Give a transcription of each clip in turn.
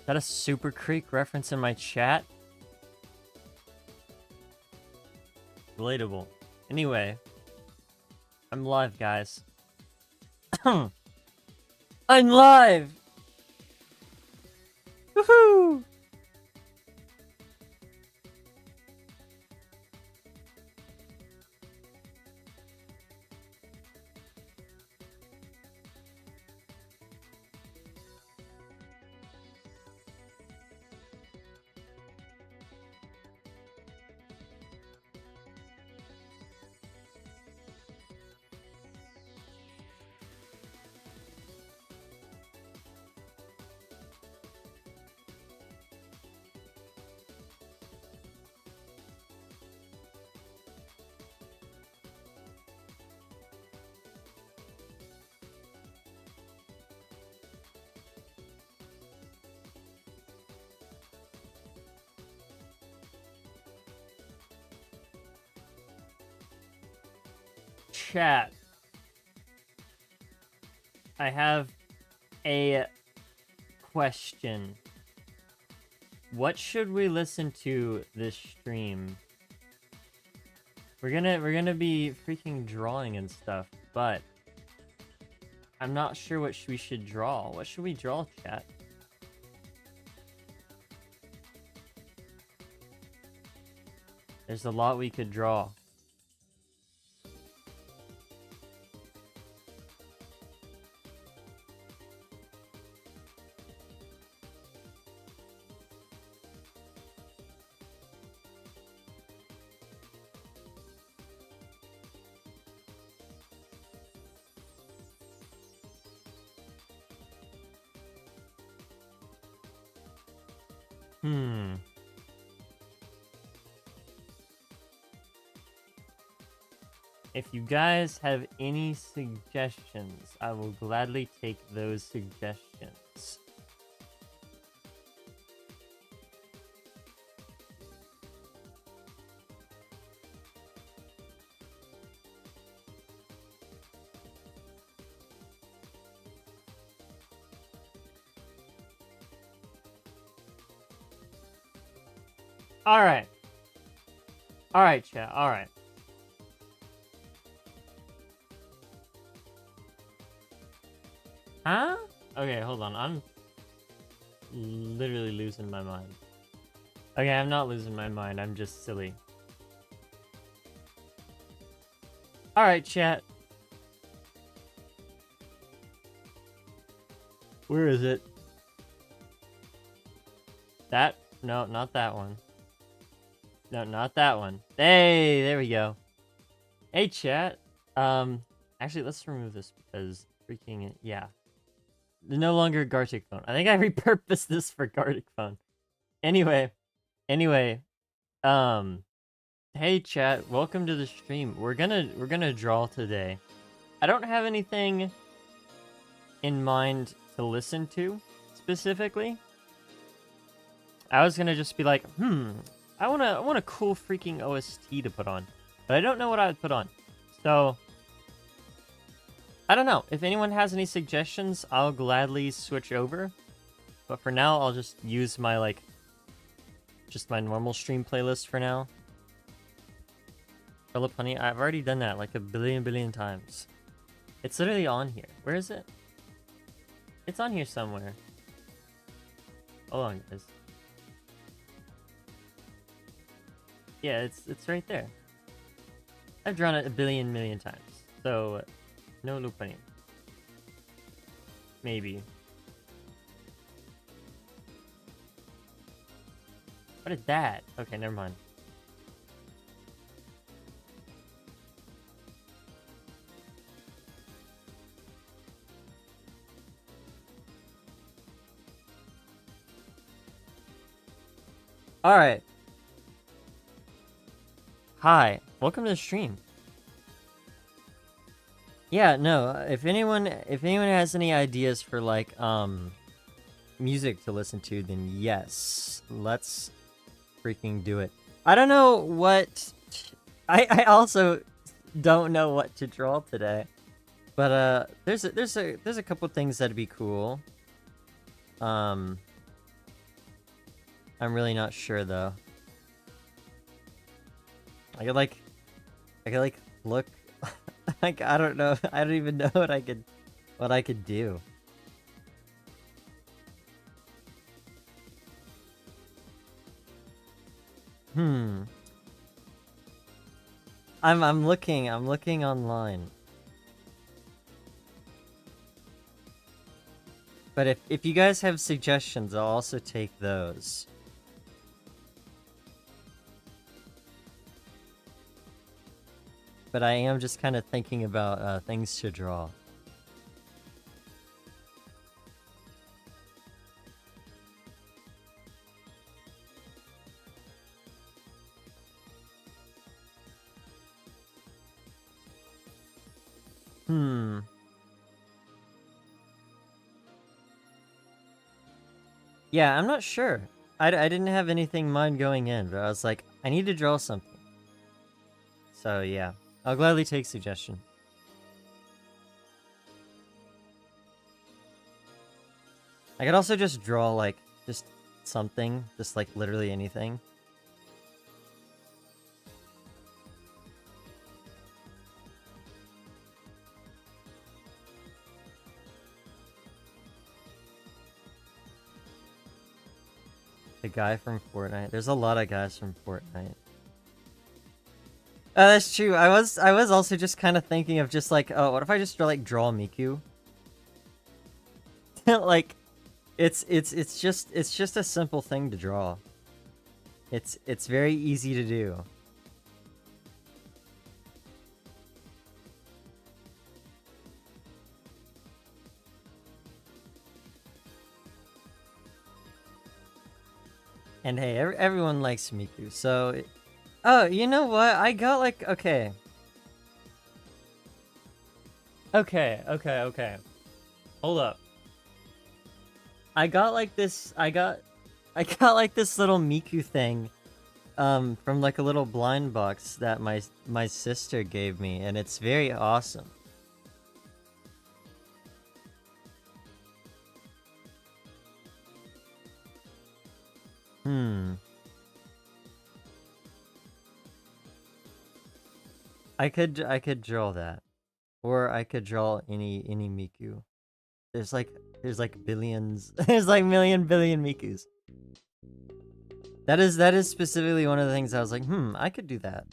Is that a Super Creek reference in my chat? Relatable. Anyway, I'm live, guys. I'm live! Woohoo! Chat. I have a question. What should we listen to this stream? We're gonna be freaking drawing and stuff, but I'm not sure what we should draw. What should we draw, chat? There's a lot we could draw. If you guys have any suggestions, I will gladly take those suggestions. Alright. Alright, chat. Alright. Huh? Okay, hold on. I'm literally losing my mind. Okay, I'm not losing my mind. I'm just silly. Alright, chat. Where is it? That? No, not that one. No, not that one. Hey, there we go. Hey, chat. Actually, let's remove this because freaking, yeah. No longer Gartic phone. I think I repurposed this for Gartic phone. Anyway, hey chat, welcome to the stream. We're gonna draw today. I don't have anything in mind to listen to specifically. I was gonna just be like, I want a cool freaking OST to put on, but I don't know what I would put on. So I don't know. If anyone has any suggestions, I'll gladly switch over. But for now, I'll just use my, just my normal stream playlist for now. Color Plenty, I've already done that like a billion times. It's literally on here. Where is it? It's on here somewhere. Hold on, guys. Yeah, it's right there. I've drawn it a million times. So, no Lupani. Maybe. What is that? Okay, never mind. Alright. Hi, welcome to the stream. Yeah, no, if anyone has any ideas for music to listen to, then yes, let's freaking do it. I don't know what I also don't know what to draw today. But there's a couple things that'd be cool. I'm really not sure though. I could like look like I don't know. I don't even know what I could do. I'm looking online. But if you guys have suggestions, I'll also take those. But I am just kind of thinking about things to draw. Yeah, I'm not sure. I didn't have anything in mind going in, but I was like, I need to draw something. So yeah, I'll gladly take suggestion. I could also just draw like, just something, just like literally anything. The guy from Fortnite. There's a lot of guys from Fortnite. That's true. I was also just kind of thinking of just like, oh, what if I just draw Miku? Like, it's just a simple thing to draw. It's very easy to do. And hey, everyone likes Miku, so... Oh, you know what? I got like... Okay. Okay. Hold up. I got like this... I got like this little Miku thing. From like a little blind box that my sister gave me, and it's very awesome. I could draw that. Or I could draw any Miku. There's like billions. There's like billion Mikus. That is specifically one of the things I was like, I could do that.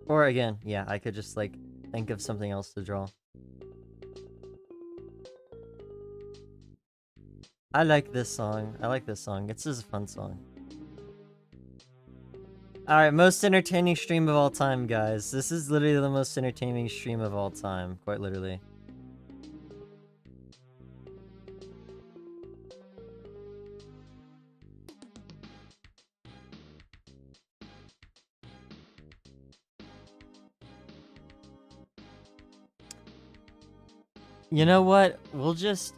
Or again, yeah, I could just like think of something else to draw. I like this song. It's just a fun song. Alright, most entertaining stream of all time, guys. This is literally the most entertaining stream of all time. Quite literally. You know what? We'll just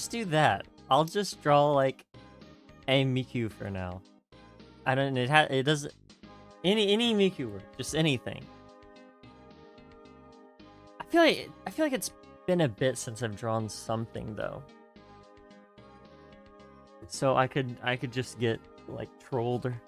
do that. I'll just draw like a Miku for now. I don't. It doesn't. Any Miku work, just anything. I feel like it's been a bit since I've drawn something though. So I could just get like trolled or...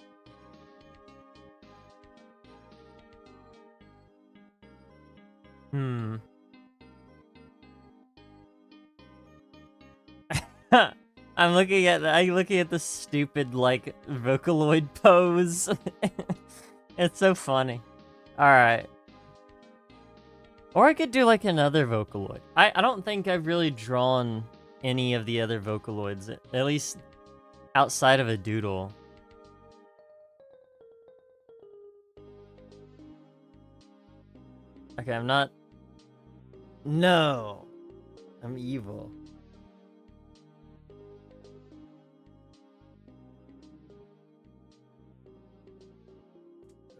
I'm looking at the stupid like Vocaloid pose. It's so funny. Alright. Or I could do like another Vocaloid. I don't think I've really drawn any of the other Vocaloids, at least outside of a doodle. Okay, I'm not... No! I'm evil.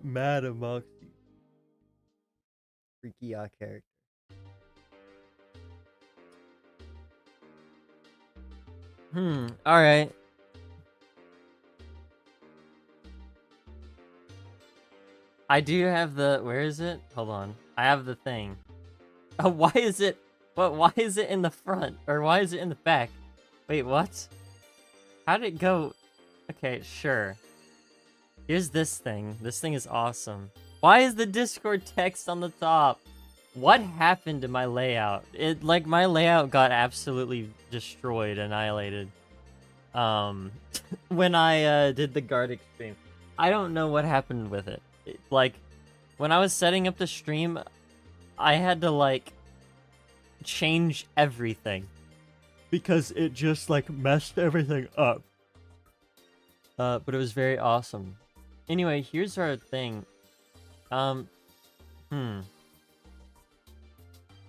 Mad amongst you. Freaky character. Alright. I do have the... Where is it? Hold on. I have the thing. Oh, why is it... What? Why is it in the front? Or why is it in the back? Wait, what? How did it go? Okay, sure. Here's this thing. This thing is awesome. Why is the Discord text on the top? What happened to my layout? Like, my layout got absolutely destroyed, annihilated. When I, did the guard extreme. I don't know what happened with it. Like, when I was setting up the stream, I had to, like, change everything. Because it just, like, messed everything up. But it was very awesome. Anyway, here's our thing.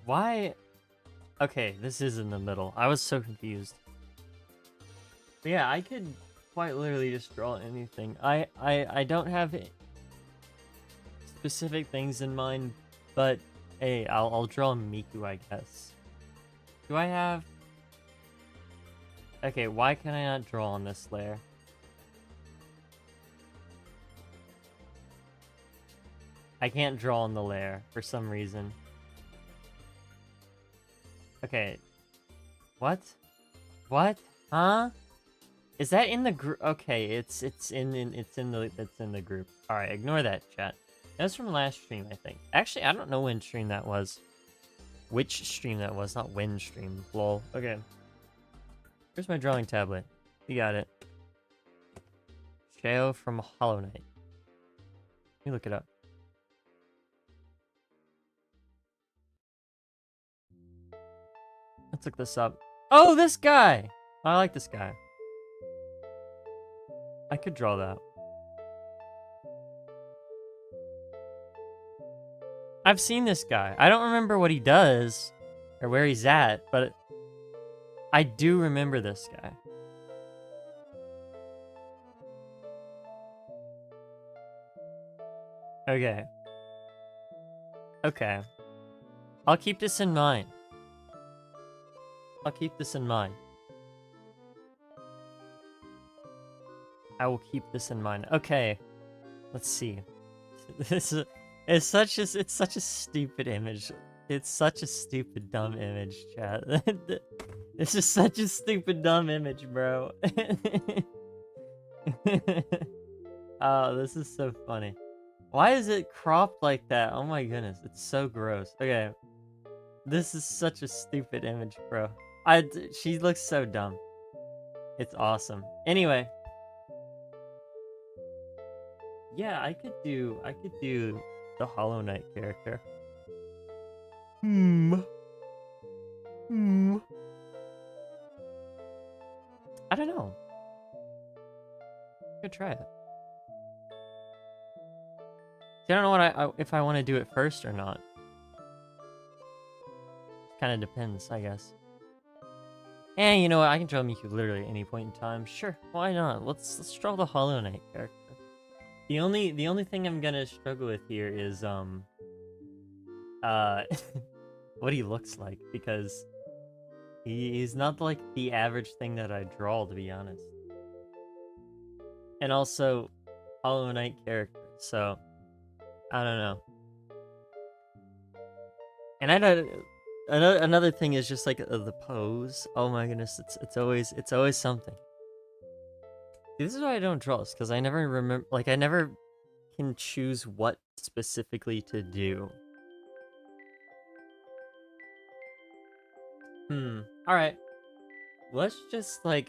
Why? Okay, this is in the middle. I was so confused. But yeah, I could quite literally just draw anything. I don't have specific things in mind, but hey, I'll draw Miku, I guess. Do I have? Okay, why can I not draw on this layer? I can't draw on the layer for some reason. Okay. What? What? Huh? Is that in the group? Okay, it's in the group. All right, ignore that, chat. That was from last stream, I think. Actually, I don't know when stream that was. Which stream that was, not when stream. Lol. Okay. Here's my drawing tablet. You got it. Shao from Hollow Knight. Let me look it up. Let's look this up. Oh, this guy! I like this guy. I could draw that. I've seen this guy. I don't remember what he does or where he's at, but I do remember this guy. Okay. Okay. I'll keep this in mind. I'll keep this in mind. I will keep this in mind. Okay. Let's see. This is it's such a stupid image. It's such a stupid dumb image, chat. This is such a stupid dumb image, bro. Oh, this is so funny. Why is it cropped like that? Oh my goodness, it's so gross. Okay. This is such a stupid image, bro. She looks so dumb. It's awesome. Anyway. Yeah, I could do the Hollow Knight character. I don't know. Could try it. See, I don't know what if I want to do it first or not. Kind of depends, I guess. And you know what? I can draw Miku literally at any point in time. Sure, why not? Let's draw the Hollow Knight character. The only thing I'm gonna struggle with here is what he looks like, because he's not like the average thing that I draw, to be honest. And also Hollow Knight character, so I don't know. And I don't. Another thing is just like the pose. Oh my goodness, it's always something. This is why I don't draw this, because I never remember, like I never can choose what specifically to do. All right. Let's just start.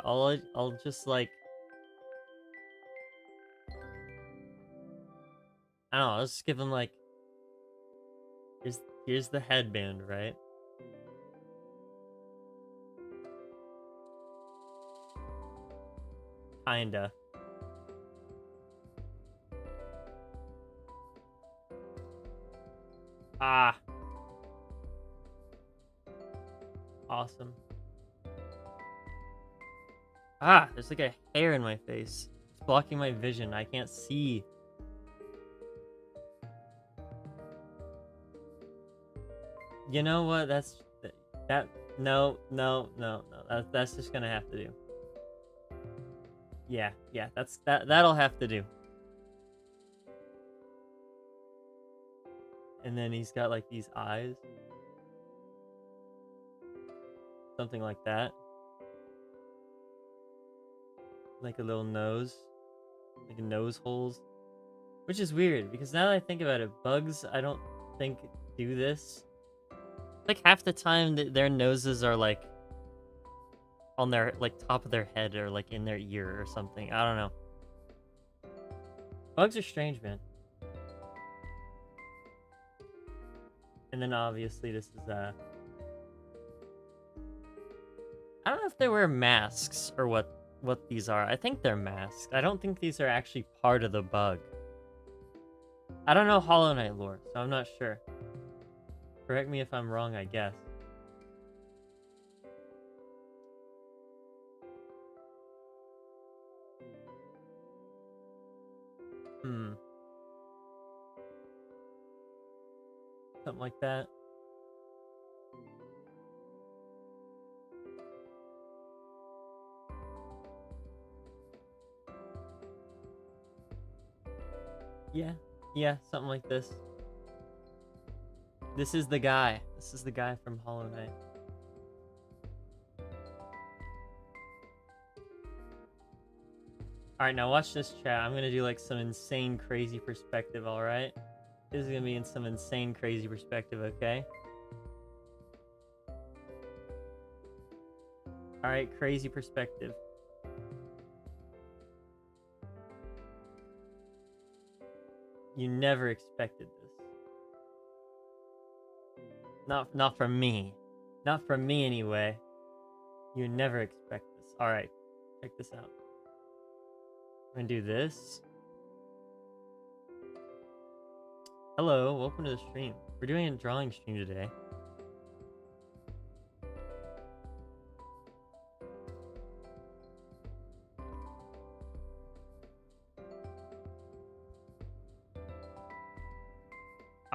I'll just like, I don't know. Let's give him like, here's the headband, right? Kinda. Ah. Awesome. Ah, there's like a hair in my face. It's blocking my vision. I can't see. You know what? No. That's just gonna have to do. Yeah, that'll have to do. And then he's got like these eyes. Something like that. like a little nose, like nose holes, which is weird because now that I think about it, bugs I don't think do this. Like half the time their noses are like on their like top of their head or like in their ear or something. I don't know. Bugs are strange, man. And then obviously this is I don't know if they wear masks or what these are. I think they're masks. I don't think these are actually part of the bug. I don't know Hollow Knight lore, so I'm not sure. Correct me if I'm wrong, I guess. Something like that. Yeah, something like this. This is the guy. This is the guy from Hollow Knight. Alright, now watch this, chat. I'm gonna do like some insane crazy perspective, alright? This is gonna be in some insane crazy perspective, okay? Alright, crazy perspective. You never expected this. Not from me. Not from me anyway. You never expect this. Alright, check this out. I'm gonna do this. Hello, welcome to the stream. We're doing a drawing stream today.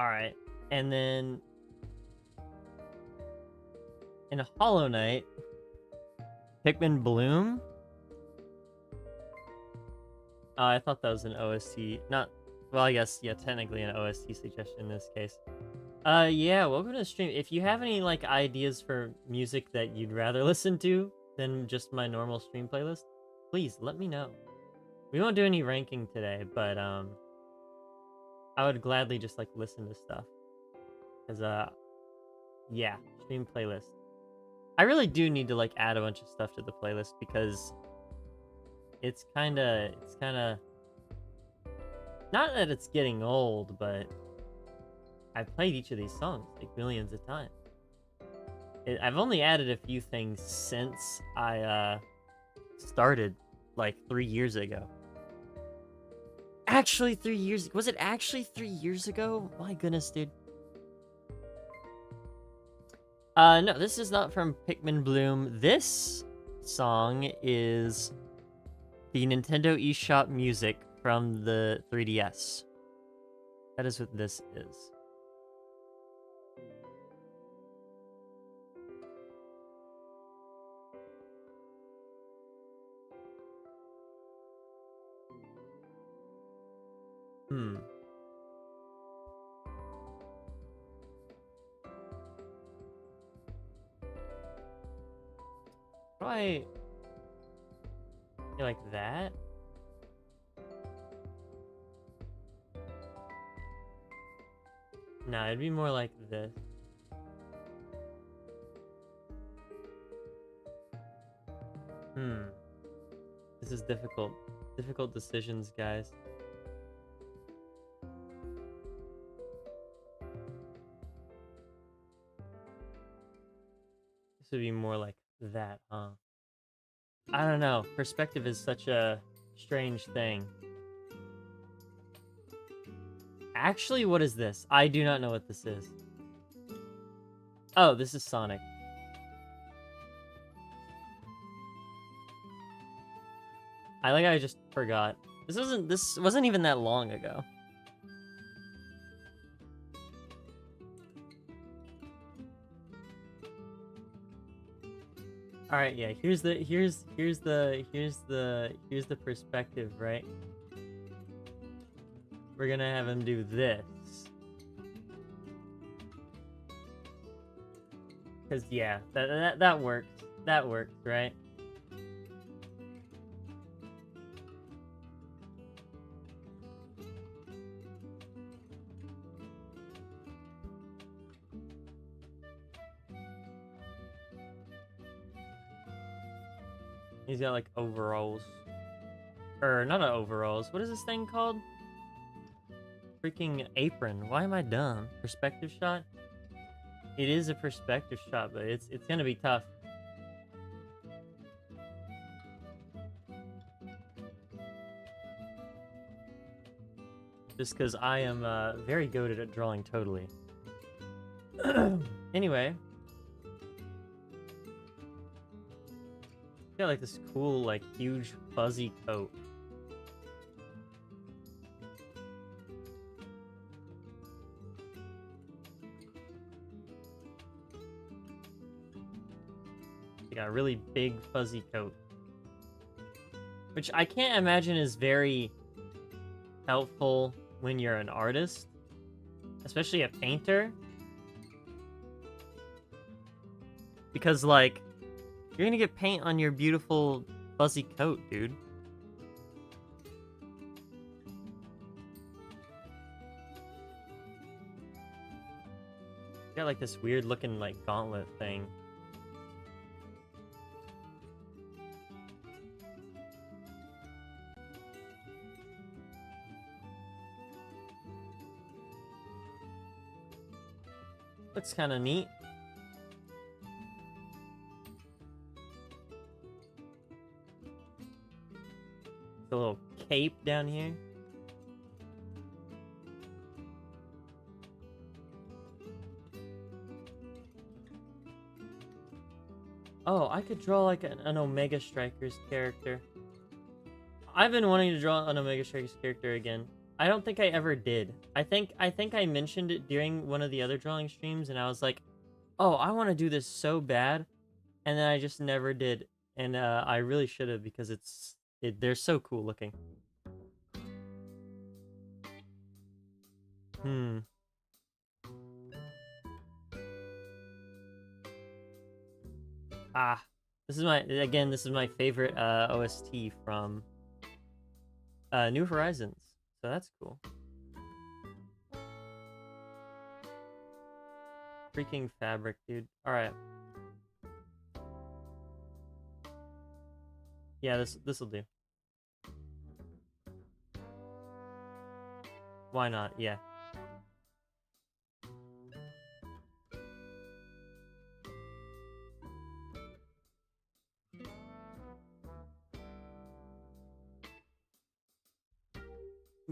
Alright, and then in a Hollow Knight, Pikmin Bloom. Oh, I thought that was an OST. Not, well, I guess, yeah, technically an OST suggestion in this case. Yeah, welcome to the stream. If you have any, like, ideas for music that you'd rather listen to than just my normal stream playlist, please let me know. We won't do any ranking today, but, I would gladly just, like, listen to stuff. Because, yeah, stream playlist. I really do need to, like, add a bunch of stuff to the playlist because it's kinda, not that it's getting old, but I've played each of these songs, like, millions of times. I've only added a few things since I, started, like, 3 years ago. Actually, 3 years... Was it actually 3 years ago? My goodness, dude. No, this is not from Pikmin Bloom. This song is the Nintendo eShop music from the 3DS. That is what this is. Probably... like that? No, it'd be more like this. This is difficult. Difficult decisions, guys. This would be more like that, huh? I don't know. Perspective is such a strange thing. Actually, what is this? I do not know what this is. Oh, this is Sonic. I just forgot. This wasn't even that long ago. All right, yeah. Here's the perspective, right? We're gonna have him do this. Cause yeah, that works. That works, right? He's got like overalls. Or not overalls. What is this thing called? Freaking apron. Why am I dumb? Perspective shot? It is a perspective shot, but it's gonna be tough. Just because I am very goated at drawing totally. Anyway. Got like this cool, like huge fuzzy coat. He got a really big fuzzy coat. Which I can't imagine is very helpful when you're an artist. Especially a painter. Because, like, you're gonna get paint on your beautiful fuzzy coat, dude. Got like this weird looking like gauntlet thing. Looks kind of neat. A little cape down here. Oh, I could draw like an Omega Strikers character. I've been wanting to draw an Omega Strikers character again. I don't think I ever did. I think I mentioned it during one of the other drawing streams, and I was like, "Oh, I want to do this so bad," and then I just never did. And I really should have because they're so cool looking. Ah, this is my favorite OST from New Horizons. So that's cool. Freaking fabric, dude. All right. Yeah, this'll do. Why not? Yeah.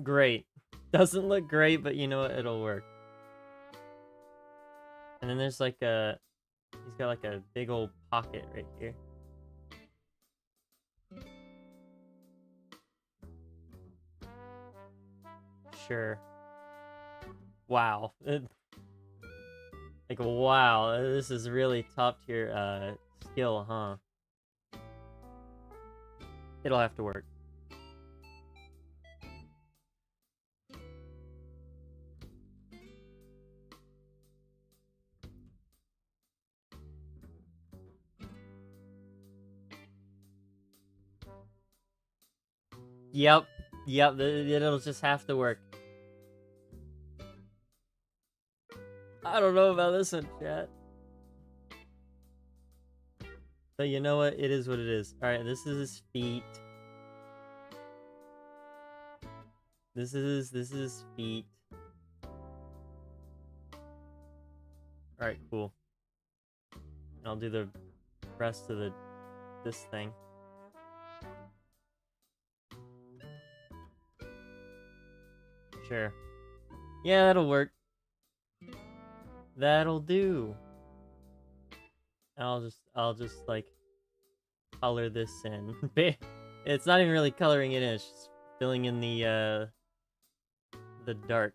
Great. Doesn't look great, but you know what? It'll work. And then there's like he's got like a big old pocket right here. Sure. Wow. Like, wow. This is really top tier skill, huh? It'll have to work. Yep. It'll just have to work. I don't know about this one, chat. But you know what? It is what it is. Alright, this is his feet. This is his feet. Alright, cool. And I'll do the rest of this thing. Sure. Yeah, that'll work. That'll do. I'll just like color this in. It's not even really coloring it in, it's just filling in the dark.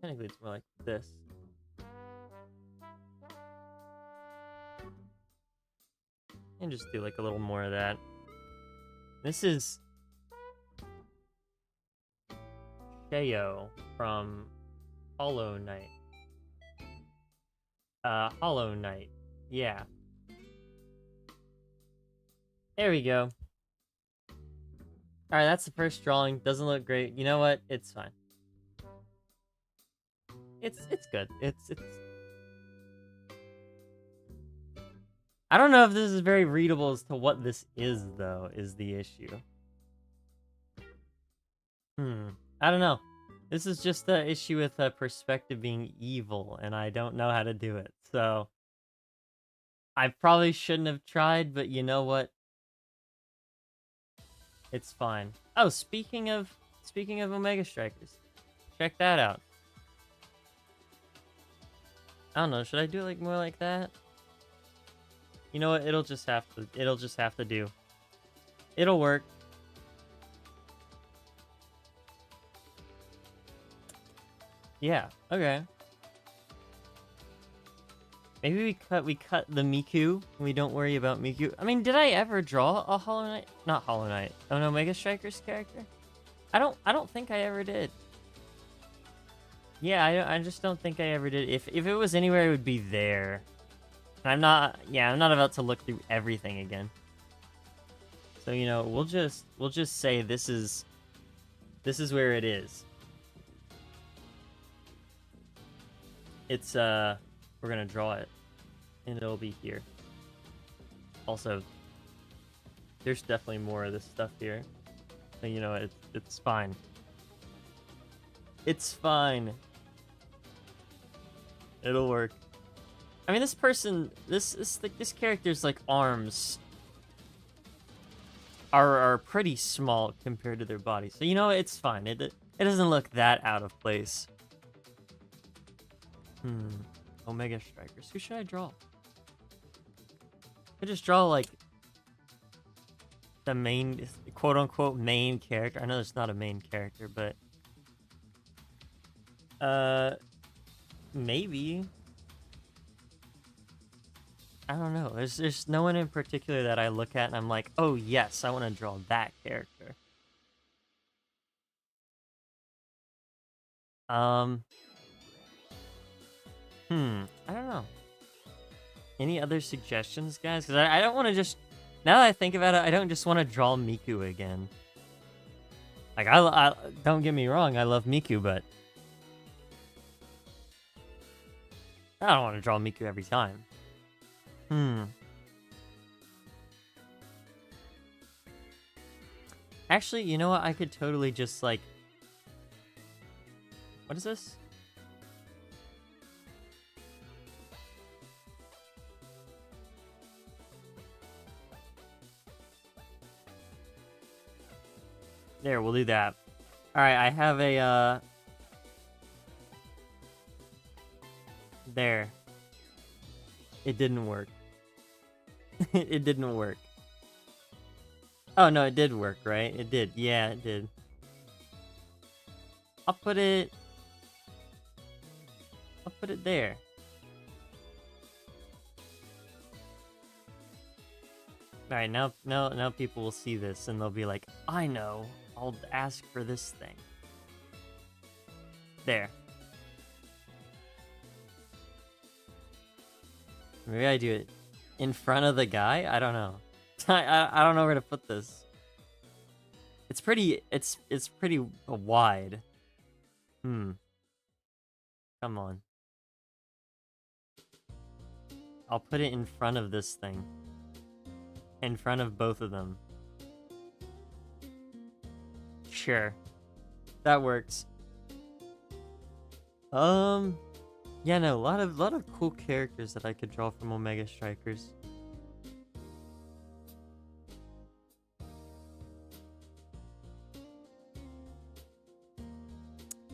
Technically it's more like this. And just do like a little more of that. This is Shayo from Hollow Knight. Hollow Knight. Yeah. There we go. Alright, that's the first drawing. Doesn't look great. You know what? It's fine. It's good. It's I don't know if this is very readable as to what this is, though, is the issue. I don't know. This is just the issue with perspective being evil, and I don't know how to do it, so... I probably shouldn't have tried, but you know what? It's fine. Oh, speaking of Omega Strikers, check that out. I don't know, should I do it like more like that? You know what? It'll just have to do. It'll work. Yeah, okay. Maybe we cut the Miku. We don't worry about Miku. I mean, did I ever draw a Hollow Knight? Not Hollow Knight. An Omega Strikers character? I don't think I ever did. Yeah, I just don't think I ever did. If it was anywhere, it would be there. And I'm not about to look through everything again. So, you know, we'll just say this is where it is. It's we're gonna draw it, and it'll be here. Also, there's definitely more of this stuff here. So, you know, it's fine. It's fine. It'll work. I mean, this character's like arms are pretty small compared to their body. So, you know, it's fine. It doesn't look that out of place. Omega Strikers. Who should I draw? I just draw like the main, quote-unquote main character. I know it's not a main character, but maybe. I don't know. There's no one in particular that I look at and I'm like, oh yes, I want to draw that character. I don't know. Any other suggestions, guys? Because I don't want to just... Now that I think about it, I don't just want to draw Miku again. Like, I don't get me wrong, I love Miku, but... I don't want to draw Miku every time. Actually, you know what? I could totally just, like... What is this? There, we'll do that. Alright, I have a, There. It didn't work. It didn't work. Oh, no, it did work, right? It did. Yeah, it did. I'll put it there. Alright, now people will see this and they'll be like, I know. I'll ask for this thing. There. Maybe I do it in front of the guy? I don't know. I don't know where to put this. It's pretty wide. Come on. I'll put it in front of this thing. In front of both of them. Sure. That works. Yeah, no, a lot of cool characters that I could draw from Omega Strikers.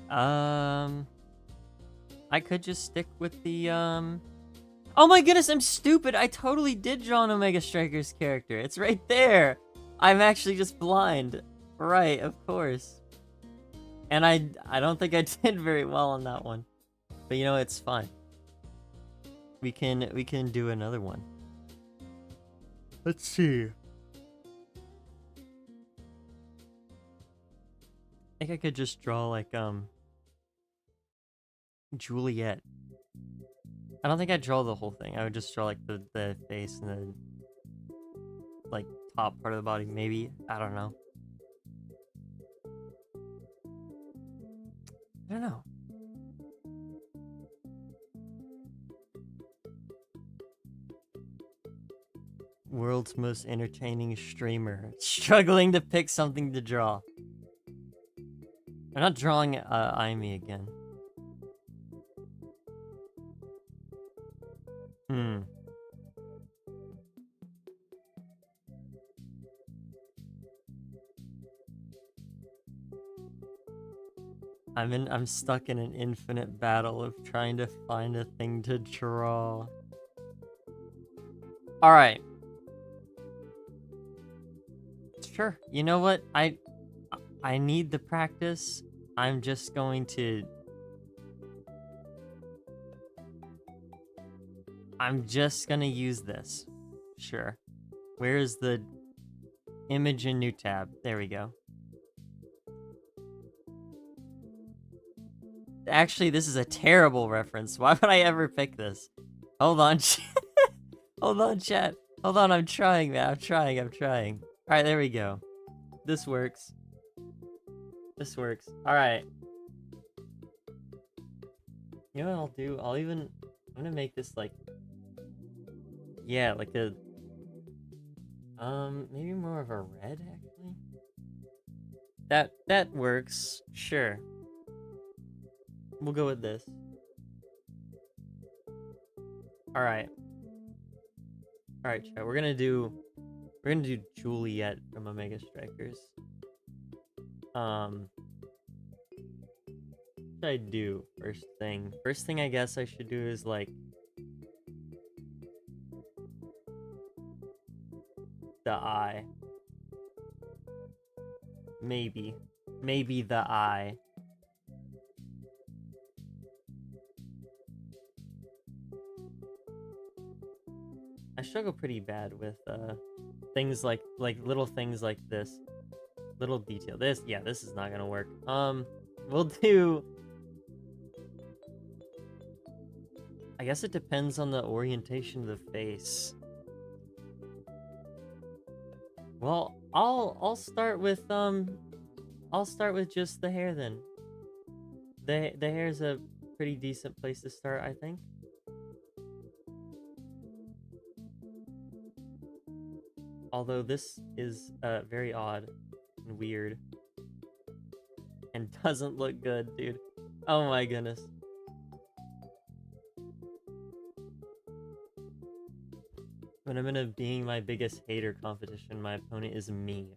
I could just stick with the, Oh my goodness, I'm stupid! I totally did draw an Omega Strikers character. It's right there! I'm actually just blind. Right, of course. And I don't think I did very well on that one. But you know, it's fine. We can do another one. Let's see. I think I could just draw like Juliet. I don't think I'd draw the whole thing. I would just draw like the face and the like top part of the body, maybe. I don't know. I don't know. World's most entertaining streamer. Struggling to pick something to draw. I'm not drawing Amy again. I'm stuck in an infinite battle of trying to find a thing to draw. Alright. Sure. You know what? I need the practice. I'm just going to use this. Sure. Where is the image in new tab? There we go. Actually, this is a terrible reference. Why would I ever pick this? Hold on. Hold on, chat. Hold on, I'm trying, man. I'm trying. Alright, there we go. This works. This works. Alright. You know what I'll do? I'm gonna make this like... Yeah, like a... maybe more of a red, actually? That works. Sure. We'll go with this. Alright. Alright, chat. We're gonna do Juliet from Omega Strikers. What should I do first thing? First thing I guess I should do is like the eye. Maybe the eye. I struggle pretty bad with things like little things like this. Little detail. This is not gonna work. We'll do... I guess it depends on the orientation of the face. Well, I'll start with just the hair then. The hair's a pretty decent place to start, I think. Although this is very odd and weird. And doesn't look good, dude. Oh my goodness. When I'm in a being my biggest hater competition, my opponent is me.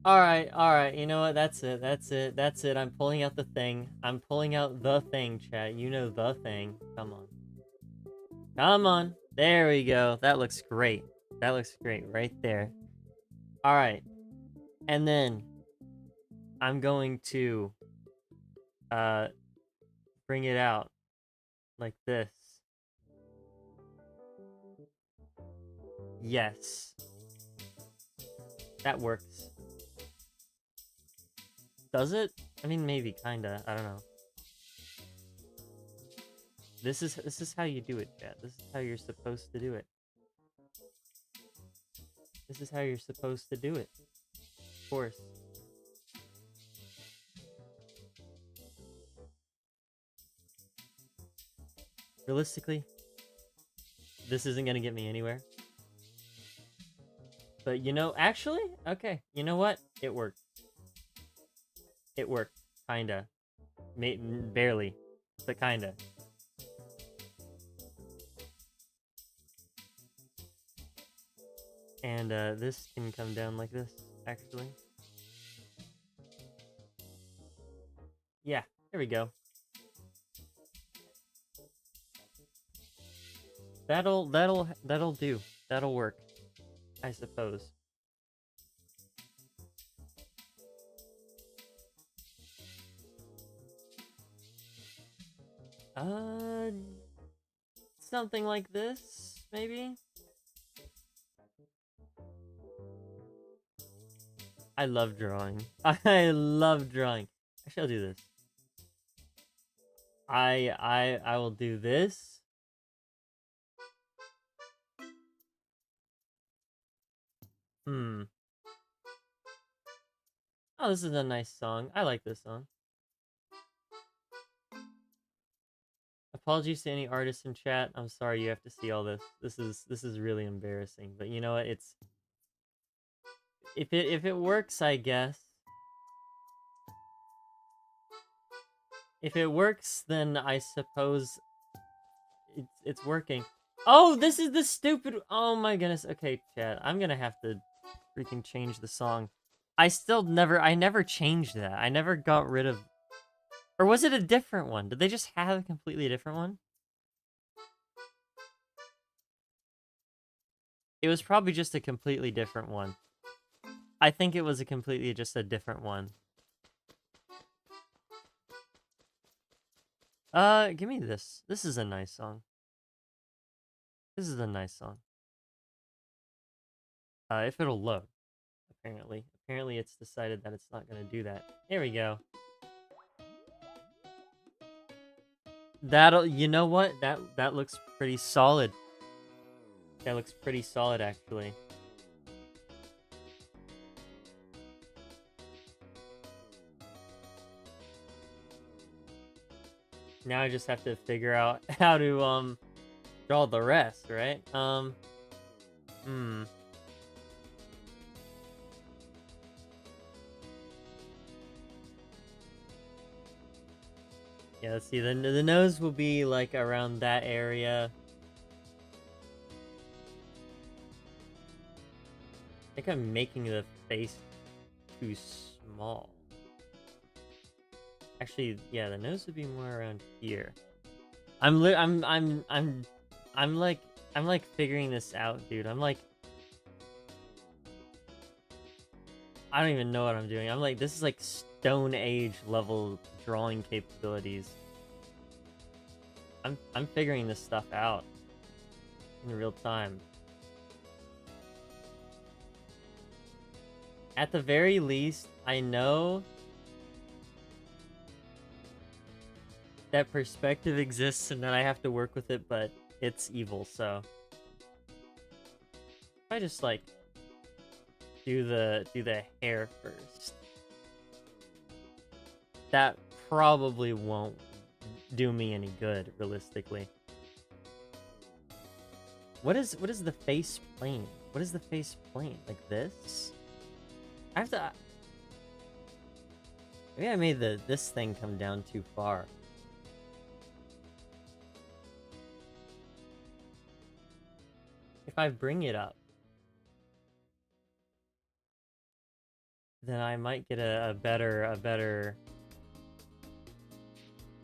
Alright, you know what? That's it. I'm pulling out the thing. I'm pulling out the thing, chat. You know the thing. Come on. Come on. There we go. That looks great. That looks great right there. Alright. And then I'm going to bring it out like this. Yes. That works. Does it? I mean, maybe, kinda. I don't know. This is how you do it, chat. This is how you're supposed to do it. This is how you're supposed to do it. Of course. Realistically, this isn't gonna get me anywhere. But you know, actually, okay. You know what? It worked. It worked. Kinda. Barely. But kinda. And this can come down like this, actually. Yeah, there we go. That'll do. That'll work, I suppose. Something like this, maybe? I love drawing. I love drawing. Actually, I'll do this. I will do this. Oh, this is a nice song. I like this song. Apologies to any artists in chat. I'm sorry you have to see all this. This is really embarrassing. But you know what? It's if it works, I guess. If it works, then I suppose it's working. Oh, this is the stupid. Oh my goodness. Okay, chat. I'm gonna have to freaking change the song. I never changed that. I never got rid of. Or was it a different one? Did they just have a completely different one? It was probably just a completely different one. I think it was just a different one. Give me this. This is a nice song. This is a nice song. If it'll load, apparently. Apparently it's decided that it's not gonna do that. Here we go. You know what? That looks pretty solid. That looks pretty solid, actually. Now I just have to figure out how to, draw the rest, right? Yeah, let's see. The nose will be, like, around that area. I think I'm making the face too small. Actually, yeah, the nose would be more around here. I'm like figuring this out, dude. I don't even know what I'm doing. This is like Stone Age level drawing capabilities. I'm figuring this stuff out in real time. At the very least, I know that perspective exists and that I have to work with it, but it's evil, so if I just like do the hair first, that probably won't do me any good, realistically. What is the face plane? What is the face plane? Like this? I have to. Maybe I made this thing come down too far. If I bring it up, then I might get a better,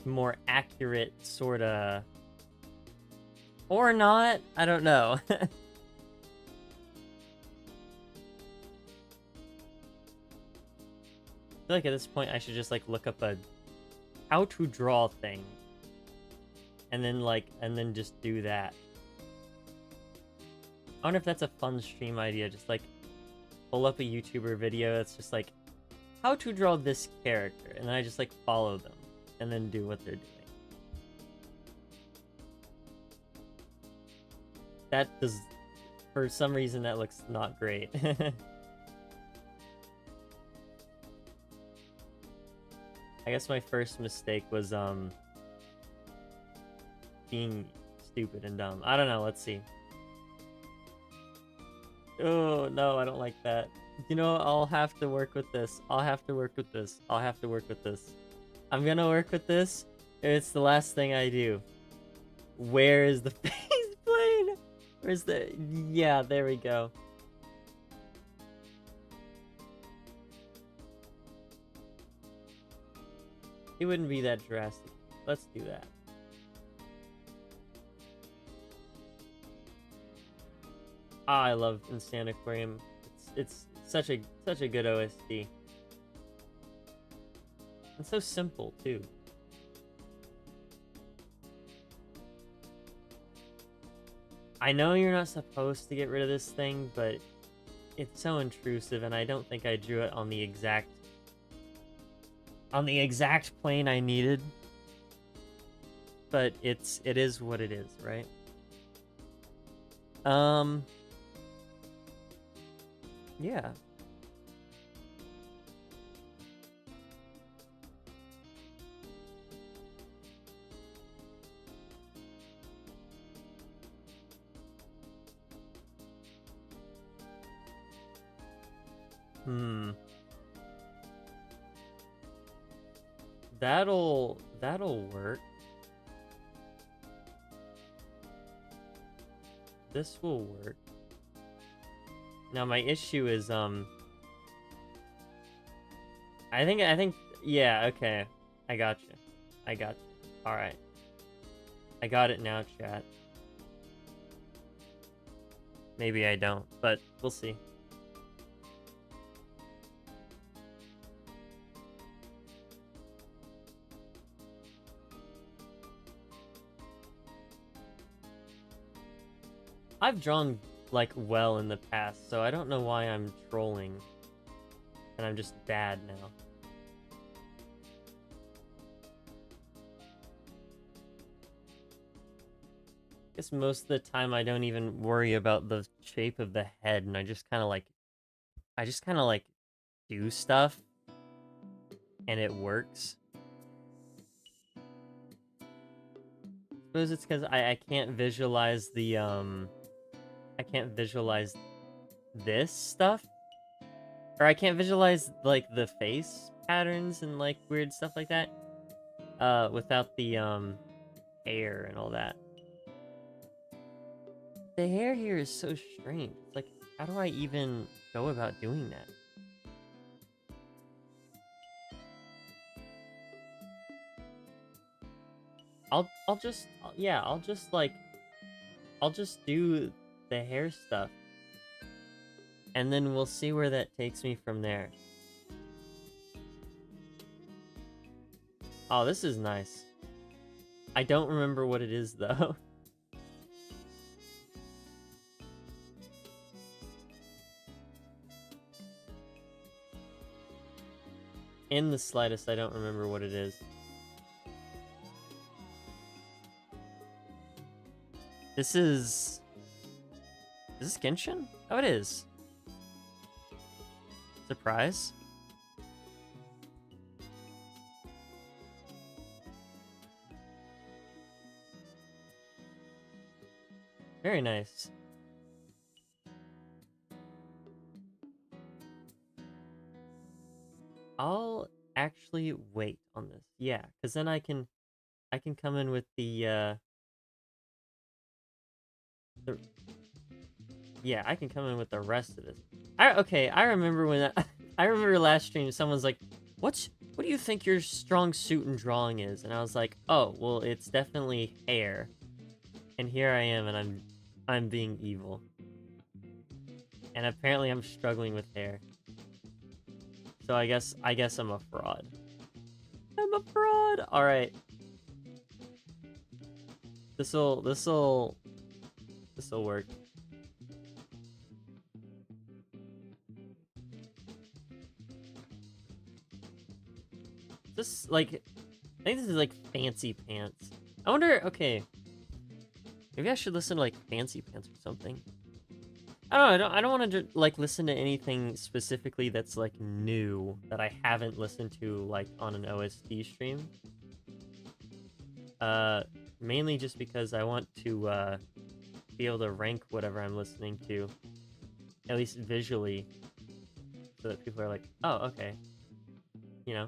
more accurate sorta, or not. I don't know. I feel like at this point I should just like look up a how to draw thing, and then just do that. I wonder if that's a fun stream idea. Just like pull up a YouTuber video that's just like how to draw this character, and then I just like follow them and then do what they're doing. That does, for some reason, that looks not great. I guess my first mistake was being stupid and dumb. I don't know, let's see. Oh no, I don't like that. You know, I'll have to work with this. I'll have to work with this. I'll have to work with this. I'm gonna work with this. It's the last thing I do. Where is the face plane? Where's the... Yeah, there we go. It wouldn't be that drastic. Let's do that. Ah, I love Instant Aquarium. It's such a good OST. And so simple too. I know you're not supposed to get rid of this thing, but it's so intrusive, and I don't think I drew it on the exact plane I needed. But it is what it is, right? Yeah. That'll work. This will work. Now my issue is I think yeah, okay. I got you. I got you. All right. I got it now, chat. Maybe I don't, but we'll see. I've drawn, like, well in the past, so I don't know why I'm trolling. And I'm just bad now. I guess most of the time I don't even worry about the shape of the head, and I just kind of like do stuff, and it works. I suppose it's because I can't visualize the, I can't visualize this stuff. Or I can't visualize, like, the face patterns and, like, weird stuff like that. Without the, hair and all that. The hair here is so strange. It's like, how do I even go about doing that? I'll just do the hair stuff. And then we'll see where that takes me from there. Oh, this is nice. I don't remember what it is, though. In the slightest, I don't remember what it is. This is... Is this Genshin? Oh, it is. Surprise. Very nice. I'll actually wait on this. Yeah, because then I can come in with the yeah, I can come in with the rest of this. Okay, I remember when I remember last stream someone's like, what do you think your strong suit in drawing is? And I was like, oh, well, it's definitely hair. And here I am, and I'm being evil. And apparently I'm struggling with hair. So I guess I'm a fraud. I'm a fraud. All right. This'll work. This, like, I think this is like Fancy Pants. I wonder, okay. Maybe I should listen to like Fancy Pants or something. I don't want to like listen to anything specifically that's like new that I haven't listened to like on an OST stream. Mainly just because I want to be able to rank whatever I'm listening to, at least visually, so that people are like, oh, okay, you know.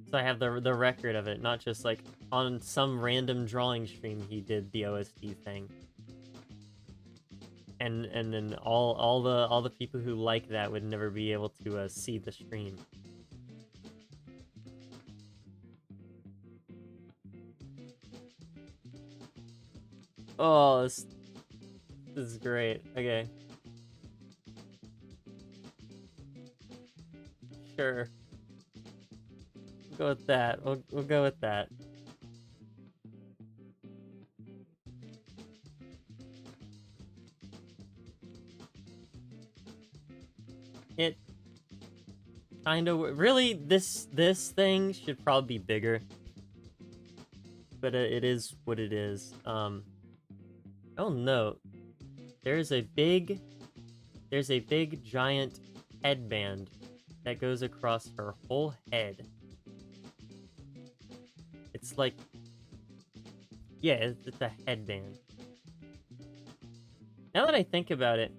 So I have the record of it, not just like on some random drawing stream he did the OST thing. And then all the people who like that would never be able to see the stream. Oh, this is great. Okay. Sure. We'll go with that. We'll go with that. It kind of really this thing should probably be bigger, but it is what it is. Oh no, there's a big giant headband that goes across her whole head. It's like, yeah, it's a headband. Now that I think about it,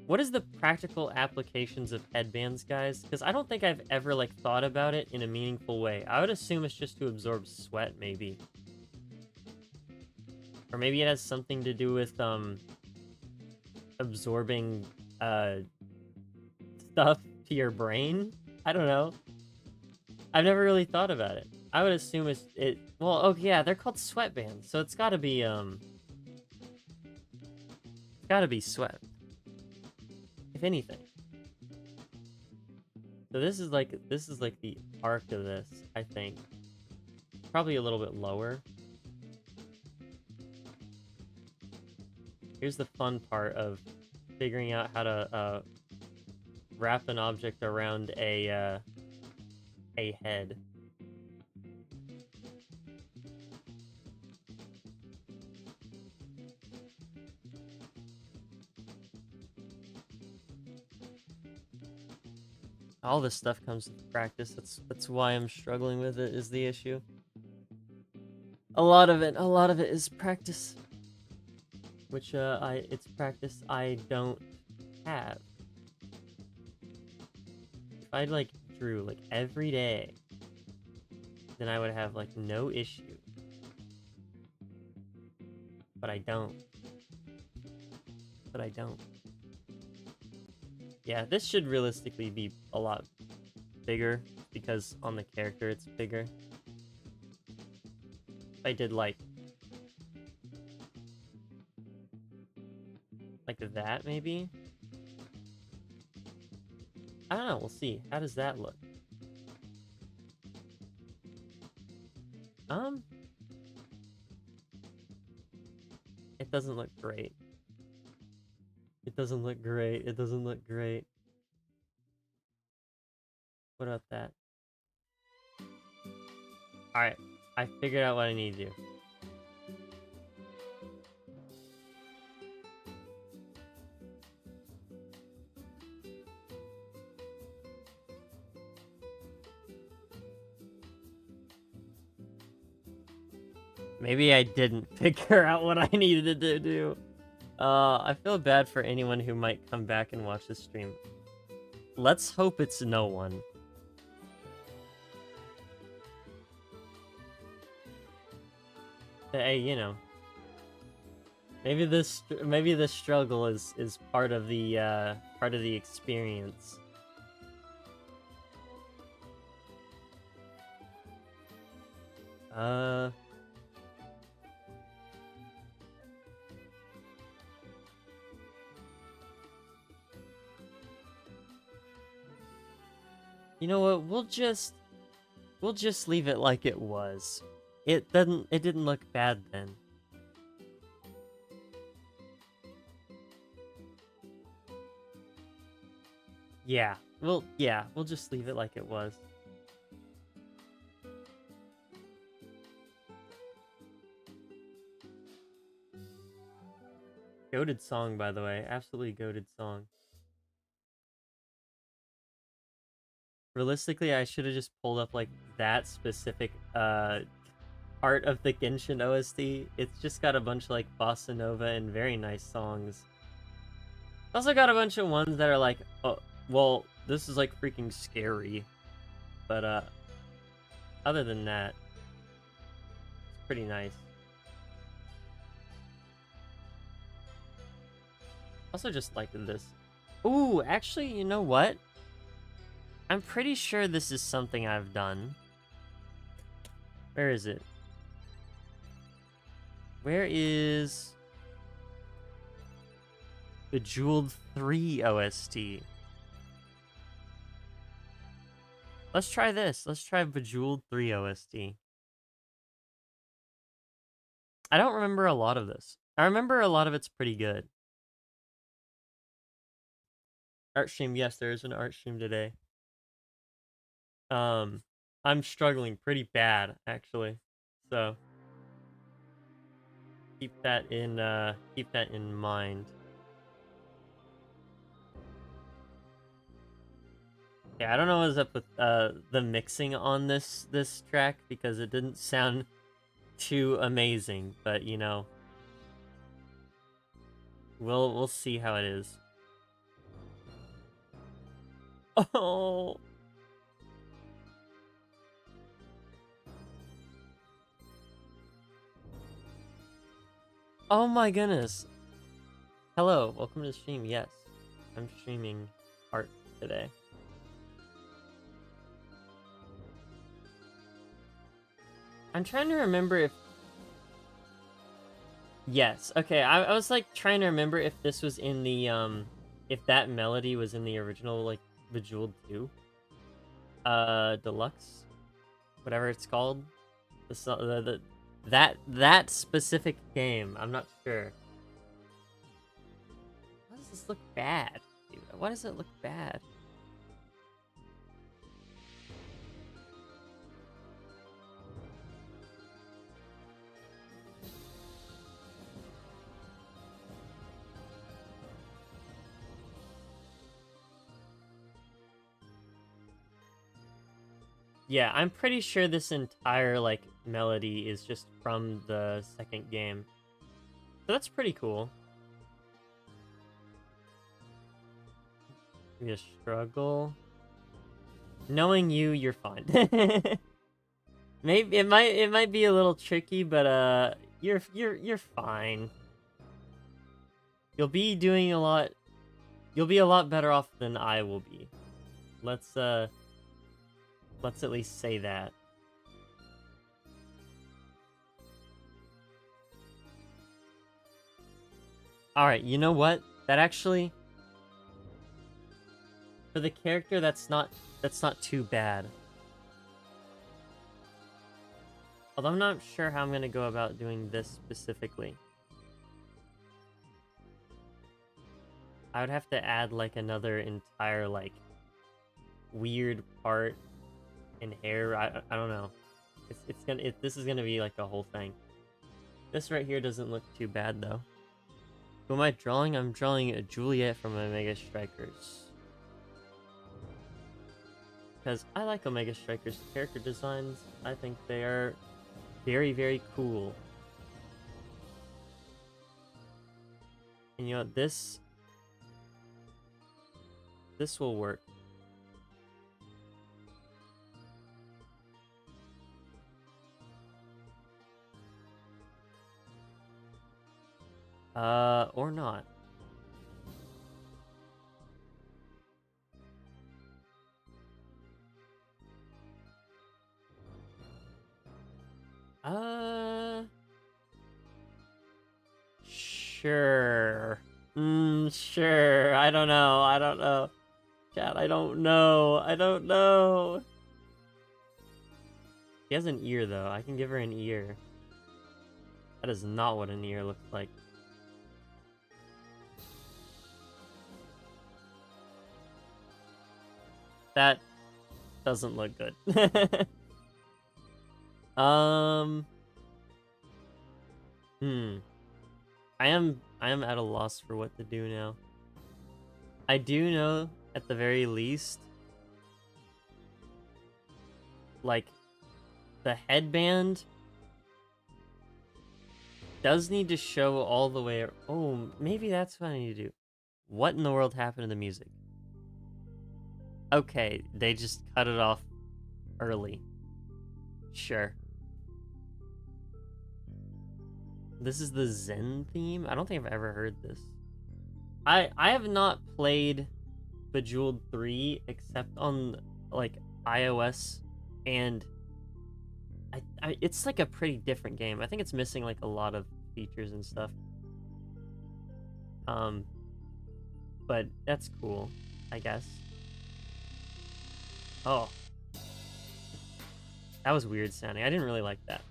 What is the practical applications of headbands, guys? Because I don't think I've ever, like, thought about it in a meaningful way. I would assume it's just to absorb sweat, maybe. Or maybe it has something to do with, absorbing, stuff to your brain? I don't know. I've never really thought about it. I would assume well, oh yeah, they're called sweatbands, so it's gotta be, sweat. If anything. So this is like the arc of this, I think. Probably a little bit lower. Here's the fun part of figuring out how to wrap an object around a head. All this stuff comes with practice. That's why I'm struggling with it, is the issue. A lot of it is practice. Which it's practice I don't have. If I like drew like every day, then I would have like no issue. But I don't. Yeah, this should realistically be a lot bigger because on the character it's bigger. If I did like that, maybe? I don't know, we'll see. How does that look? It doesn't look great. It doesn't look great. It doesn't look great. What about that? Alright, I figured out what I need to do. Maybe I didn't figure out what I needed to do. I feel bad for anyone who might come back and watch this stream. Let's hope it's no one. Hey, you know. Maybe this struggle is part of the experience. You know what? We'll just leave it like it was. It didn't look bad then. Yeah. We'll just leave it like it was. Goated song, by the way. Absolutely goated song. Realistically, I should have just pulled up like that specific part of the Genshin OST. It's just got a bunch of like bossa nova and very nice songs. Also got a bunch of ones that are like, oh, well, this is like freaking scary. But other than that, it's pretty nice. Also just like this. Ooh, actually, you know what? I'm pretty sure this is something I've done. Where is it? Where is Bejeweled 3 OST? Let's try this. Let's try Bejeweled 3 OST. I don't remember a lot of this. I remember a lot of it's pretty good. Art stream, yes, there is an art stream today. I'm struggling pretty bad, actually. So keep that in mind. Yeah, I don't know what's up with the mixing on this track because it didn't sound too amazing, but you know, we'll see how it is. Oh. Oh my goodness. Hello, welcome to the stream. Yes, I'm streaming art today. I'm trying to remember if... Yes, okay, I was like trying to remember if this was in the, if that melody was in the original, like, Bejeweled 2. Deluxe? Whatever it's called. That specific game, I'm not sure. Why does this look bad? Dude? Why does it look bad? Yeah, I'm pretty sure this entire, like, melody is just from the second game. So that's pretty cool. You struggle. Knowing you, you're fine. Maybe it might be a little tricky, but you're fine. You'll be doing a lot. You'll be a lot better off than I will be. Let's at least say that. All right, you know what? That actually, for the character, that's not too bad. Although I'm not sure how I'm gonna go about doing this specifically. I would have to add like another entire like weird part and hair. I don't know. This is gonna be like a whole thing. This right here doesn't look too bad though. Who am I drawing? I'm drawing a Juliet from Omega Strikers. Because I like Omega Strikers character designs. I think they are very, very cool. And you know, this will work. Or not. Sure. Sure. I don't know. I don't know. Chat, I don't know. I don't know. She has an ear, though. I can give her an ear. That is not what an ear looks like. That doesn't look good. I am at a loss for what to do now. I do know, at the very least, like, the headband does need to show all the way. Oh, maybe that's what I need to do. What in the world happened to the music? Okay, they just cut it off early. Sure. This is the Zen theme? I don't think I've ever heard this. I have not played Bejeweled 3 except on, like, iOS, and it's like a pretty different game. I think it's missing like a lot of features and stuff. But that's cool, I guess. Oh. That was weird sounding. I didn't really like that.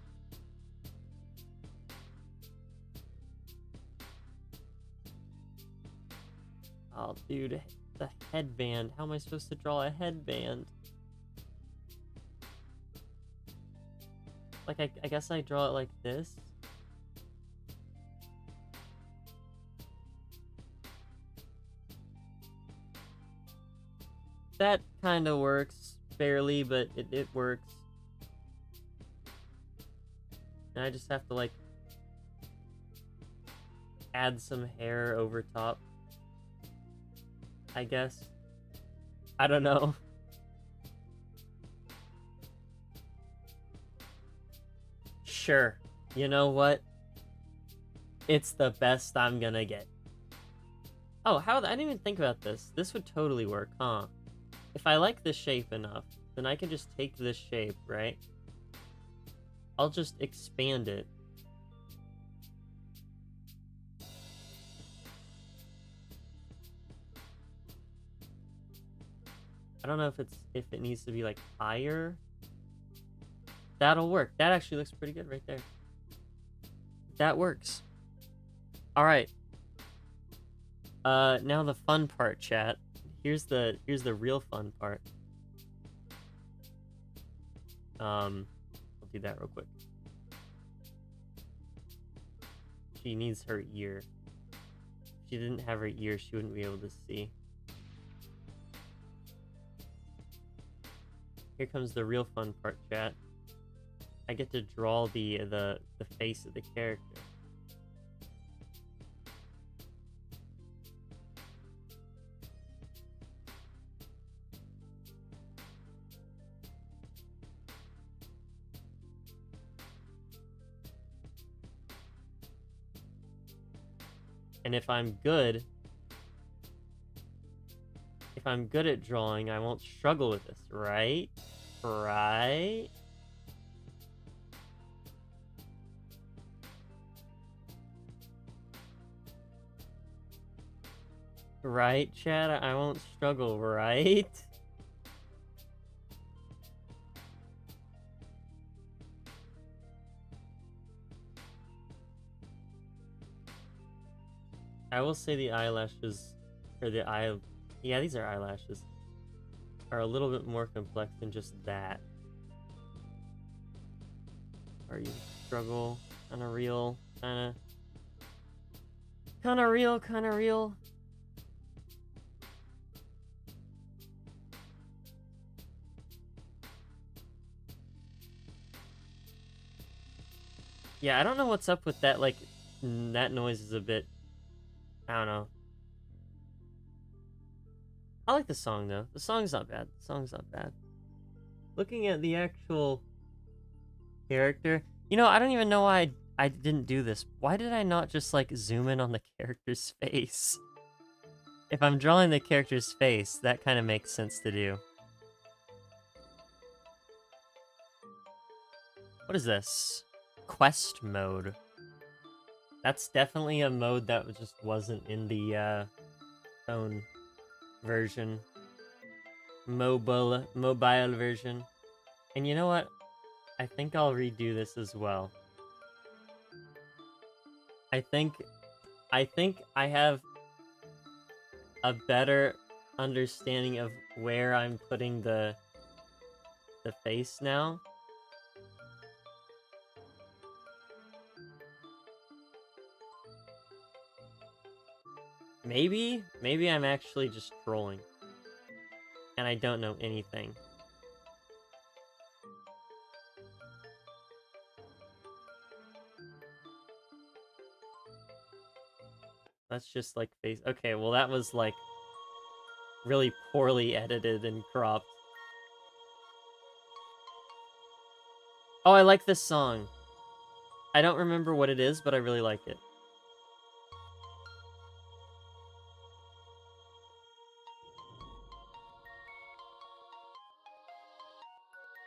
Oh, dude, the headband. How am I supposed to draw a headband? Like, I guess I draw it like this. That kind of works, barely, but it works. And I just have to, like, add some hair over top, I guess. I don't know. Sure. You know what? It's the best I'm gonna get. Oh, I didn't even think about this. This would totally work, huh? If I like this shape enough, then I can just take this shape, right? I'll just expand it. I don't know if it needs to be like higher. That'll work. That actually looks pretty good right there. That works. All right. Now the fun part, chat. Here's the real fun part. I'll do that real quick. She needs her ear. If she didn't have her ear, she wouldn't be able to see. Here comes the real fun part, chat. I get to draw the face of the character. And if I'm good at drawing, I won't struggle with this, right? Right? Right, Chad? I won't struggle, right? I will say the eyelashes, or the eye... Yeah, these are eyelashes. Are a little bit more complex than just that. Are you struggle? Kinda real, kinda real, kinda real. Yeah, I don't know what's up with that, like, that noise is a bit... I don't know. I like the song, though. The song's not bad. The song's not bad. Looking at the actual character... You know, I don't even know why I didn't do this. Why did I not just, like, zoom in on the character's face? If I'm drawing the character's face, that kind of makes sense to do. What is this? Quest mode. That's definitely a mode that just wasn't in the phone version. Mobile version. And you know what? I think I'll redo this as well. I think I have a better understanding of where I'm putting the face now. Maybe I'm actually just trolling. And I don't know anything. That's just like face. Okay, well that was like really poorly edited and cropped. Oh, I like this song. I don't remember what it is, but I really like it.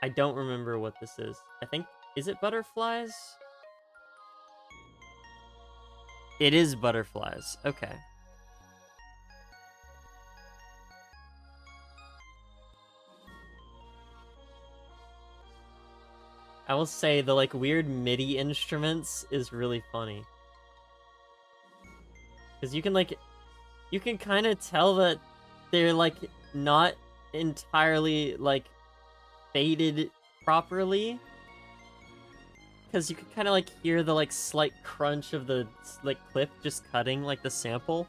I don't remember what this is. I think, is it butterflies? It is butterflies. Okay. I will say the like weird MIDI instruments is really funny. Because you can kind of tell that they're like not entirely like faded properly. Because you can kind of like hear the like slight crunch of the like clip just cutting like the sample.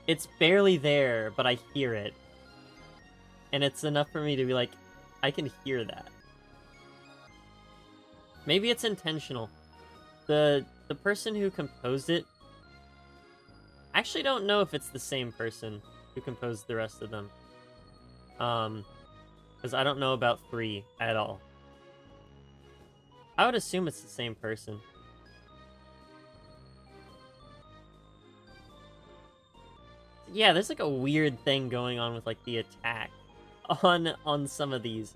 It's barely there, but I hear it. And it's enough for me to be like, I can hear that. Maybe it's intentional. The person who composed it, I actually don't know if it's the same person who composed the rest of them. Because I don't know about 3 at all. I would assume it's the same person. Yeah, there's like a weird thing going on with like the attack on some of these.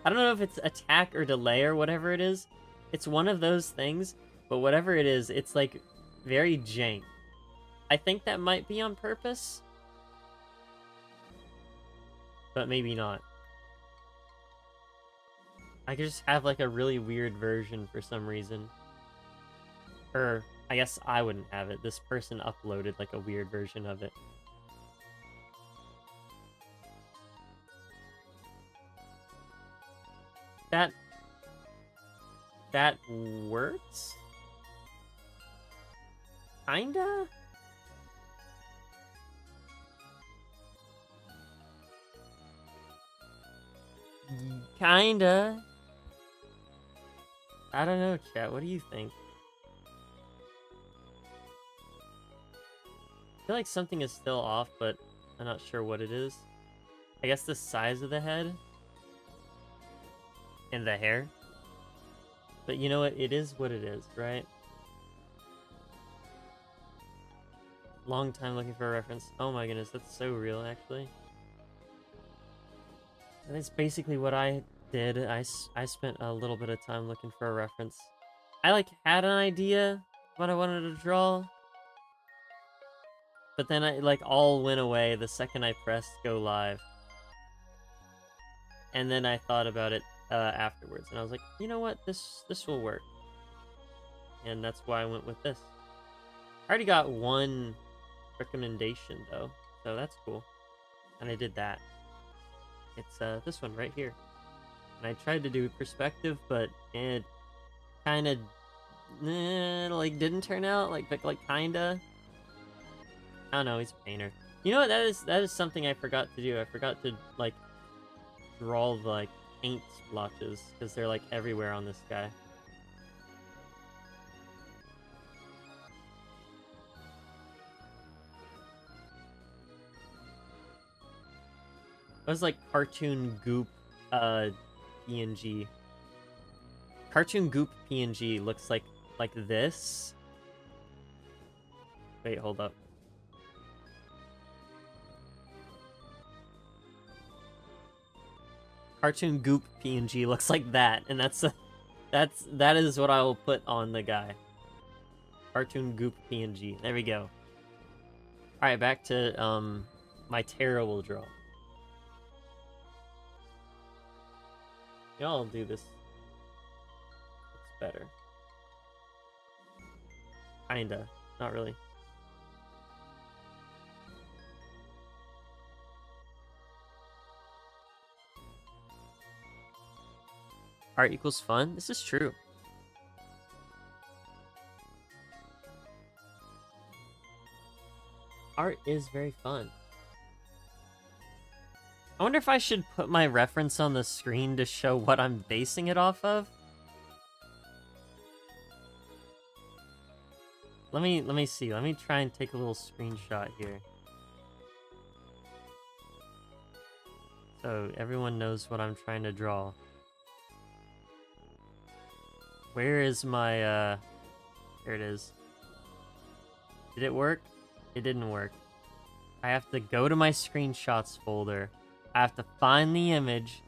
I don't know if it's attack or delay or whatever it is. It's one of those things, but whatever it is, it's like very jank. I think that might be on purpose, but maybe not. I could just have like a really weird version for some reason. Or I guess I wouldn't have it. This person uploaded like a weird version of it. That works? Kinda? Kinda. I don't know, chat. What do you think? I feel like something is still off, but I'm not sure what it is. I guess the size of the head and the hair. But you know what? It is what it is, right? Long time looking for a reference. Oh my goodness, that's so real, actually. That's basically what I did. I spent a little bit of time looking for a reference. I, like, had an idea what I wanted to draw. But then it, like, all went away the second I pressed go live. And then I thought about it afterwards. And I was like, you know what? This will work. And that's why I went with this. I already got one recommendation, though. So that's cool. And I did that. It's this one right here. And I tried to do perspective, but it kind of like didn't turn out like kinda. I don't know. He's a painter. You know what? That is something I forgot to do. I forgot to like draw the like paint splotches because they're like everywhere on this guy. It was like cartoon goop PNG. Cartoon goop PNG looks like this. Wait, hold up. Cartoon goop PNG looks like that, and that is what I will put on the guy. Cartoon goop PNG. There we go. All right, back to my terrible draw. Y'all do this. It's better. Kinda. Not really. Art equals fun? This is true. Art is very fun. I wonder if I should put my reference on the screen to show what I'm basing it off of. Let me see. Let me try and take a little screenshot here. So everyone knows what I'm trying to draw. Where is my here it is. Did it work? It didn't work. I have to go to my screenshots folder. I have to find the image.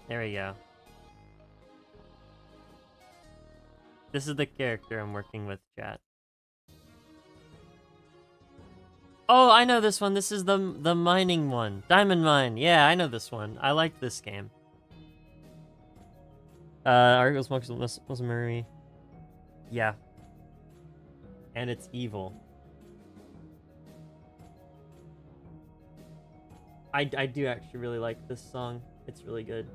There we go. This is the character I'm working with, chat. Oh, I know this one. This is the mining one. Diamond Mine. Yeah, I know this one. I like this game. Argos Muscle Murray. Yeah. And it's evil. I do actually really like this song. It's really good.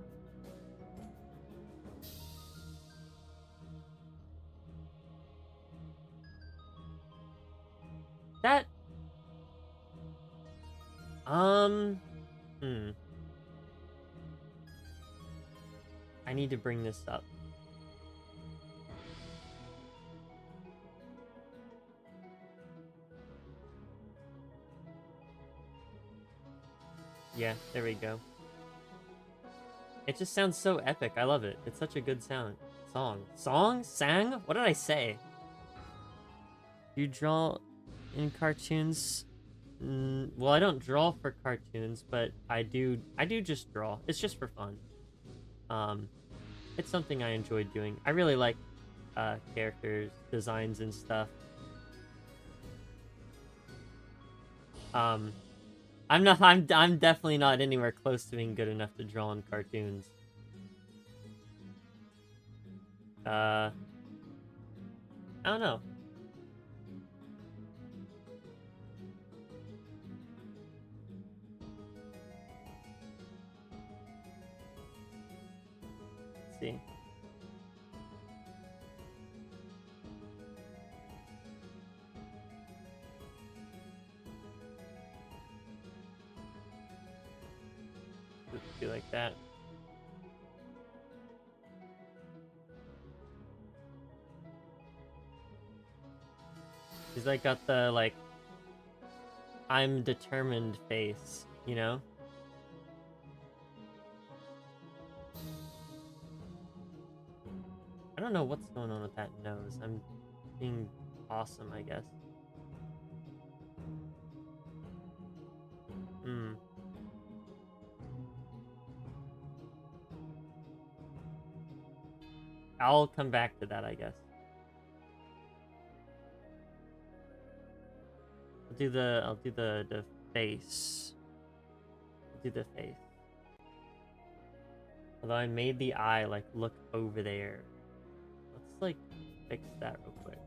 That... I need to bring this up. Yeah, there we go. It just sounds so epic. I love it. It's such a good sound. Song? Sang? What did I say? You draw in cartoons? Well, I don't draw for cartoons, but I do just draw. It's just for fun. It's something I enjoy doing. I really like characters, designs, and stuff. I'm definitely not anywhere close to being good enough to draw in cartoons. I don't know. Let's see. Do like that. He's like got the like I'm determined face, you know? I don't know what's going on with that nose. I'm being awesome, I guess. I'll come back to that, I guess. I'll do the face. I'll do the face. Although I made the eye like look over there. Let's like fix that real quick.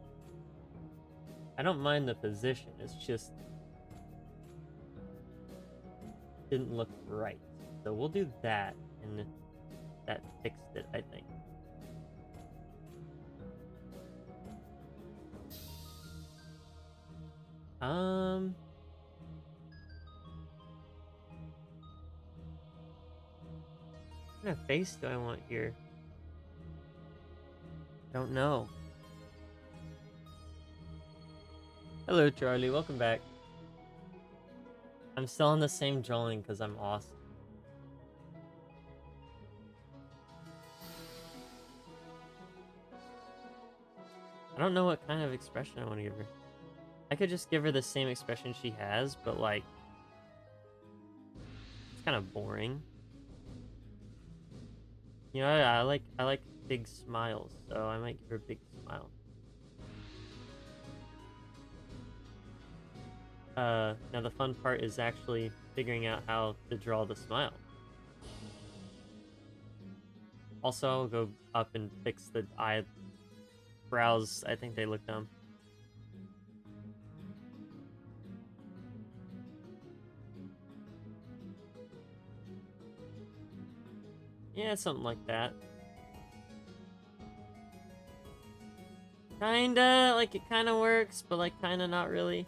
I don't mind the position, it's just didn't look right. So we'll do that, and that fixed it, I think. What kind of face do I want here? I don't know. Hello, Charlie. Welcome back. I'm still on the same drawing because I'm awesome. I don't know what kind of expression I want to give her. I could just give her the same expression she has, but like, it's kind of boring. You know, I like big smiles, so I might give her a big smile. Now the fun part is actually figuring out how to draw the smile. Also, I'll go up and fix the eyebrows. I think they look dumb. Yeah, something like that. Kinda, like it kinda works, but like kinda not really.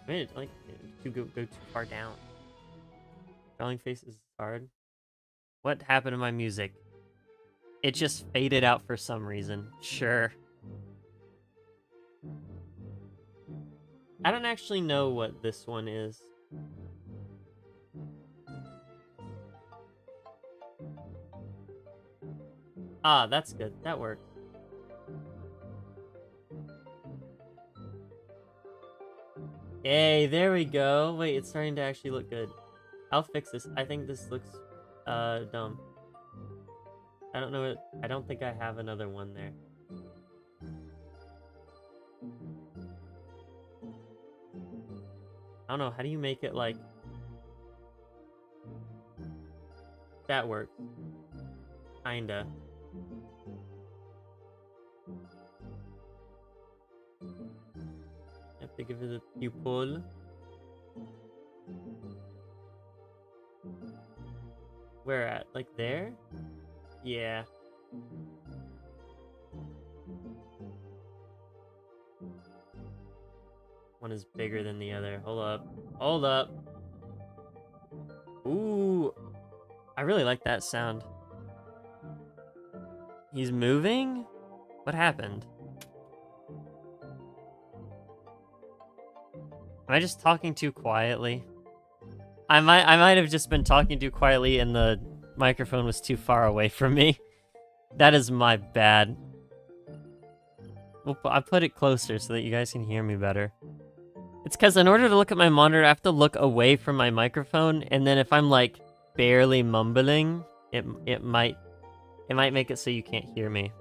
I mean, like, to go too far down. Drawing faces is hard. What happened to my music? It just faded out for some reason. Sure. I don't actually know what this one is. Ah, that's good. That worked. Hey, there we go. Wait, it's starting to actually look good. I'll fix this. I think this looks dumb. I don't know. I don't think I have another one there. I don't know. How do you make it like that works? Kinda. I have to give it a pupil. Where at? Like there? Yeah. One is bigger than the other. Hold up. Hold up. Ooh. I really like that sound. He's moving? What happened? Am I just talking too quietly? I might have just been talking too quietly and the microphone was too far away from me. That is my bad. Well, I put it closer so that you guys can hear me better. It's because in order to look at my monitor, I have to look away from my microphone, and then if I'm like barely mumbling, it might make it so you can't hear me.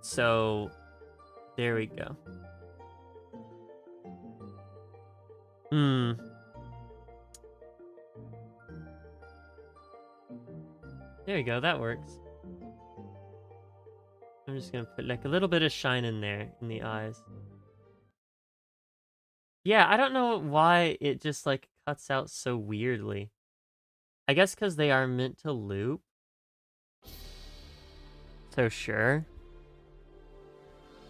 So, there we go. There we go, that works. I'm just gonna put like a little bit of shine in there, in the eyes. Yeah, I don't know why it just like cuts out so weirdly. I guess because they are meant to loop. So sure.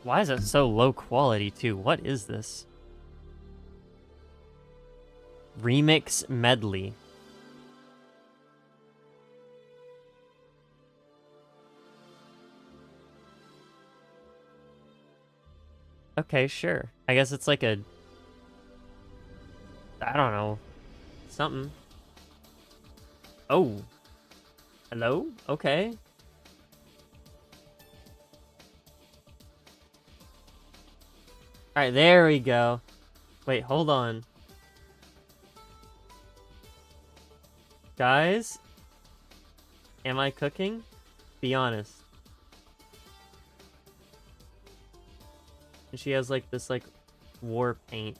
Why is it so low quality too? What is this? Remix medley. Okay, sure. I guess it's like a... I don't know. Something. Oh. Hello? Okay. Alright, there we go. Wait, hold on. Guys? Am I cooking? Be honest. And she has like this like war paint.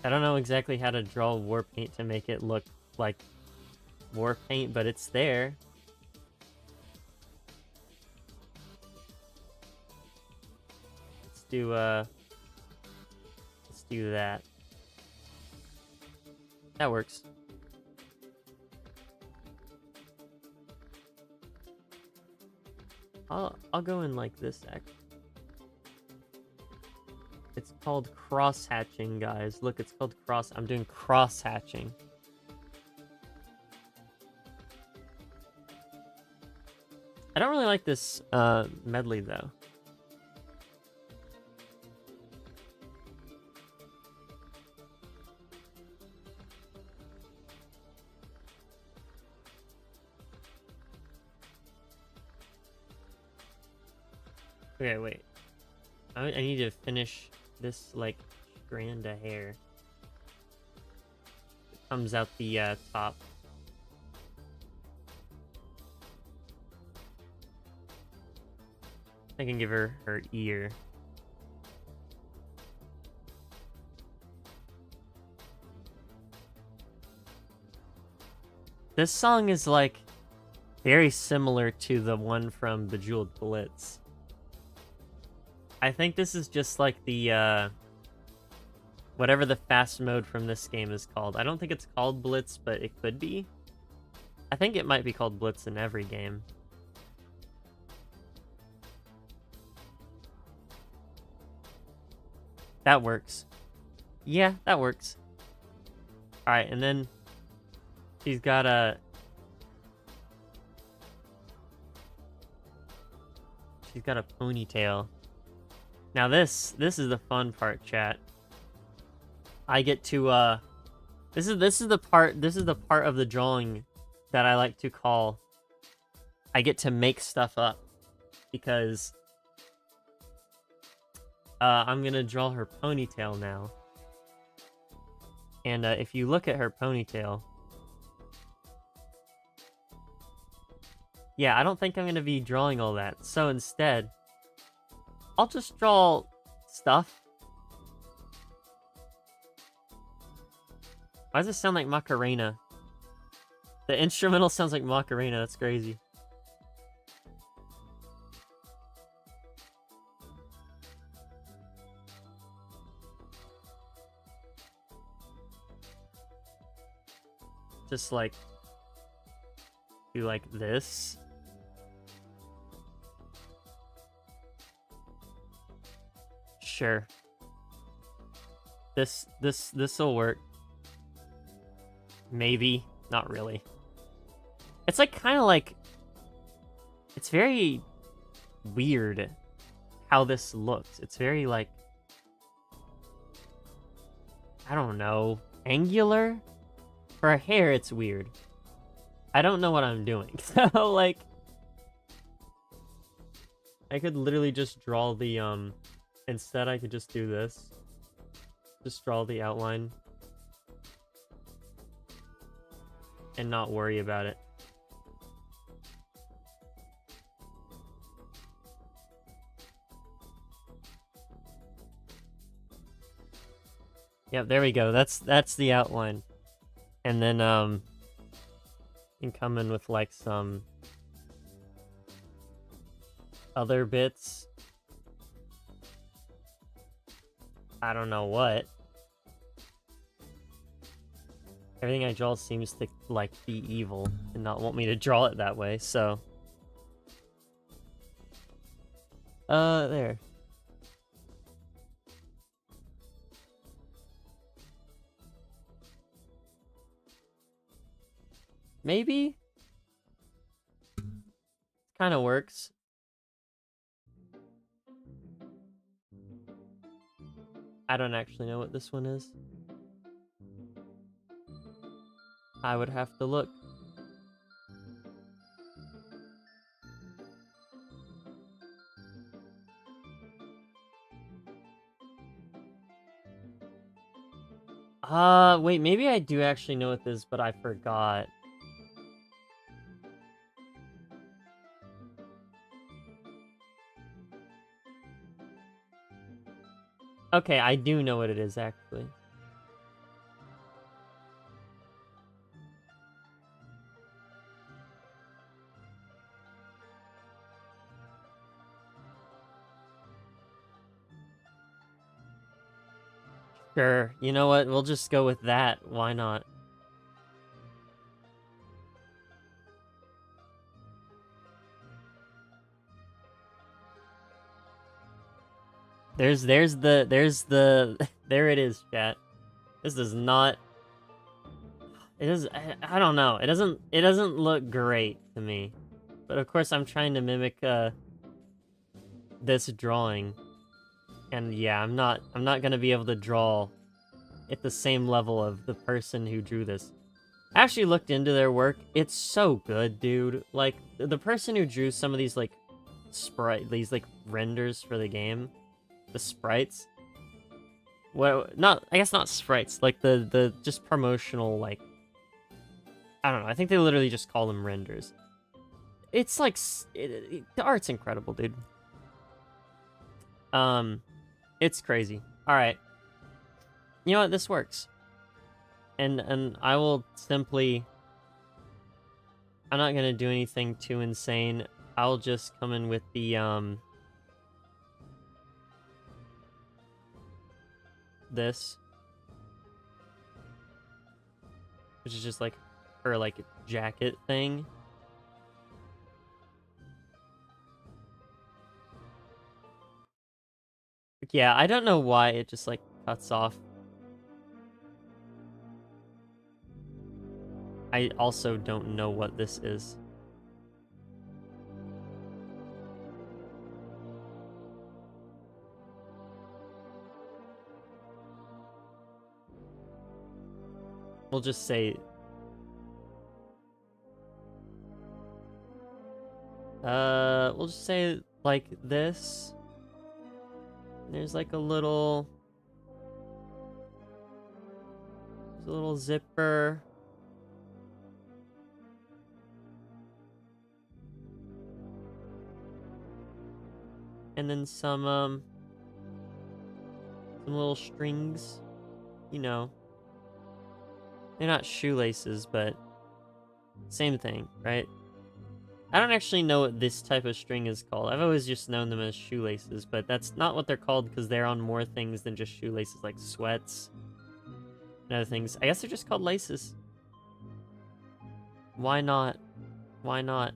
I don't know exactly how to draw war paint to make it look like war paint, but it's there. Let's do that. That works. I'll go in like this actually. It's called cross hatching, guys. Look, it's called cross. I'm doing cross hatching. I don't really like this medley though. Okay, wait. I need to finish this like strand of hair. It comes out the top. I can give her her ear. This song is like very similar to the one from Bejeweled Blitz. I think this is just like the whatever the fast mode from this game is called. I don't think it's called Blitz, but it could be. I think it might be called Blitz in every game. That works. Yeah, that works. Alright, and then she's got a... She's got a ponytail. Now this is the fun part, chat. I get to this is the part of the drawing that I like to call I get to make stuff up, because I'm gonna draw her ponytail now. And if you look at her ponytail, yeah, I don't think I'm gonna be drawing all that. So instead, I'll just draw stuff. Why does it sound like Macarena? The instrumental sounds like Macarena, that's crazy. Just like, do like this. Sure. This'll work. Maybe. Not really. It's like kind of like... It's very weird how this looks. It's very like... I don't know. Angular? For a hair, it's weird. I don't know what I'm doing. So, like... I could literally just draw the, Instead, I could just do this. Just draw the outline. And not worry about it. Yep, there we go. That's the outline. And then, you can come in with, like, some other bits. I don't know what. Everything I draw seems to, like, be evil and not want me to draw it that way, so... there. Maybe? Kind of works. I don't actually know what this one is. I would have to look. Wait, maybe I do actually know what this is, but I forgot. Okay, I do know what it is, actually. Sure, you know what? We'll just go with that. Why not? There's the, there it is, chat. This does not, it is, I don't know. It doesn't look great to me. But of course I'm trying to mimic, this drawing. And yeah, I'm not gonna be able to draw at the same level of the person who drew this. I actually looked into their work. It's so good, dude. Like, the person who drew some of these, like, these, like, renders for the game, the sprites. Well, I guess not sprites, like, the just promotional, like, I don't know, I think they literally just call them renders. It's, like, the art's incredible, dude. It's crazy. Alright. You know what, this works. And I will simply... I'm not gonna do anything too insane. I'll just come in with the, this. Which is just like her, like, jacket thing. Yeah, I don't know why it just, like, cuts off. I also don't know what this is. We'll just say... we'll just say, like, this. There's, like, a little... There's a little zipper. And then some little strings. You know. They're not shoelaces, but same thing, right? I don't actually know what this type of string is called. I've always just known them as shoelaces, but that's not what they're called because they're on more things than just shoelaces, like sweats and other things. I guess they're just called laces. Why not? Why not?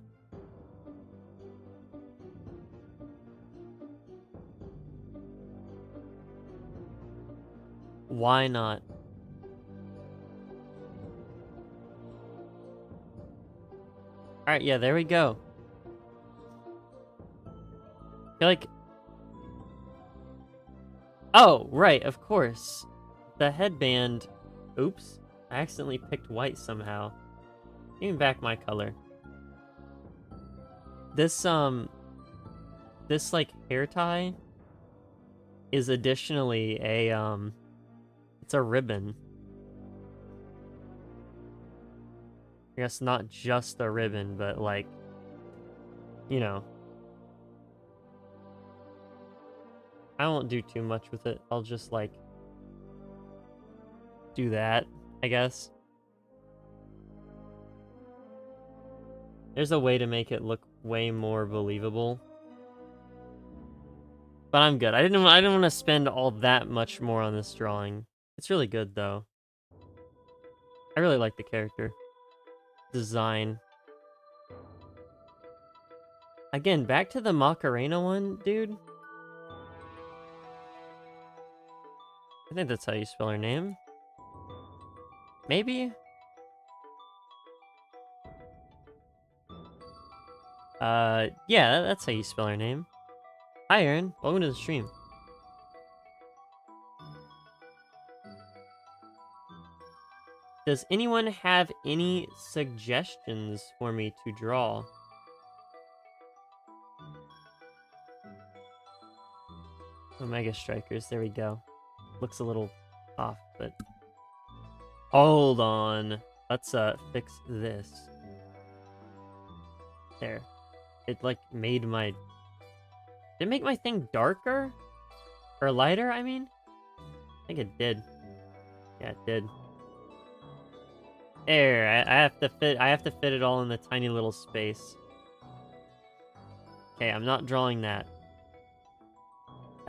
Why not? Alright, yeah, there we go. I feel like... Oh, right, of course. The headband... Oops. I accidentally picked white somehow. Even back my color. This, this, like, hair tie is additionally a, it's a ribbon. I guess not just a ribbon, but, like, you know. I won't do too much with it. I'll just, like, do that, I guess. There's a way to make it look way more believable. But I'm good. I didn't want to spend all that much more on this drawing. It's really good, though. I really like the character design. Again, back to the Macarena one, dude. I think that's how you spell her name. Maybe? Yeah, that's how you spell her name. Hi, Aaron. Welcome to the stream. Does anyone have any suggestions for me to draw? Omega Strikers, there we go. Looks a little off, but... Hold on. Let's, fix this. There. It, like, made my... Did it make my thing darker? Or lighter, I mean? I think it did. Yeah, it did. There, I have to fit it all in the tiny little space. Okay, I'm not drawing that.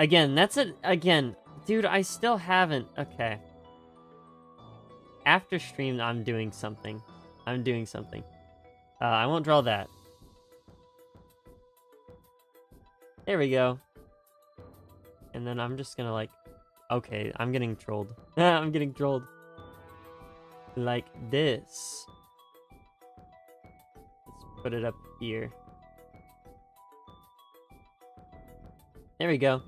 Again, that's it. Again, dude, I still haven't. Okay. After stream, I'm doing something. I'm doing something. I won't draw that. There we go. And then I'm just gonna, like... Okay, I'm getting trolled. I'm getting trolled. Like this. Let's put it up here. There we go.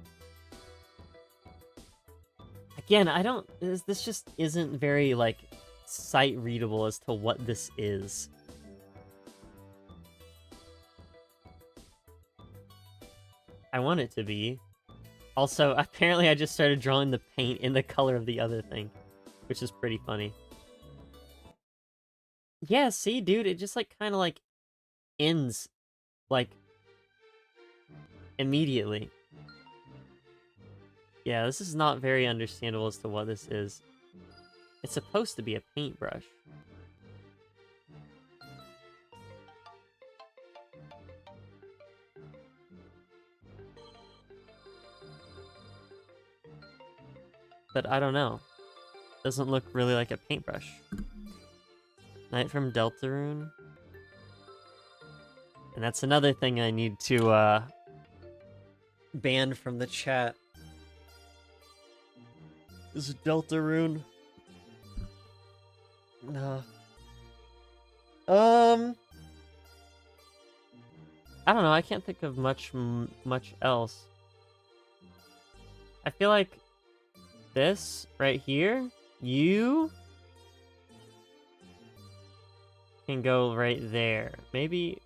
Again, I don't... This just isn't very, like, sight-readable as to what this is. I want it to be. Also, apparently I just started drawing the paint in the color of the other thing, which is pretty funny. Yeah, see, dude, it just, like, kind of, like, ends, like, immediately. Yeah, this is not very understandable as to what this is. It's supposed to be a paintbrush. But I don't know. Doesn't look really like a paintbrush. Night from Deltarune. And that's another thing I need to ban from the chat. Is Deltarune. No. I don't know. I can't think of much else. I feel like this right here, you can go right there. Maybe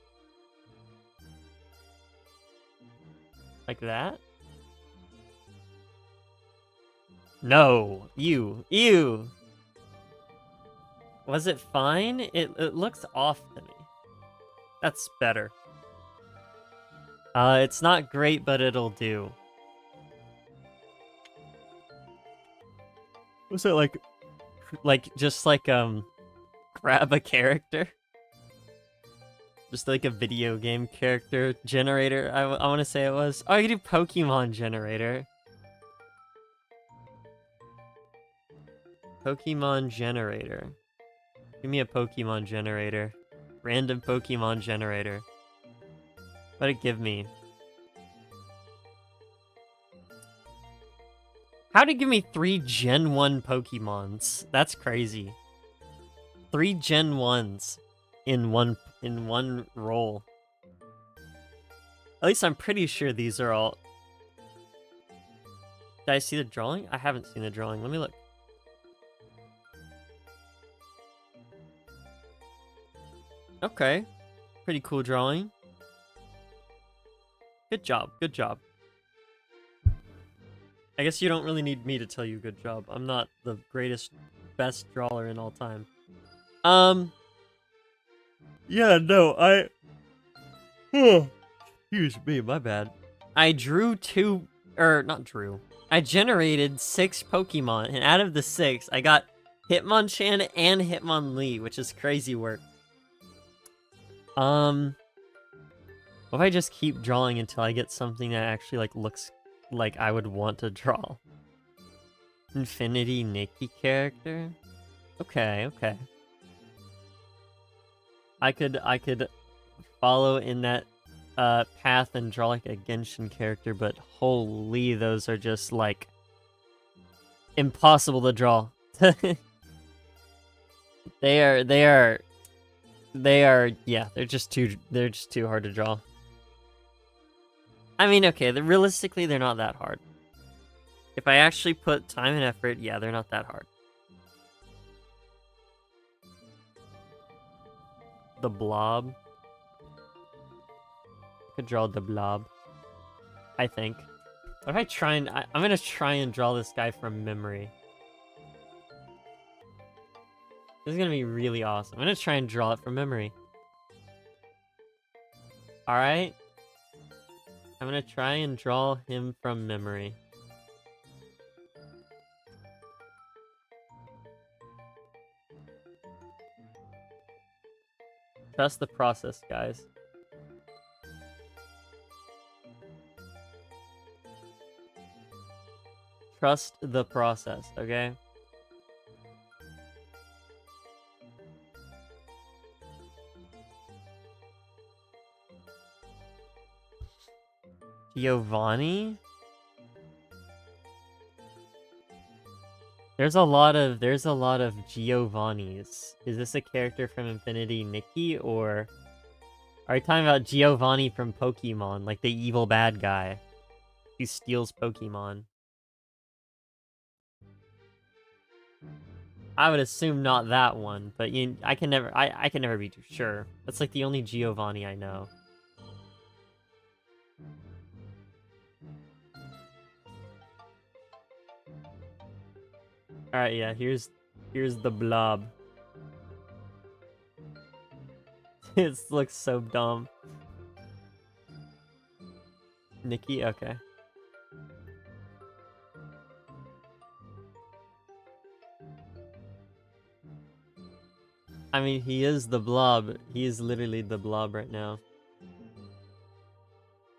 like that? No, you. Was it fine? It looks off to me. That's better. It's not great, but it'll do. Was it like just like, grab a character? Just like a video game character generator, I want to say it was. Oh, you can do Pokemon generator. Pokemon generator. Give me a Pokemon generator. Random Pokemon generator. What'd it give me? How'd it give me 3 Gen 1 Pokemons? That's crazy. 3 Gen 1s in one roll. At least I'm pretty sure these are all... Did I see the drawing? I haven't seen the drawing. Let me look. Okay. Pretty cool drawing. Good job. Good job. I guess you don't really need me to tell you good job. I'm not the greatest, best drawer in all time. Yeah, no, excuse me, my bad. I drew not drew. I generated 6 Pokemon, and out of the 6, I got Hitmonchan and Hitmonlee, which is crazy work. What if I just keep drawing until I get something that actually, like, looks like I would want to draw? Infinity Nikki character? Okay, okay. I could follow in that path and draw like a Genshin character, but holy, those are just like impossible to draw. They are yeah, they're just too hard to draw. I mean, okay, realistically they're not that hard. If I actually put time and effort, yeah, they're not that hard. The blob. I could draw the blob, I think. What if I try and... I'm gonna try and draw this guy from memory. This is gonna be really awesome. I'm gonna try and draw it from memory. Alright? I'm gonna try and draw him from memory. Trust the process, guys. Trust the process, okay? Giovanni? There's a lot of Giovannis. Is this a character from Infinity Nikki, or are you talking about Giovanni from Pokemon, like the evil bad guy who steals Pokemon? I would assume not that one, but I can never be too sure. That's like the only Giovanni I know. All right, yeah. Here's the blob. It looks so dumb. Nikki, okay. I mean, he is the blob. He is literally the blob right now.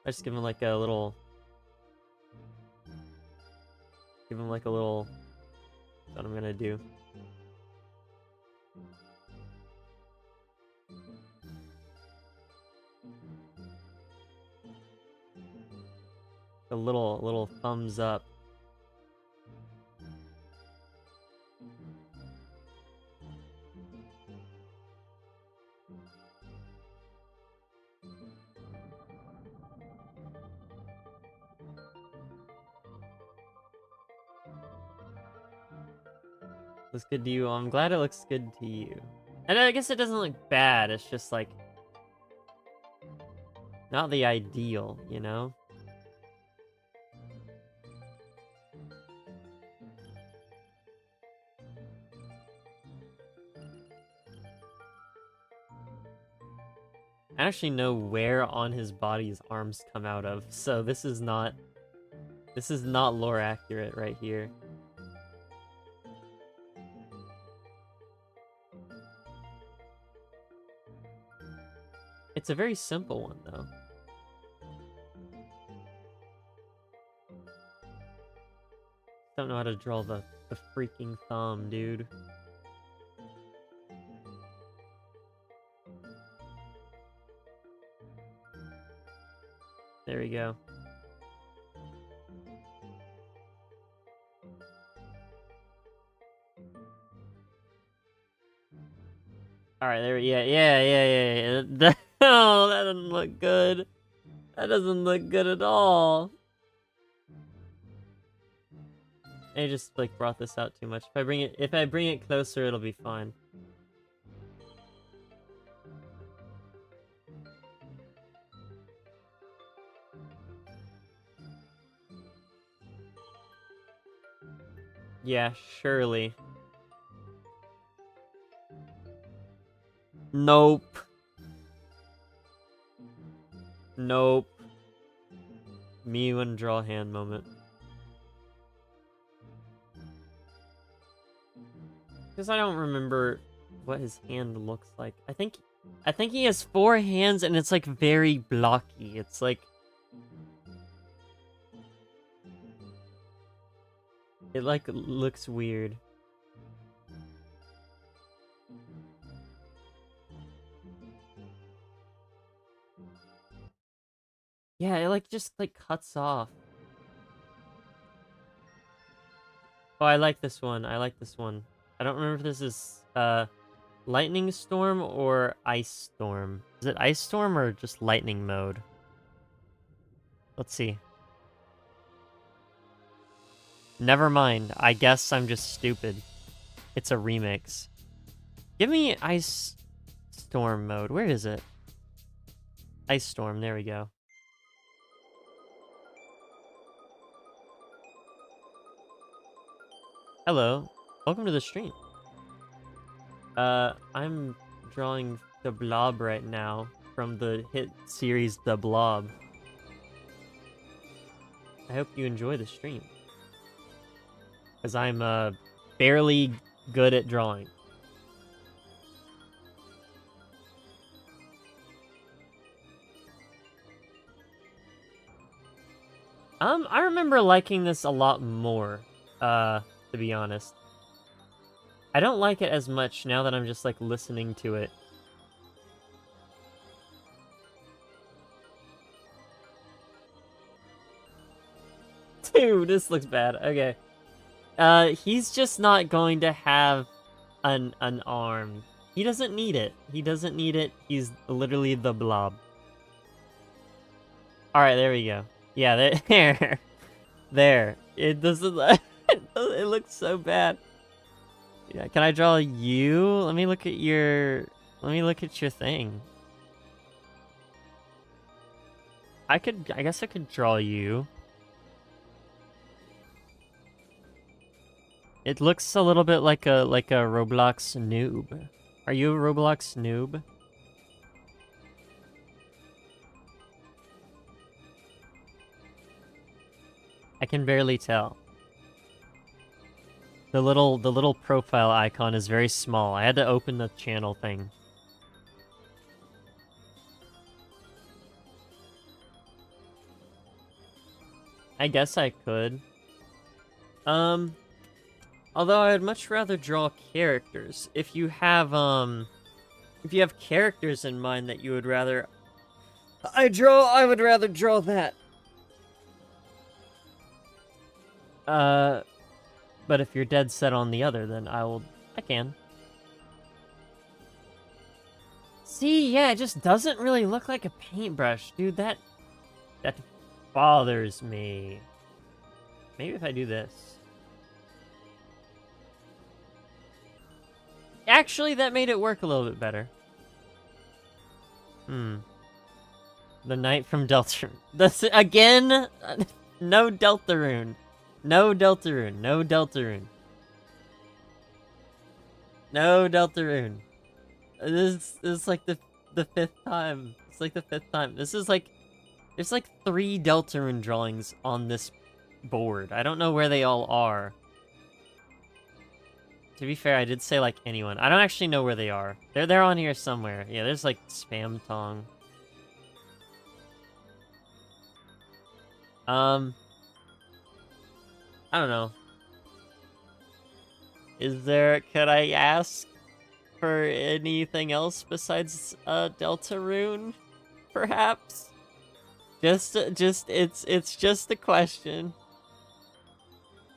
I just give him like a little... Give him like a little... That's what I'm gonna do. A little thumbs up. Looks good to you. I'm glad it looks good to you. And I guess it doesn't look bad. It's just like not the ideal, you know? I actually know where on his body his arms come out of, so this is not lore accurate right here. It's a very simple one, though. Don't know how to draw the freaking thumb, dude. There we go. Alright, there, yeah. Oh, that doesn't look good. That doesn't look good at all. I just, like, brought this out too much. If I bring it closer, it'll be fine. Yeah, surely. Nope. Nope. Me when draw hand moment. Because I don't remember what his hand looks like. I think he has 4 hands and it's like very blocky. It's like it like looks weird. Yeah, it like just like cuts off. Oh, I like this one. I like this one. I don't remember if this is lightning storm or ice storm. Is it ice storm or just lightning mode? Let's see. Never mind. I guess I'm just stupid. It's a remix. Give me ice storm mode. Where is it? Ice storm. There we go. Hello. Welcome to the stream. I'm drawing the Blob right now from the hit series The Blob. I hope you enjoy the stream. Because I'm, barely good at drawing. I remember liking this a lot more, to be honest. I don't like it as much now that I'm just, like, listening to it. Dude, this looks bad. Okay. He's just not going to have an arm. He doesn't need it. He doesn't need it. He's literally the Blob. Alright, there we go. Yeah, there. There. It doesn't... it looks so bad. Yeah, can I draw you? Let me look at your... Let me look at your thing. I guess I could draw you. It looks a little bit like a Roblox noob. Are you a Roblox noob? I can barely tell. The little profile icon is very small. I had to open the channel thing. I guess I could. Although I'd much rather draw characters. If you have characters in mind that you would rather I would rather draw that. But if you're dead set on the other, then I can. See, yeah, it just doesn't really look like a paintbrush, dude. That bothers me. Maybe if I do this. Actually, that made it work a little bit better. The Knight from Deltarune. That's again. No Deltarune. No Deltarune. No Deltarune. No Deltarune. This is like the 5th time. It's like the 5th time. This is like there's like 3 Deltarune drawings on this board. I don't know where they all are. To be fair, I did say like anyone. I don't actually know where they are. They're on here somewhere. Yeah, there's like Spam Tong. I don't know. Could I ask for anything else besides Deltarune? Perhaps? It's just a question.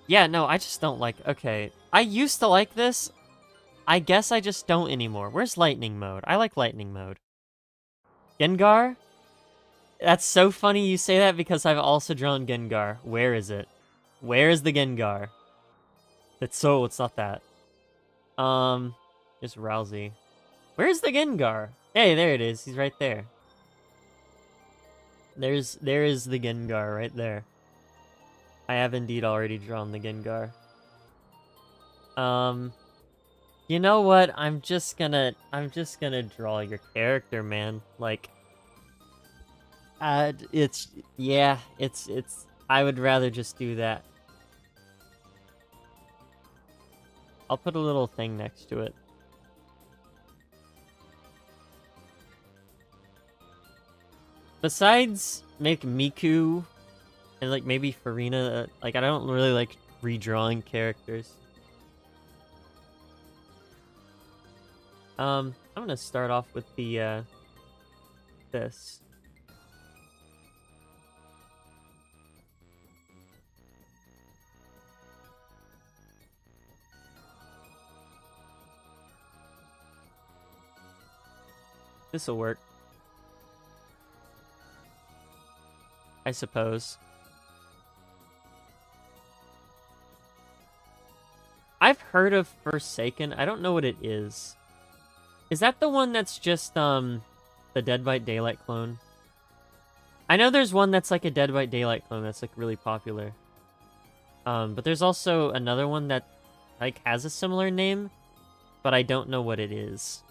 Yeah, no, I just don't like, okay. I used to like this. I guess I just don't anymore. Where's lightning mode? I like lightning mode. Gengar? That's so funny you say that because I've also drawn Gengar. Where is it? Where is the Gengar? It's not that. Just Rousey. Where's the Gengar? Hey, there it is. He's right there. There is the Gengar right there. I have indeed already drawn the Gengar. You know what? I'm just gonna draw your character, man. Like, it's I would rather just do that. I'll put a little thing next to it. Besides make Miku and like maybe Farina, like I don't really like redrawing characters. I'm gonna start off with the this. This'll work, I suppose. I've heard of Forsaken. I don't know what it is. Is that the one that's just the Dead by Daylight clone? I know there's one that's like a Dead by Daylight clone that's like really popular. But there's also another one that like has a similar name, but I don't know what it is.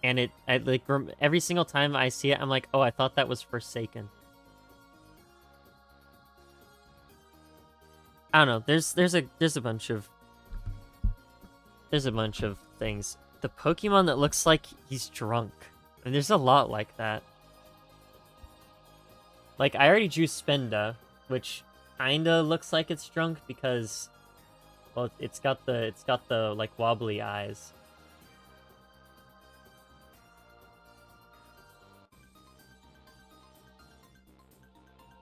And every single time I see it, I'm like, oh, I thought that was Forsaken. I don't know. There's a bunch of things. The Pokemon that looks like he's drunk. And there's a lot like that. Like I already drew Spenda, which kinda looks like it's drunk because, well, it's got the like wobbly eyes.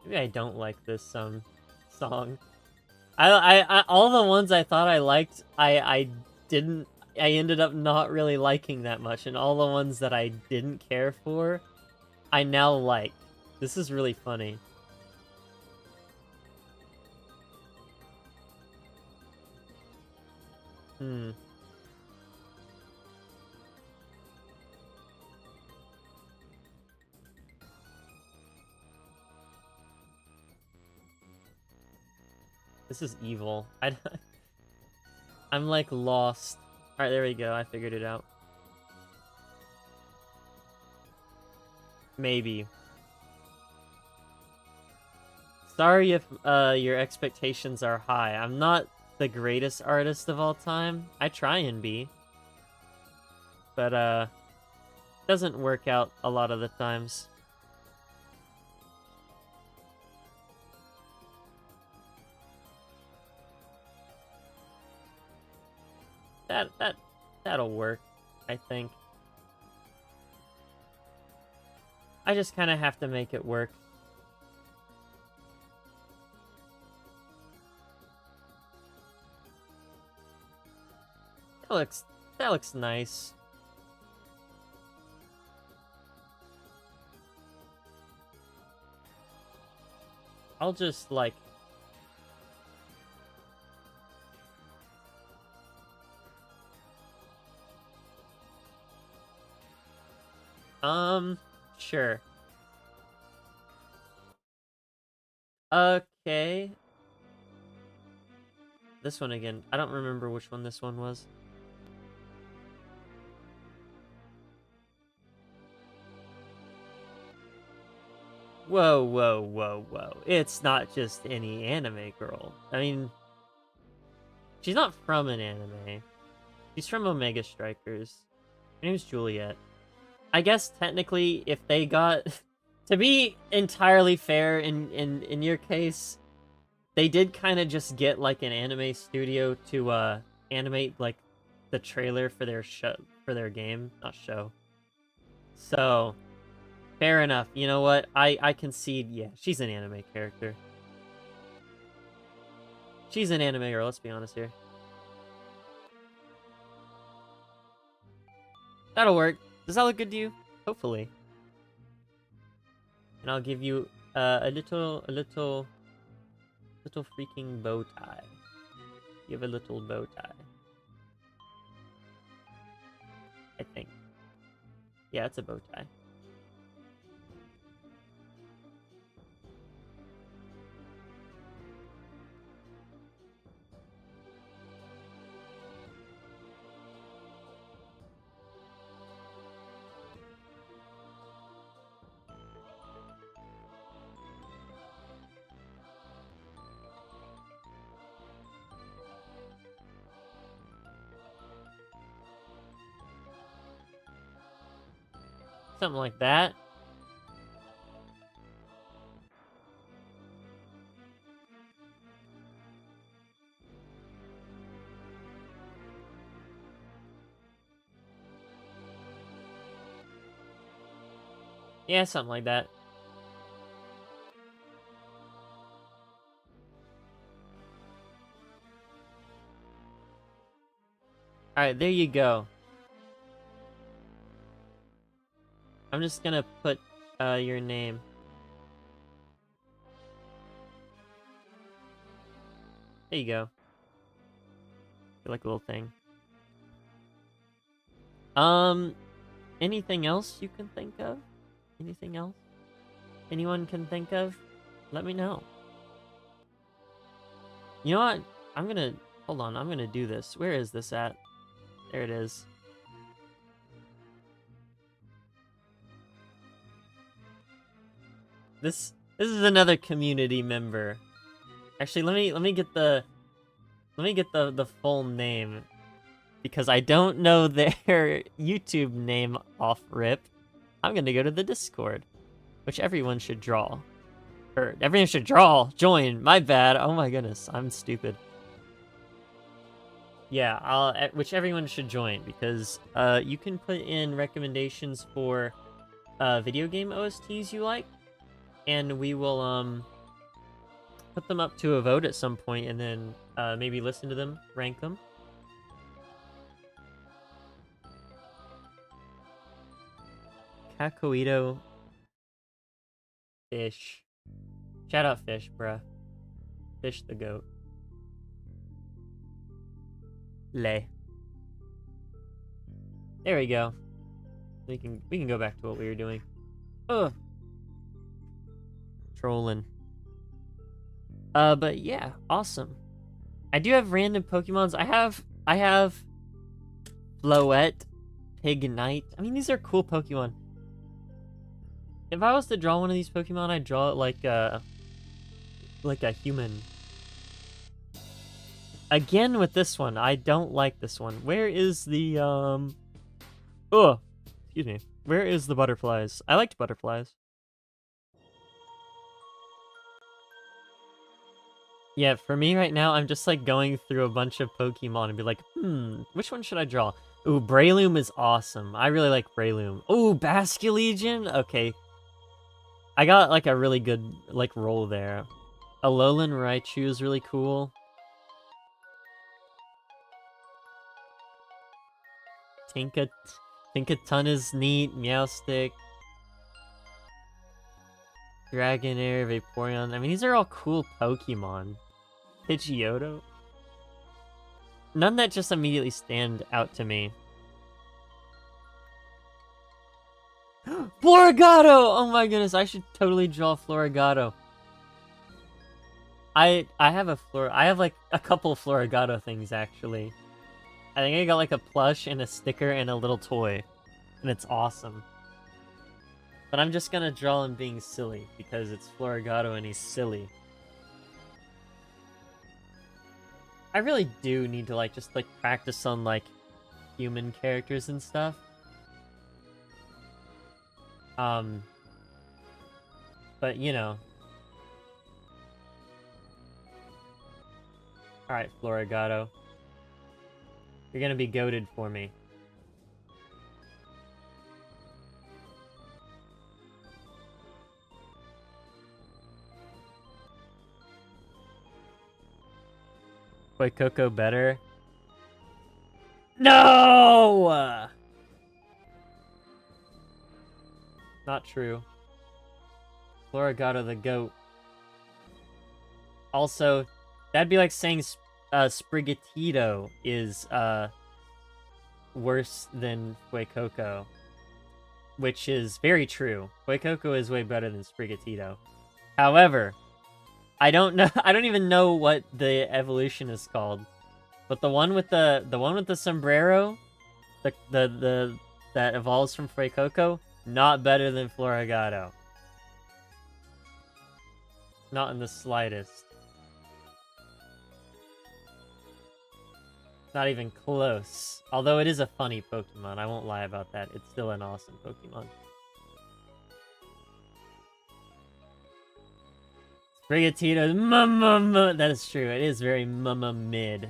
Maybe I don't like this song. I all the ones I thought I liked, I ended up not really liking that much, and all the ones that I didn't care for, I now like. This is really funny. This is evil. I'm like lost. Alright, there we go. I figured it out. Maybe. Sorry if your expectations are high. I'm not the greatest artist of all time. I try and be. But doesn't work out a lot of the times. That'll work, I think. I just kind of have to make it work. That looks nice. I'll just like sure. Okay. This one again. I don't remember which one this one was. Whoa, whoa, whoa, whoa. It's not just any anime girl. I mean, she's not from an anime. She's from Omega Strikers. Her name's Juliet. I guess technically if they got to be entirely fair in your case, they did kind of just get like an anime studio to animate like the trailer for their game, not show. So, fair enough. You know what? I concede, yeah, she's an anime character. She's an anime girl, let's be honest here. That'll work. Does that look good to you? Hopefully. And I'll give you a little freaking bow tie. You have a little bow tie. I think. Yeah, it's a bow tie. Something like that. Yeah, something like that. Alright, there you go. I'm just gonna put your name. There you go. Like a little thing. Anything else you can think of? Anything else? Anyone can think of? Let me know. You know what? Hold on, I'm gonna do this. Where is this at? There it is. This is another community member. Actually, let me get the full name, because I don't know their YouTube name off rip. I'm gonna go to the Discord, which everyone should draw. Or everyone should join. My bad. Oh my goodness, I'm stupid. Yeah, which everyone should join, because you can put in recommendations for video game OSTs you like, and we will put them up to a vote at some point, and then maybe listen to them, rank them. Cacoito Fish. Shout out Fish, bruh. Fish the goat. Lay. There we go. We can go back to what we were doing. Ugh. Trolling. But yeah, awesome. I do have random Pokemons. I have Floette, Pignite. I mean, these are cool Pokemon. If I was to draw one of these Pokemon, I'd draw it like a human. Again with this one, I don't like this one. Where is the oh, excuse me. Where is the butterflies? I liked butterflies. Yeah, for me right now, I'm just like going through a bunch of Pokemon and be like, which one should I draw? Ooh, Breloom is awesome. I really like Breloom. Ooh, Basculegion? Okay. I got like a really good like roll there. Alolan Raichu is really cool. Tinkaton is neat. Meowstic. Dragonair, Vaporeon. I mean, these are all cool Pokemon. Pidgeotto. None that just immediately stand out to me. Florigato! Oh my goodness, I should totally draw Florigato. I have like a couple Florigato things actually. I think I got like a plush and a sticker and a little toy. And it's awesome. But I'm just gonna draw him being silly because it's Florigato and he's silly. I really do need to like just like practice on like human characters and stuff. But you know. Alright, Florigato. You're gonna be goated for me. Fuecoco better. No! Not true. Floragato the goat. Also, that'd be like saying Sprigatito is worse than Fuecoco, which is very true. Fuecoco is way better than Sprigatito. However, I don't know. I don't even know what the evolution is called, but the one with the sombrero, that evolves from Fuecoco, not better than Floragato. Not in the slightest. Not even close. Although it is a funny Pokemon, I won't lie about that. It's still an awesome Pokemon. Sprigatito, mama. That is true. It is very mama mid.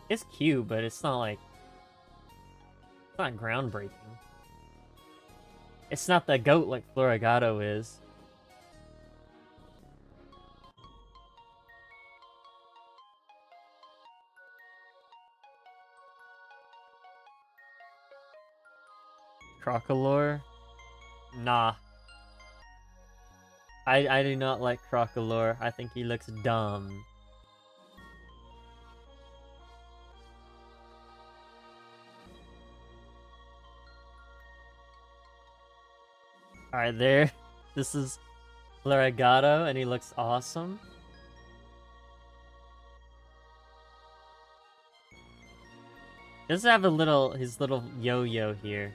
It's cute, but it's not like... It's not groundbreaking. It's not the goat like Floragato is. Crocolore? Nah. I do not like Crocolore. I think he looks dumb. Alright, there. This is Floragato, and he looks awesome. He does have his little yo-yo here.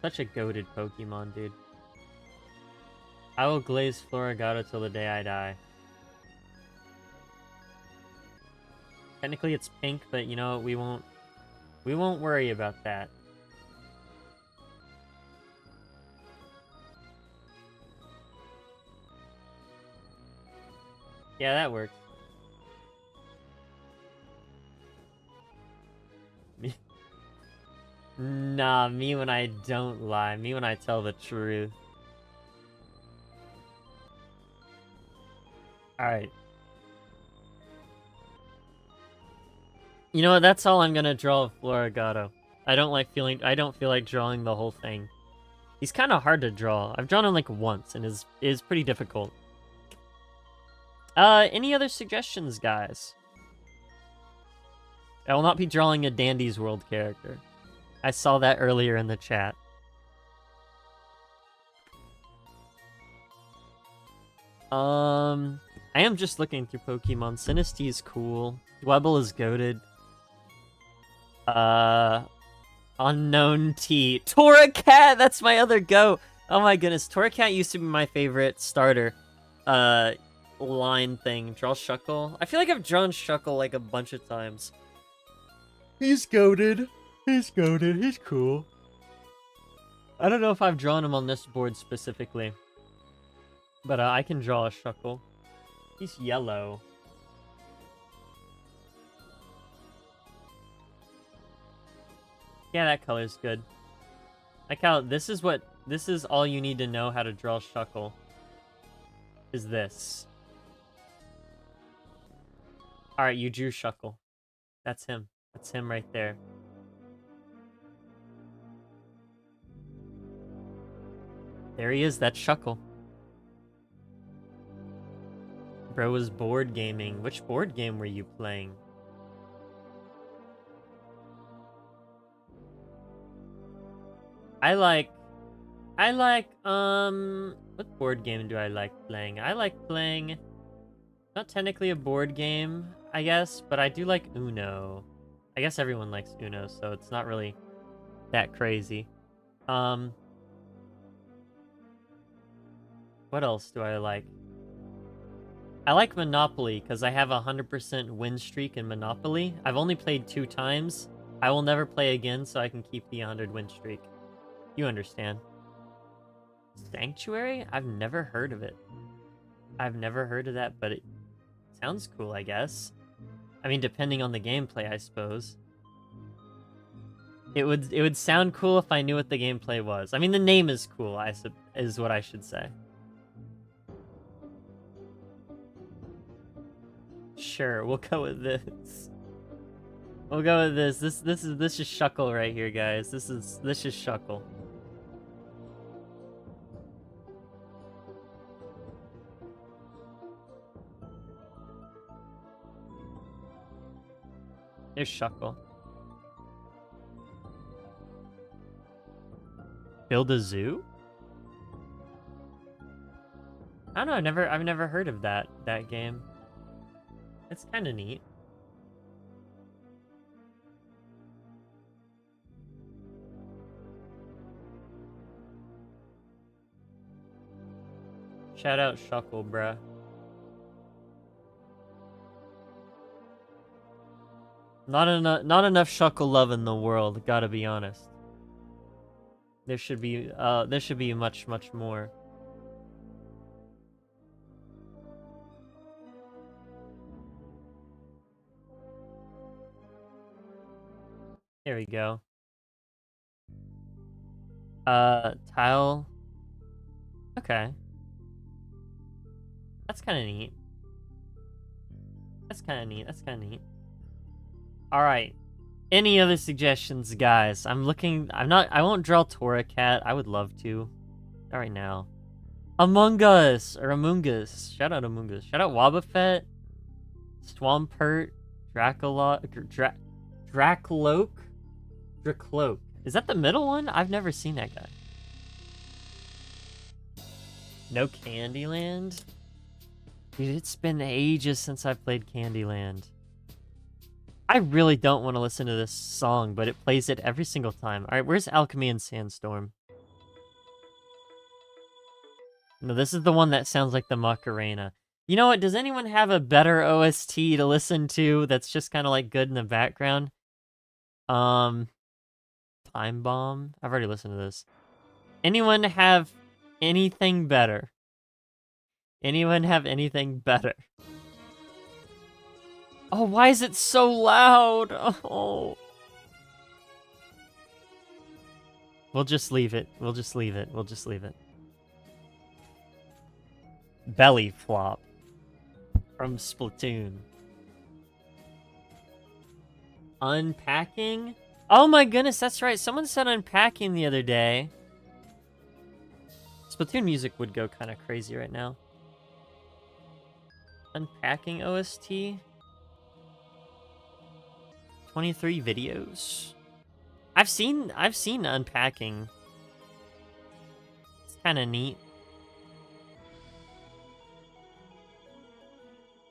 Such a goated Pokemon, dude. I will glaze Floragato till the day I die. Technically it's pink, but you know, we won't worry about that. Yeah, that works. Nah, me when I don't lie. Me when I tell the truth. Alright. You know what? That's all I'm gonna draw of Floragato. I don't feel like drawing the whole thing. He's kind of hard to draw. I've drawn him like once, and is pretty difficult. Any other suggestions, guys? I will not be drawing a Dandy's World character. I saw that earlier in the chat. I am just looking through Pokemon. Sinistea is cool. Dwebble is goated. Unknown T. Torracat! That's my other go! Oh my goodness, Torracat used to be my favorite starter. Line thing. Draw Shuckle. I feel like I've drawn Shuckle like a bunch of times. He's goated. He's goated. He's cool. I don't know if I've drawn him on this board specifically. But I can draw a Shuckle. He's yellow. Yeah, that color's good. Like how this is all you need to know how to draw Shuckle. Is this. Alright, you drew Shuckle. That's him. That's him right there. There he is, that's Shuckle. Bro was board gaming. Which board game were you playing? I like, what board game do I like playing? I like playing, not technically a board game, I guess, but I do like Uno. I guess everyone likes Uno, so it's not really that crazy. What else do I like? I like Monopoly, because I have a 100% win streak in Monopoly. I've only played 2 times. I will never play again, so I can keep the 100 win streak. You understand. Sanctuary? I've never heard of it. I've never heard of that, but it sounds cool, I guess. I mean, depending on the gameplay, I suppose. It would sound cool if I knew what the gameplay was. I mean, the name is cool, is what I should say. Sure, we'll go with this. We'll go with this. This is Shuckle right here, guys. This is Shuckle. There's Shuckle. Build a zoo? I don't know, I've never heard of that game. It's kind of neat. Shout out Shuckle, bruh. Not enough Shuckle love in the world, gotta be honest. There should be much more. Here we go. Tile. Okay. That's kind of neat. That's kind of neat. All right. Any other suggestions, guys? I won't draw Tora Cat. I would love to. Not right now. Among Us or Among Us. Shout out Among Us. Shout out Wobbuffet. Swampert. Dracloak. Is that the middle one? I've never seen that guy. No Candyland? Dude, it's been ages since I played Candyland. I really don't want to listen to this song, but it plays it every single time. Alright, where's Alchemy and Sandstorm? No, this is the one that sounds like the Macarena. You know what? Does anyone have a better OST to listen to that's just kind of like good in the background? Time Bomb? I've already listened to this. Anyone have anything better? Anyone have anything better? Oh, why is it so loud? Oh. We'll just leave it. We'll just leave it. Belly Flop from Splatoon. Unpacking? Oh my goodness, that's right. Someone said Unpacking the other day. Splatoon music would go kind of crazy right now. Unpacking OST? 23 videos. I've seen Unpacking. It's kind of neat.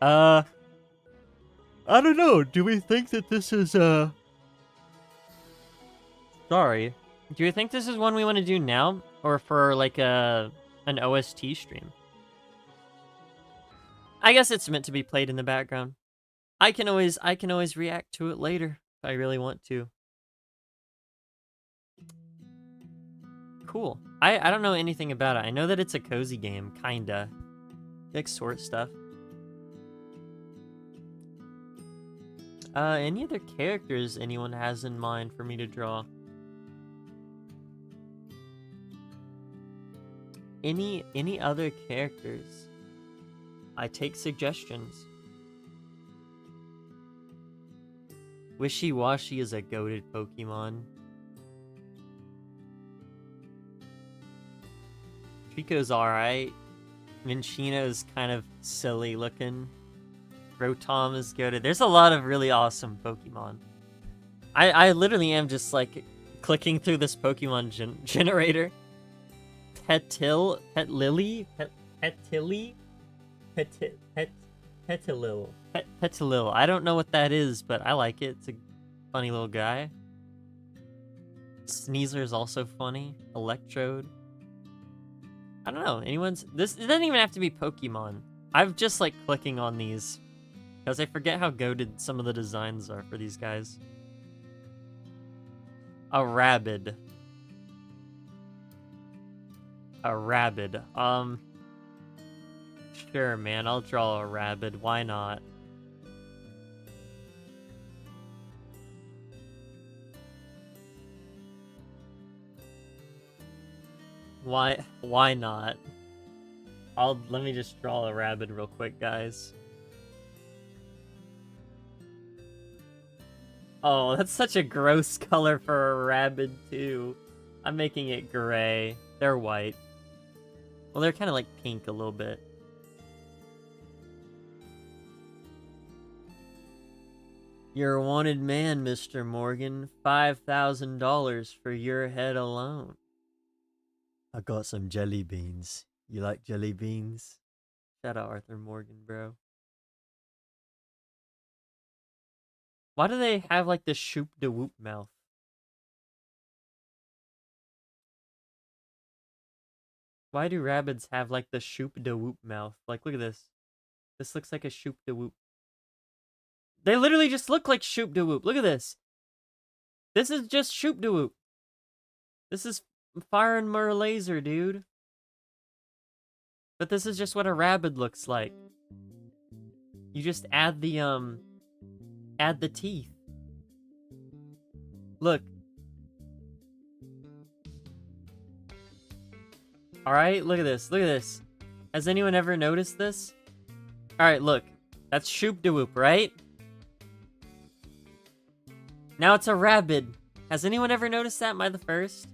I don't know. Do we think that this is Sorry. Do you think this is one we want to do now or for like an OST stream? I guess it's meant to be played in the background. I can always react to it later if I really want to. Cool. I don't know anything about it. I know that it's a cozy game, kinda. Like sort stuff. Any other characters anyone has in mind for me to draw? Any other characters? I take suggestions. Wishy-Washy is a goated Pokemon. Trico's alright. Minchino's kind of silly looking. Rotom is goated. There's a lot of really awesome Pokemon. I literally am just like clicking through this Pokemon generator. Petilil. Petilil. I don't know what that is, but I like it. It's a funny little guy. Sneasler is also funny. Electrode. I don't know. It doesn't even have to be Pokemon. I'm just like clicking on these because I forget how goated some of the designs are for these guys. A Rabid. Sure, man. I'll draw a Rabid. Why not? Why not? Let me just draw a Rabid real quick, guys. Oh, that's such a gross color for a rabbit, too. I'm making it gray. They're white. Well, they're kind of like pink a little bit. You're a wanted man, Mr. Morgan. $5,000 for your head alone. I got some jelly beans. You like jelly beans? Shout out Arthur Morgan, bro. Why do they have like the shoop de whoop mouth? Why do rabbits have like the shoop de whoop mouth? Like, look at this. This looks like a shoop de whoop. They literally just look like shoop de whoop. Look at this. This is just shoop de whoop. This is fire and mer laser, dude. But this is just what a rabbit looks like. You just add the teeth. Look. Alright, look at this. Look at this. Has anyone ever noticed this? Alright, look. That's shoop de whoop, right? Now it's a rabbit. Has anyone ever noticed that? Am I the first?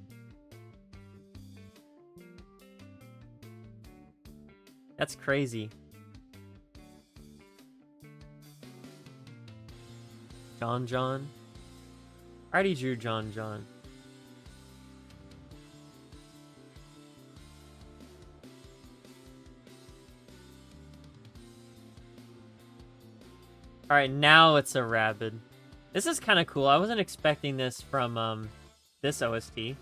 That's crazy. John John. I already drew John John. Alright, now it's a rabbit. This is kind of cool. I wasn't expecting this from this OST.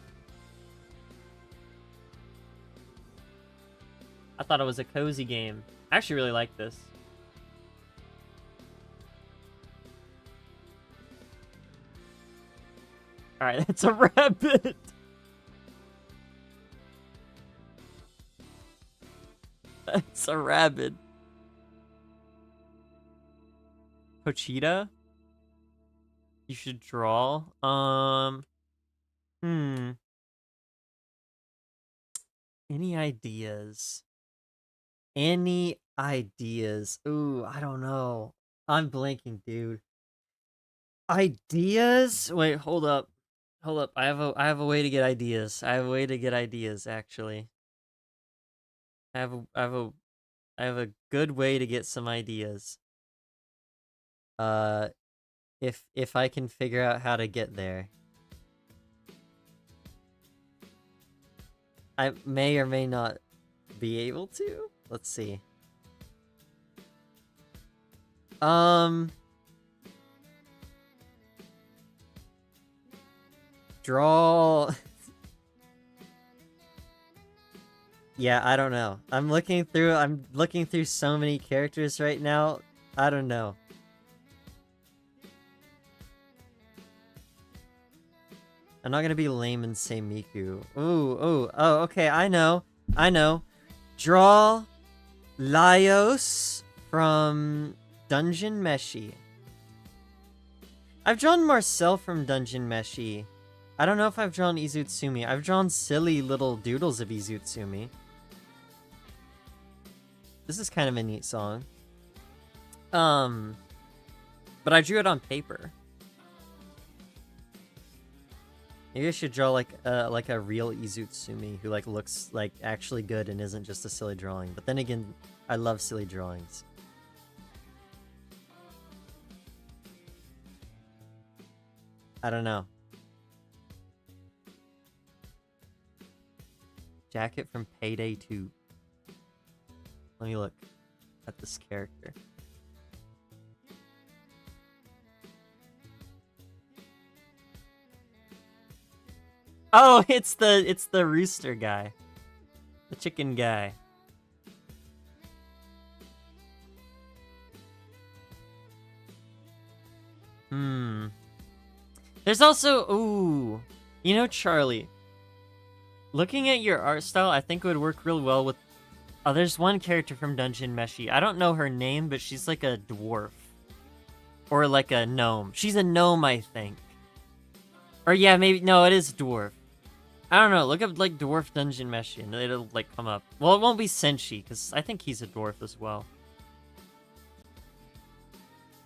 I thought it was a cozy game. I actually really like this. Alright, it's a rabbit. It's a rabbit. Pochita? You should draw. Any ideas? Any ideas? Ooh, I don't know. I'm blanking, dude. Ideas? Wait, hold up. Hold up. I have a way to get ideas. I have a way to get ideas, actually. I have a good way to get some ideas. If I can figure out how to get there. I may or may not be able to. Let's see. Draw. Yeah, I don't know. I'm looking through so many characters right now. I don't know. I'm not gonna be lame and say Miku. Oh, okay, I know. Draw Laios from Dungeon Meshi. I've drawn Marcel from Dungeon Meshi. I don't know if I've drawn Izutsumi. I've drawn silly little doodles of Izutsumi. This is kind of a neat song. But I drew it on paper. Maybe I should draw like a real Izutsumi who like looks like actually good and isn't just a silly drawing. But then again, I love silly drawings. I don't know. Jacket from Payday 2. Let me look at this character. Oh, it's the rooster guy. The chicken guy. There's also, ooh, you know, Charlie, looking at your art style, I think it would work real well with, oh, there's one character from Dungeon Meshi. I don't know her name, but she's like a dwarf. Or like a gnome. She's a gnome, I think. Or yeah, maybe, no, it is dwarf. I don't know, look up like dwarf Dungeon Meshi and it'll like come up. Well, it won't be Senshi, because I think he's a dwarf as well.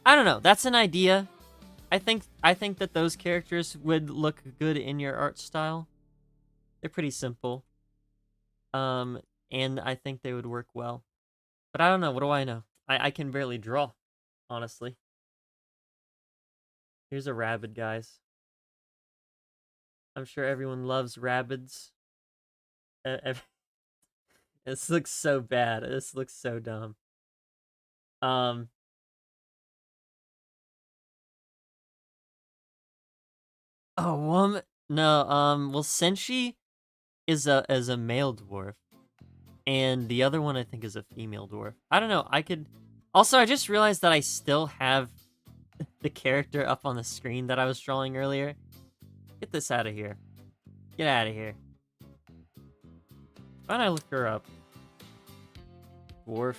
I don't know, that's an idea. I think that those characters would look good in your art style. They're pretty simple. And I think they would work well. But I don't know. What do I know? I can barely draw, honestly. Here's a rabbit, guys. I'm sure everyone loves rabbits. This looks so bad. This looks so dumb. Um, oh, woman. No, well, Senshi is a male dwarf, and the other one I think is a female dwarf. I don't know. I could. Also, I just realized that I still have the character up on the screen that I was drawing earlier. Get this out of here. Get out of here. Why don't I look her up? Dwarf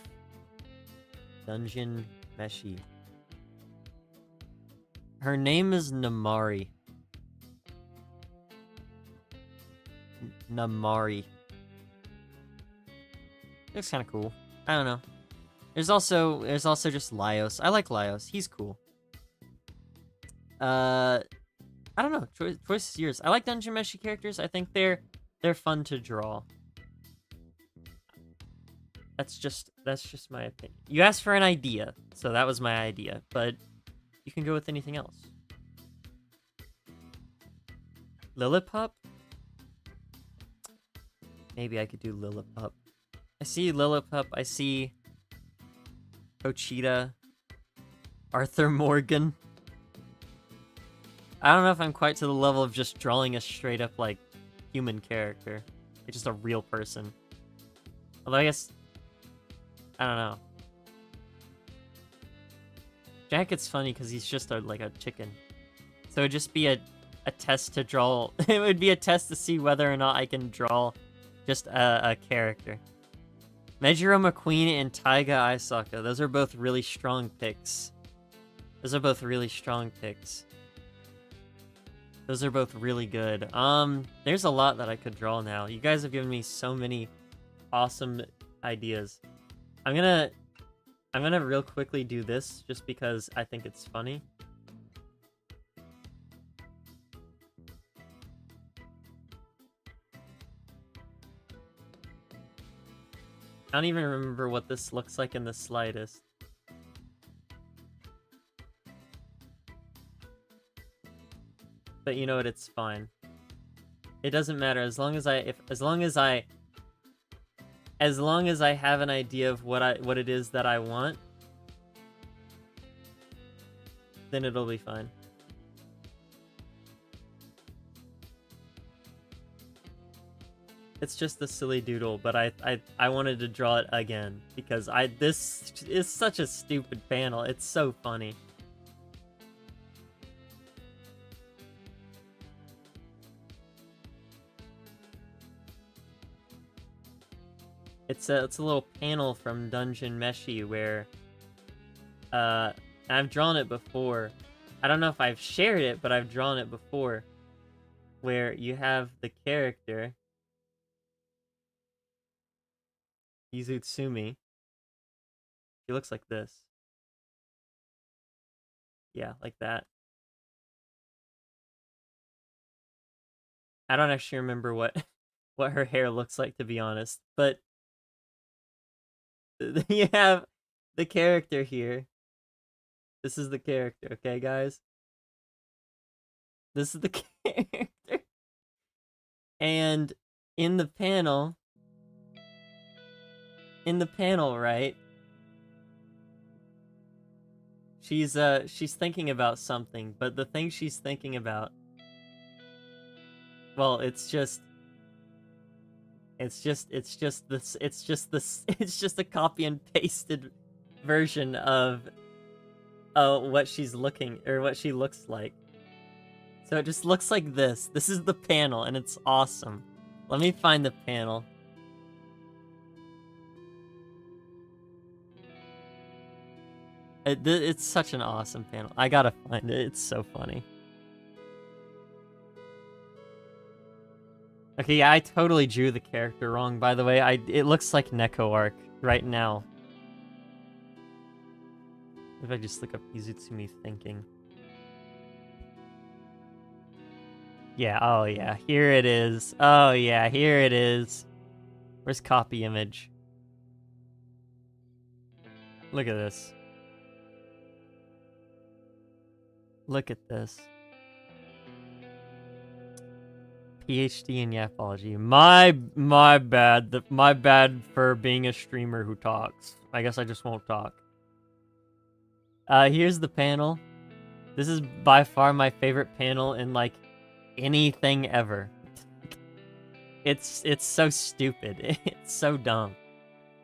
Dungeon Meshi. Her name is Namari. Namari. Looks kind of cool. I don't know. There's also just Laios. I like Laios. He's cool. I don't know. Choice is yours. I like Dungeon Meshi characters. I think they're fun to draw. That's just my opinion. You asked for an idea, so that was my idea, but you can go with anything else. Lillipup? Maybe I could do Lillipup. I see Lillipup, I see Pochita, Arthur Morgan. I don't know if I'm quite to the level of just drawing a straight up, like, human character. Like, just a real person. Although I guess... I don't know. Jacket's funny because he's just like a chicken. So it'd just be a test to draw... it would be a test to see whether or not I can draw just a character. Mejiro McQueen and Taiga Aisaka. Those are both really strong picks. Those are both really good. There's a lot that I could draw now. You guys have given me so many awesome ideas. I'm gonna real quickly do this just because I think it's funny. I don't even remember what this looks like in the slightest. But you know what, it's fine. It doesn't matter as long as I have an idea of what it is that I want, then it'll be fine. It's just a silly doodle, but I wanted to draw it again because this is such a stupid panel. It's so funny. It's a little panel from Dungeon Meshi where I've drawn it before. I don't know if I've shared it, but I've drawn it before, where you have the character Izutsumi. He looks like this. Yeah, like that. I don't actually remember what her hair looks like, to be honest, but you have the character here. This is the character, okay, guys? This is the character. And in the panel, right? She's thinking about something, but the thing she's thinking about, well, it's just a copy and pasted version of what she looks like. So it just looks like this. This is the panel, and it's awesome. Let me find the panel. It's such an awesome panel. I gotta find it. It's so funny. Okay, yeah, I totally drew the character wrong, by the way. It looks like Neko Arc right now. If I just look up Izutsumi thinking. Yeah, oh yeah, here it is. Oh yeah, here it is. Where's copy image? Look at this. Look at this. PhD in yapology. My bad. My bad for being a streamer who talks. I guess I just won't talk. Here's the panel. This is by far my favorite panel in like anything ever. It's so stupid. It's so dumb.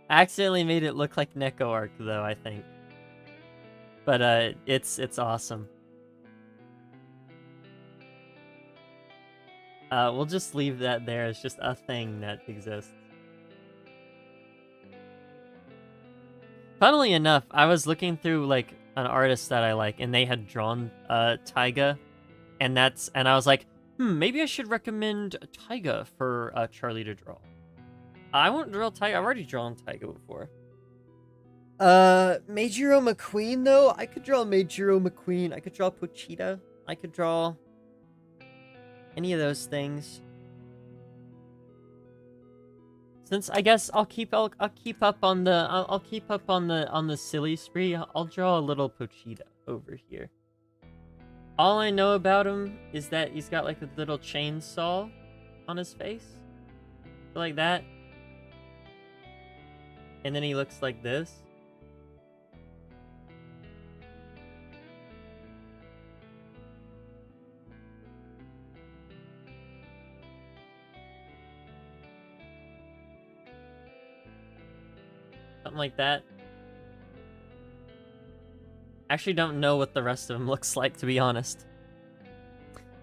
I accidentally made it look like Neko Arc though, I think. But it's awesome. We'll just leave that there as just a thing that exists. Funnily enough, I was looking through like an artist that I like, and they had drawn Taiga, and I was like, maybe I should recommend Taiga for Charlie to draw. I won't draw Taiga. I've already drawn Taiga before. Meijiro McQueen though. I could draw Meijiro McQueen. I could draw Pochita. I could draw any of those things. Since I guess I'll keep up on the silly spree. I'll draw a little Pochita over here. All I know about him is that he's got like a little chainsaw on his face, like that, and then he looks like this. Something like that. Actually don't know what the rest of him looks like, to be honest.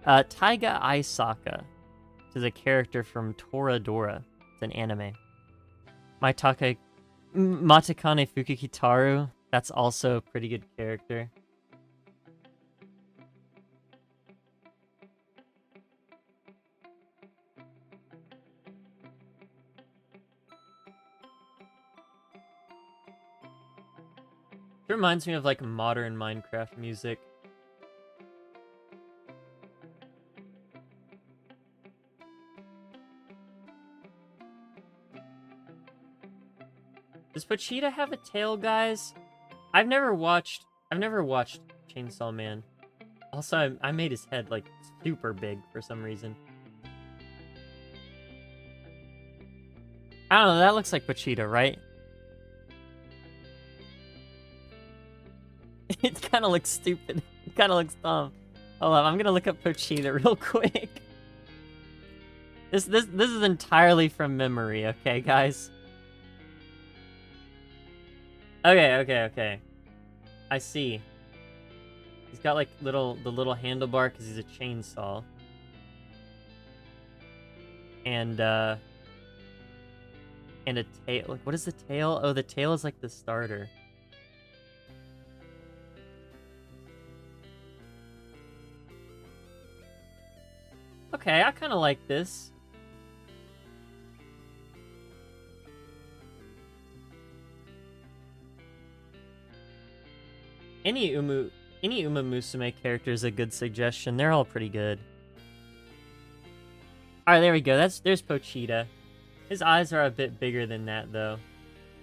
Taiga Aisaka, which is a character from Toradora. It's an anime. Matakane Fukukitaru, that's also a pretty good character. It reminds me of like modern Minecraft music. Does Pochita have a tail, guys? I've never watched Chainsaw Man. Also, I made his head like super big for some reason. I don't know, that looks like Pochita, right? It kind of looks stupid. It kind of looks dumb. Hold on, I'm gonna look up Pochita real quick. This is entirely from memory, okay, guys? Okay. I see. He's got like the little handlebar because he's a chainsaw. And a tail. Like, what is the tail? Oh, the tail is like the starter. Okay, I kind of like this. Any Uma Musume character is a good suggestion. They're all pretty good. Alright, there we go. There's Pochita. His eyes are a bit bigger than that, though.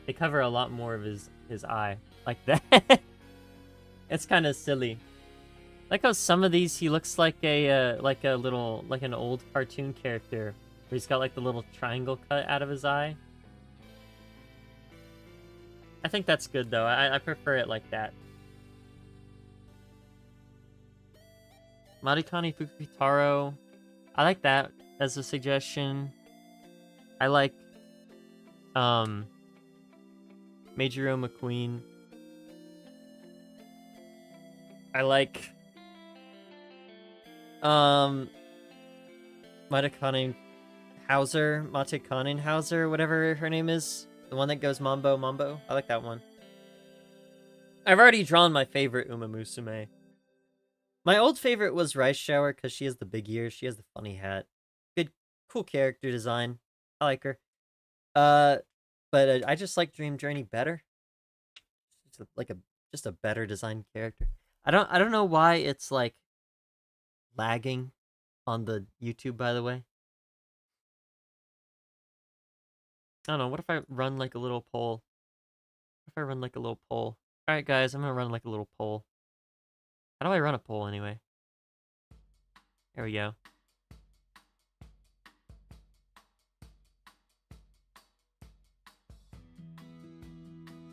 They cover a lot more of his eye. Like that. It's kind of silly. Like how some of these, he looks like an old cartoon character. Where he's got like the little triangle cut out of his eye. I think that's good, though. I prefer it like that. Marikani Fukutaro. I like that as a suggestion. I like Meijiro McQueen. I like Matekanen Hauser, whatever her name is. The one that goes Mambo. I like that one. I've already drawn my favorite Uma Musume. My old favorite was Rice Shower because she has the big ears. She has the funny hat. Good, cool character design. I like her. But I just like Dream Journey better. Just a better designed character. I don't know why it's like lagging on the YouTube, by the way. I don't know, what if I run like a little poll? What if I run like a little poll? Alright guys, I'm gonna run like a little poll. How do I run a poll anyway? There we go.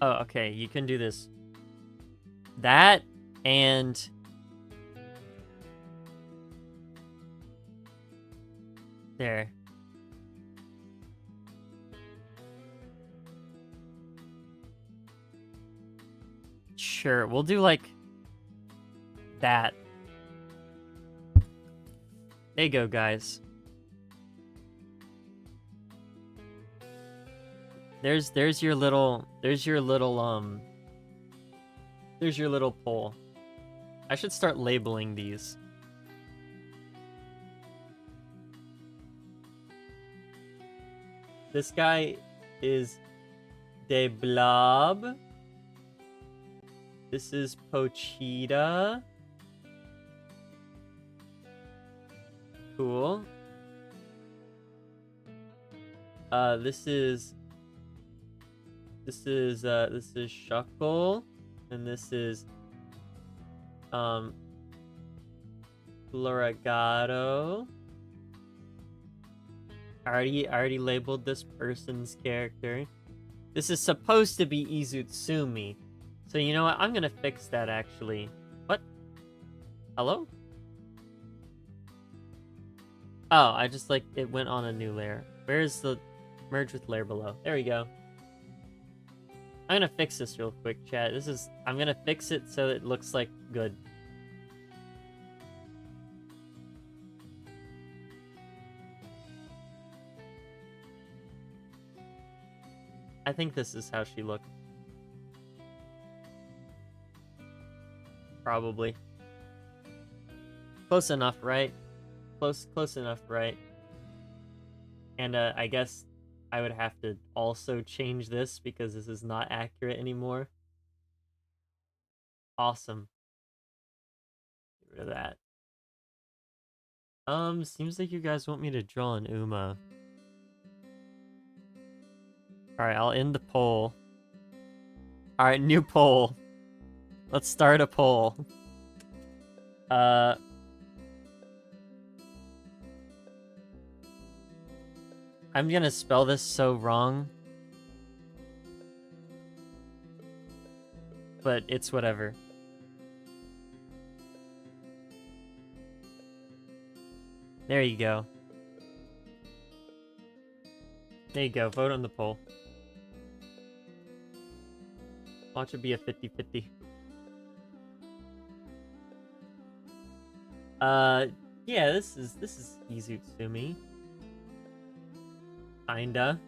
Oh, okay, you can do this. That, and... there. Sure, we'll do like... that. There you go, guys. There's your little poll. I should start labeling these. This guy is De Blob. This is Pochita. Cool. This is Shuckle, and this is Floragato. I already labeled this person's character. This is supposed to be Izutsumi. So you know what? I'm gonna fix that actually. What? Hello? Oh, I just like it went on a new layer. Where's the merge with layer below? There we go. I'm gonna fix this real quick, chat. I'm gonna fix it so it looks like good. I think this is how she looked. Probably. Close enough, right? Close enough, right? And I guess I would have to also change this because this is not accurate anymore. Awesome. Get rid of that. Seems like you guys want me to draw an Uma. Alright, I'll end the poll. Alright, new poll. Let's start a poll. I'm gonna spell this so wrong. But it's whatever. There you go. There you go, vote on the poll. Watch it be a 50-50. Yeah, this is Izutsumi. Kinda.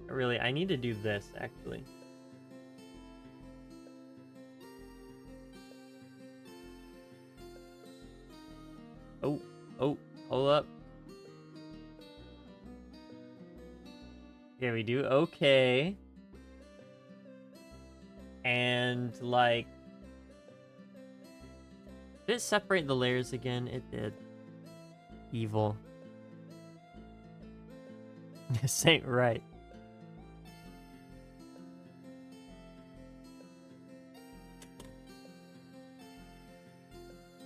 Really, I need to do this, actually. Oh, hold up. Okay, we do okay. And, like... did it separate the layers again? It did. Evil. This ain't right.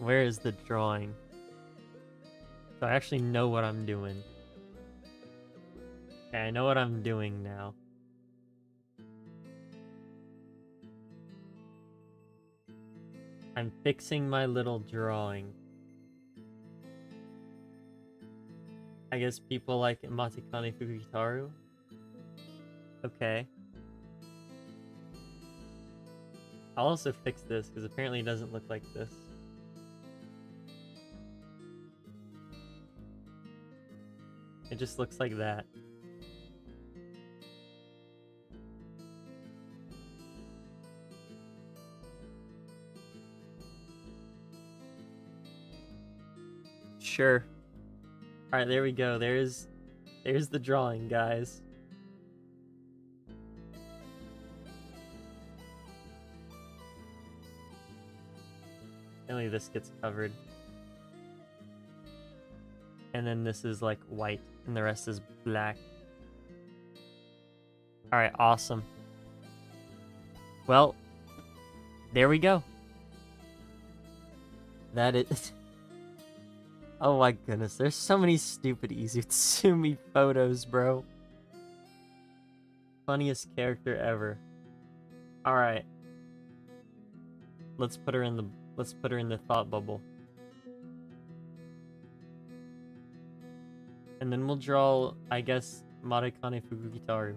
Where is the drawing? So I actually know what I'm doing. Okay, I know what I'm doing now. I'm fixing my little drawing. I guess people like Matikane Fukutaru. Okay. I'll also fix this, because apparently it doesn't look like this. It just looks like that. Sure. Alright, there we go. There's the drawing, guys. Only this gets covered. And then this is like white, and the rest is black. Alright, awesome. Well, there we go. That is... Oh my goodness, there's so many stupid Izutsumi photos, bro. Funniest character ever. Alright. Let's put her in the thought bubble. And then we'll draw, I guess, Marekane Fukugitaru.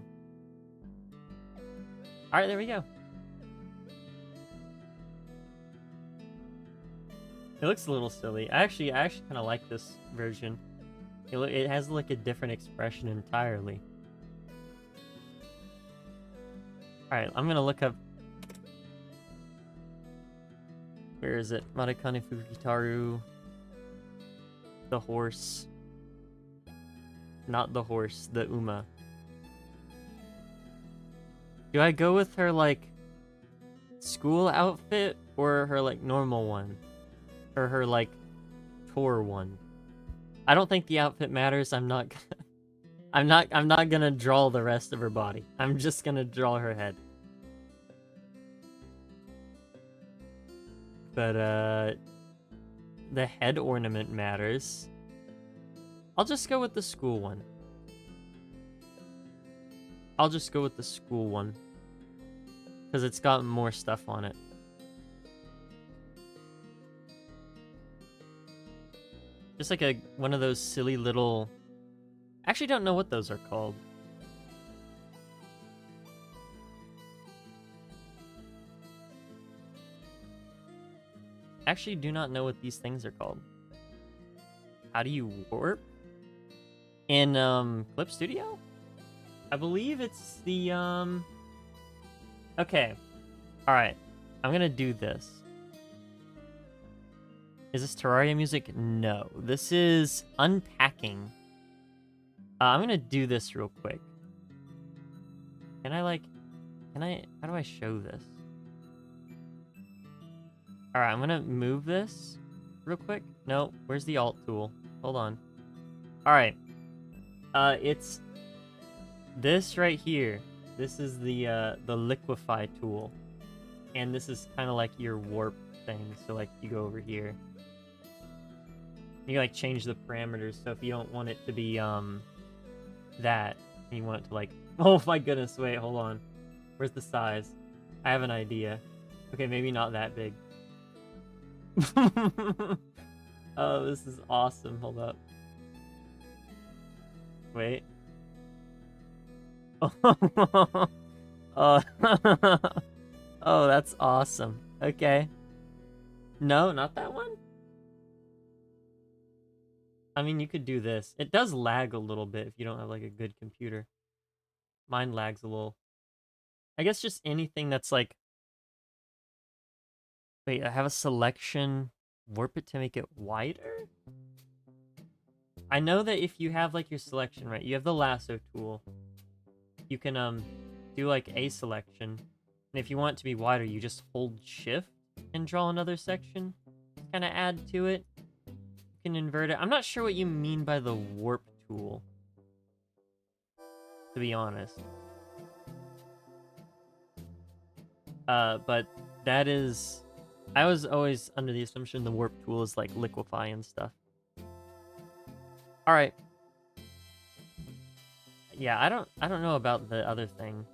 Alright, there we go. It looks a little silly. I actually kind of like this version. It has like a different expression entirely. Alright, I'm gonna look up... Where is it? Marekane Fukugitaru. The horse. Not the horse, the Uma. Do I go with her, like, school outfit or her, like, normal one? Or her, like, tour one? I don't think the outfit matters. I'm not gonna draw the rest of her body. I'm just gonna draw her head. But, the head ornament matters. I'll just go with the school one. Because it's got more stuff on it. Just like one of those silly little... I actually don't know what those are called. Actually do not know what these things are called. How do you warp? In Clip Studio? I believe it's the okay. Alright. I'm gonna do this. Is this Terraria music? No. This is unpacking. I'm gonna do this real quick. How do I show this? Alright, I'm gonna move this real quick. No, where's the alt tool? Hold on. Alright. It's this right here. This is the liquefy tool. And this is kind of like your warp thing. So like you go over here. You like change the parameters. So if you don't want it to be that, and you want it to like, oh my goodness, wait, hold on. Where's the size? I have an idea. Okay, maybe not that big. Oh, this is awesome. Hold up. Wait. Oh, oh, that's awesome. Okay. No, not that one? I mean, you could do this. It does lag a little bit if you don't have, like, a good computer. Mine lags a little. I guess just anything that's, like... Wait, I have a selection. Warp it to make it wider? I know that if you have, like, your selection, right? You have the lasso tool. You can, do, like, a selection. And if you want it to be wider, you just hold shift and draw another section. Kind of add to it. You can invert it. I'm not sure what you mean by the warp tool, to be honest. But that is... I was always under the assumption the warp tool is, like, liquefy and stuff. Alright. Yeah, I don't know about the other thing.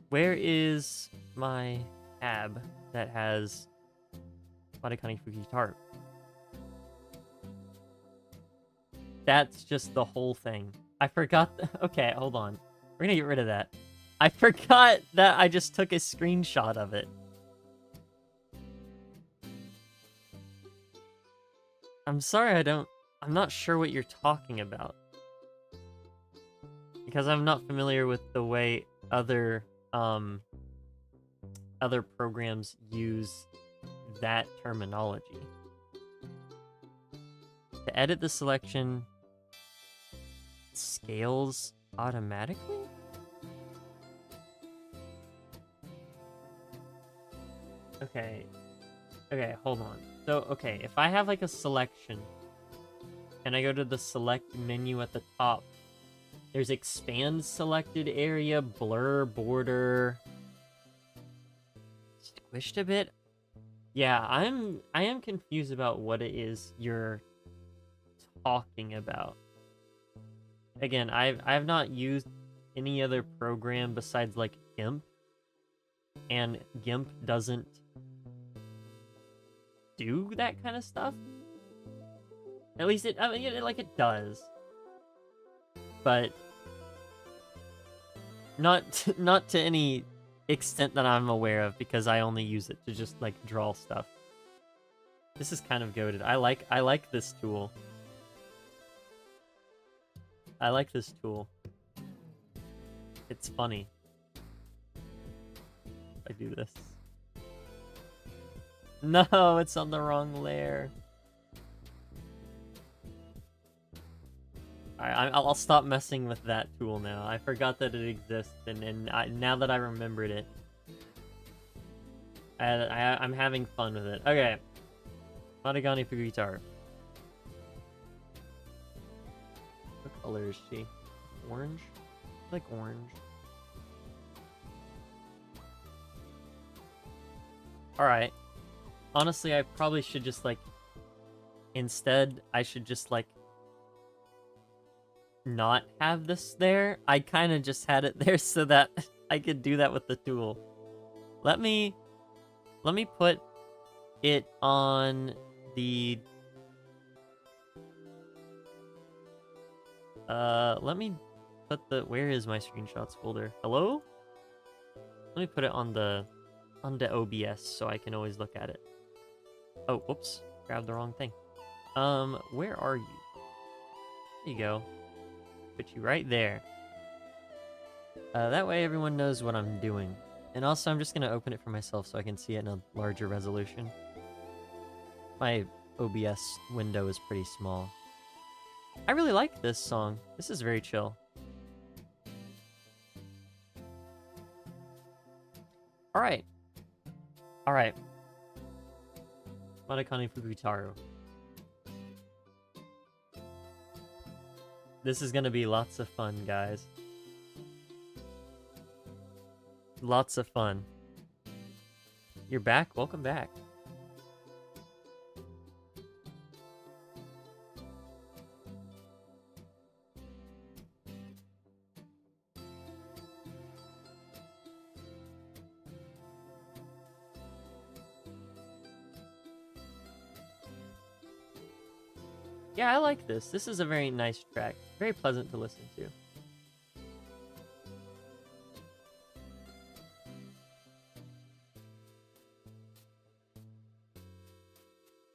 Where is my tab that has Marekane Fukugitaru? That's just the whole thing. I forgot. Okay, hold on. We're gonna get rid of that. I forgot that I just took a screenshot of it. I'm sorry, I'm not sure what you're talking about. Because I'm not familiar with the way other programs use that terminology. To edit the selection, it scales automatically? Okay. Okay, hold on. So, okay, if I have like a selection and I go to the select menu at the top, there's expand selected area, blur border, squished a bit. Yeah, I am confused about what it is you're talking about. Again, I've not used any other program besides like GIMP, and GIMP doesn't do that kind of stuff. At least I mean, it does, but not to any extent that I'm aware of, because I only use it to just like draw stuff. This is kind of goated. I like this tool. I like this tool. It's funny. I do this. No, it's on the wrong layer. I'll stop messing with that tool now. I forgot that it exists, and now that I remembered it, I'm having fun with it. Okay. Matagani for guitar. What color is she? Orange? I like orange. Alright. Honestly, I probably should just, like... Instead, I should just, like... not have this there. I kind of just had it there so that I could do that with the tool. Let me put it on the... let me put the... Where is my screenshots folder? Hello? Let me put it on the OBS so I can always look at it. Oh, whoops. Grabbed the wrong thing. Where are you? There you go. Put you right there. That way everyone knows what I'm doing. And also, I'm just gonna open it for myself so I can see it in a larger resolution. My OBS window is pretty small. I really like this song. This is very chill. Alright. Alright. Matakani Fukutaru. This is gonna be lots of fun, guys. Lots of fun. You're back? Welcome back. Yeah, I like this. This is a very nice track. Very pleasant to listen to.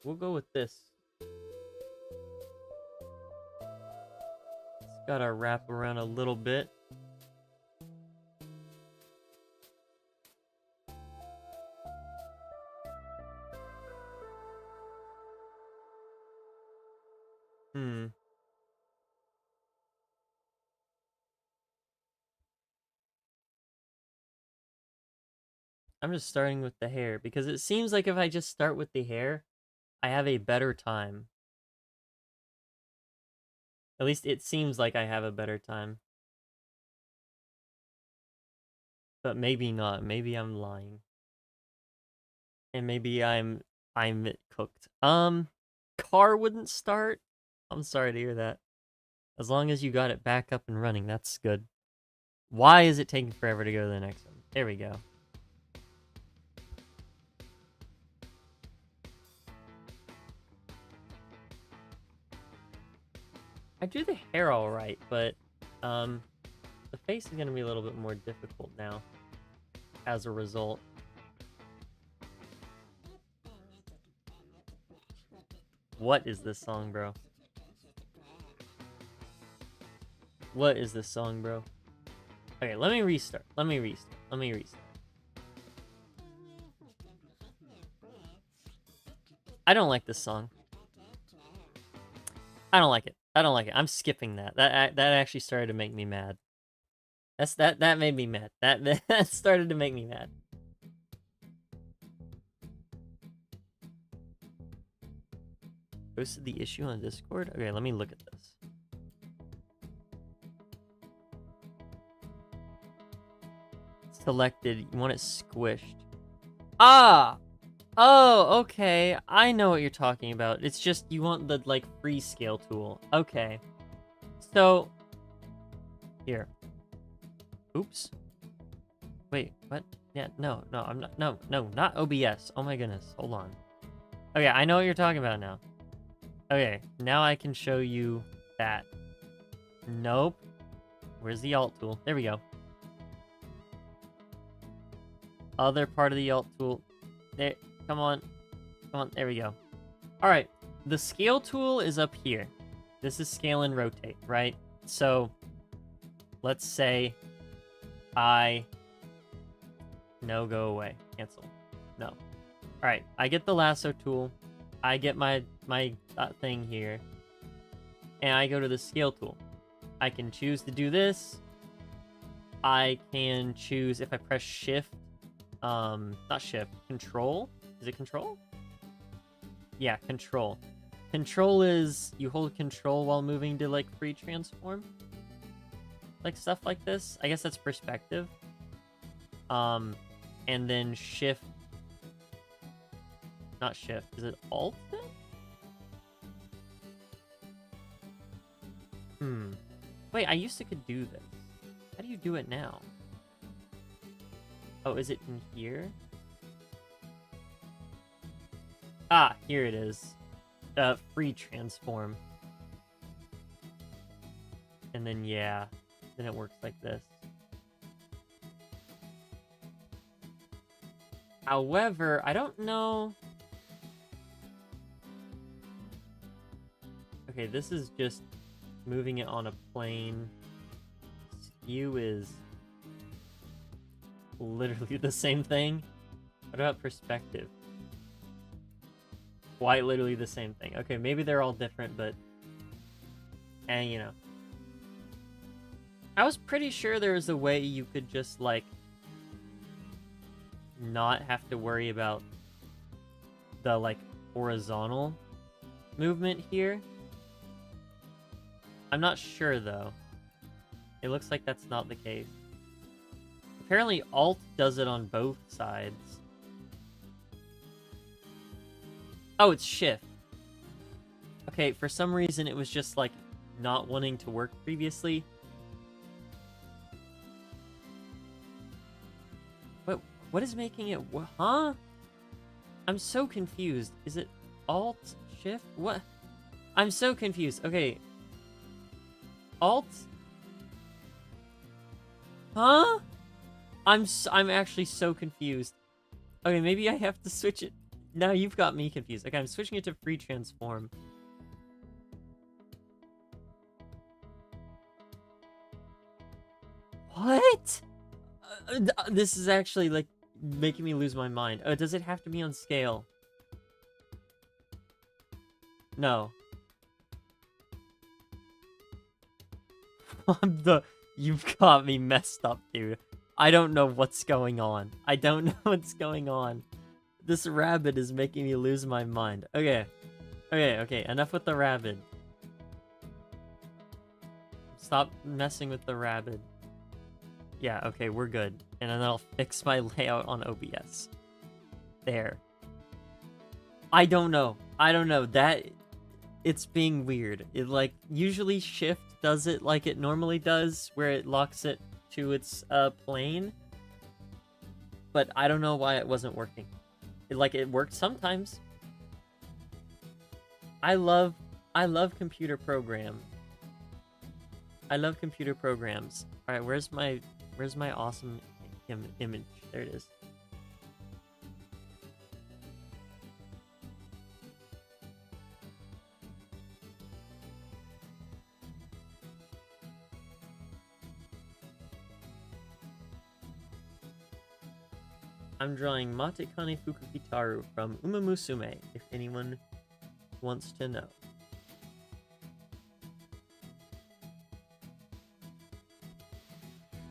We'll go with this. It's gotta wrap around a little bit. I'm just starting with the hair, because it seems like if I just start with the hair, I have a better time. At least it seems like I have a better time. But maybe not. Maybe I'm lying. And maybe I'm cooked. Car wouldn't start? I'm sorry to hear that. As long as you got it back up and running, that's good. Why is it taking forever to go to the next one? There we go. I do the hair alright, but the face is gonna be a little bit more difficult now as a result. What is this song, bro? What is this song, bro? Okay, let me restart. Let me restart. I don't like this song. I don't like it. I'm skipping that. That actually started to make me mad. That made me mad. That started to make me mad. posted the issue on Discord? Okay, let me look at this. Selected. You want it squished. Ah! Oh, okay. I know what you're talking about. It's just you want the, like, free scale tool. Okay. So... Here. Oops. Wait, what? Yeah, no, I'm not... No, not OBS. Oh my goodness. Hold on. Okay, I know what you're talking about now. Okay, now I can show you that. Nope. Where's the alt tool? There we go. Other part of the alt tool. There. Come on. Come on. There we go. All right. The scale tool is up here. This is scale and rotate, right? So let's say no, go away. Cancel. No. All right. I get the lasso tool. I get my thing here. And I go to the scale tool. I can choose to do this. I can choose if I press shift, not shift, control. Is it control? Yeah, control. Control is you hold control while moving to like free transform. Like stuff like this. I guess that's perspective. And then shift. Not shift. Is it alt then? Wait, I used to could do this. How do you do it now? Oh, is it in here? Ah, here it is. Free transform. And then, yeah. Then it works like this. However, I don't know... Okay, this is just moving it on a plane. Skew is literally the same thing. What about perspective? Quite literally the same thing. Okay, maybe they're all different, but... you know. I was pretty sure there was a way you could just, like... not have to worry about the, like, horizontal movement here. I'm not sure, though. It looks like that's not the case. Apparently, Alt does it on both sides. Oh, it's Shift. Okay, for some reason, it was just, like, not wanting to work previously. What is making it... Huh? I'm so confused. Is it Alt, Shift? What? I'm so confused. Okay. Alt? Huh? I'm actually so confused. Okay, maybe I have to switch it. Now you've got me confused. Okay, I'm switching it to free transform. What? This is actually, like, making me lose my mind. Does it have to be on scale? No. You've got me messed up, dude. I don't know what's going on. I don't know what's going on. This rabbit is making me lose my mind. Okay. Okay, enough with the rabbit. Stop messing with the rabbit. Yeah, okay, we're good. And then I'll fix my layout on OBS. There. I don't know. It's being weird. It, like, usually Shift does it like it normally does, where it locks it to its, plane. But I don't know why it wasn't working. It worked sometimes. I love computer programs. I love computer programs. Alright, where's my awesome image? There it is. I'm drawing Matekane Fukukitaru from Uma Musume, if anyone wants to know.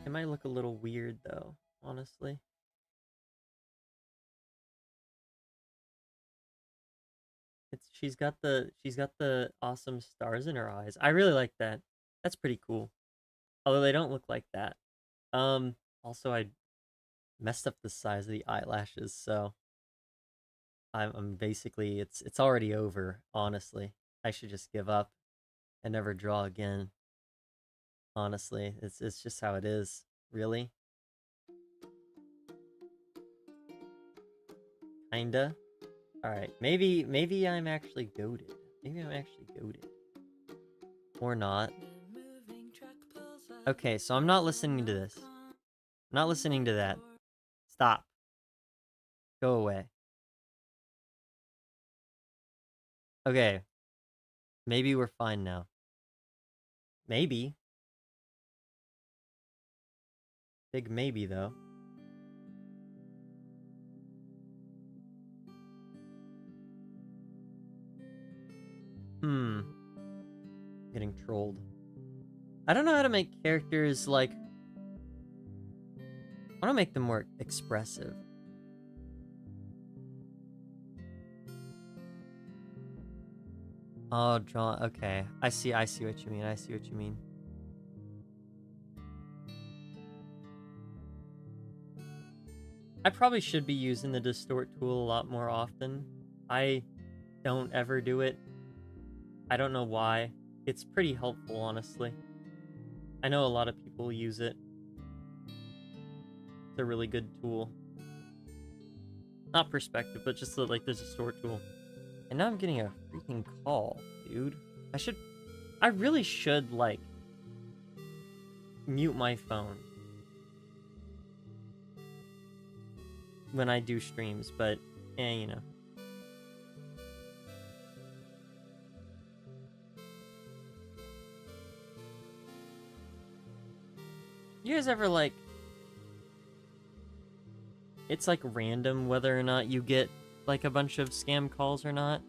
It might look a little weird, though, honestly. She's got the awesome stars in her eyes. I really like that. That's pretty cool. Although they don't look like that. Also I messed up the size of the eyelashes, so I'm basically it's already over, honestly. I should just give up and never draw again. Honestly, it's just how it is, really. Kinda. Alright, maybe I'm actually goated. Maybe I'm actually goated. Or not. Okay, so I'm not listening to this. I'm not listening to that. Stop. Go away. Okay. Maybe we're fine now. Maybe. Big maybe, though. Getting trolled. I don't know how to make characters, like... I want to make them more expressive. Oh, John. Okay. I see what you mean. I see what you mean. I probably should be using the distort tool a lot more often. I don't ever do it. I don't know why. It's pretty helpful, honestly. I know a lot of people use it. It's a really good tool. Not perspective, but just like the distort tool. And now I'm getting a freaking call, dude. I really should, like, mute my phone when I do streams, but, you know. You guys ever, like... It's, like, random whether or not you get, like, a bunch of scam calls or not?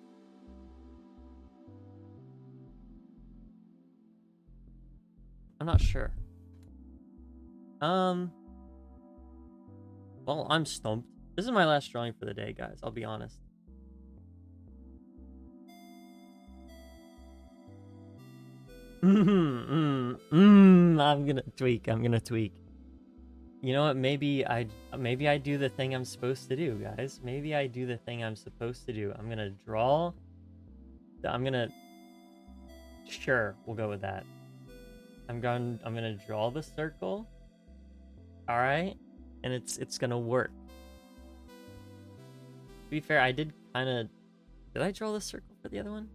I'm not sure. Well, I'm stumped. This is my last drawing for the day, guys. I'll be honest. I'm gonna tweak. I'm gonna tweak. You know what? Maybe I do the thing I'm supposed to do, guys. Maybe I do the thing I'm supposed to do. I'm gonna draw. Sure, we'll go with that. I'm gonna draw the circle. All right, and it's gonna work. To be fair, I did kind of... Did I draw the circle for the other one?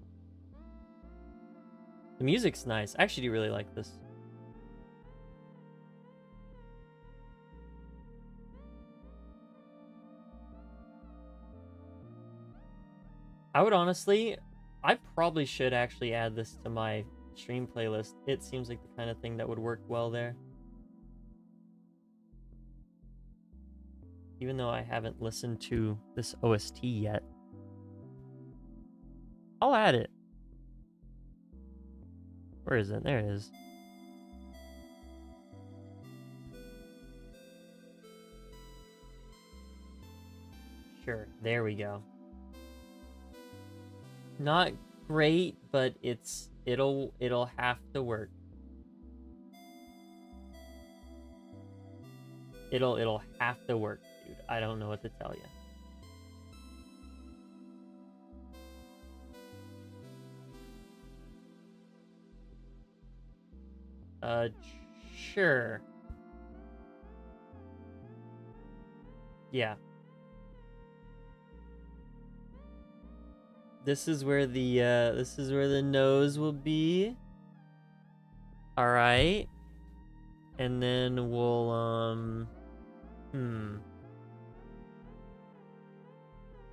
The music's nice. I actually do really like this. I would honestly... I probably should actually add this to my stream playlist. It seems like the kind of thing that would work well there. Even though I haven't listened to this OST yet. I'll add it. Where is it? There it is. Sure, there we go. Not great, but it'll have to work. It'll have to work, dude. I don't know what to tell you. Sure. Yeah. This is where the nose will be. All right. And then we'll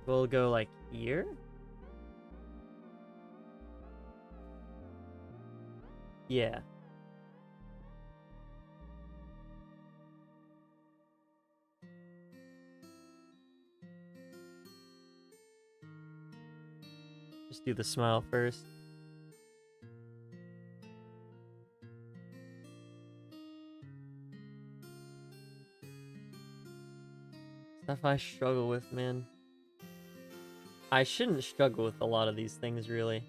we'll go like here. Yeah. Just do the smile first. Stuff I struggle with, man. I shouldn't struggle with a lot of these things, really.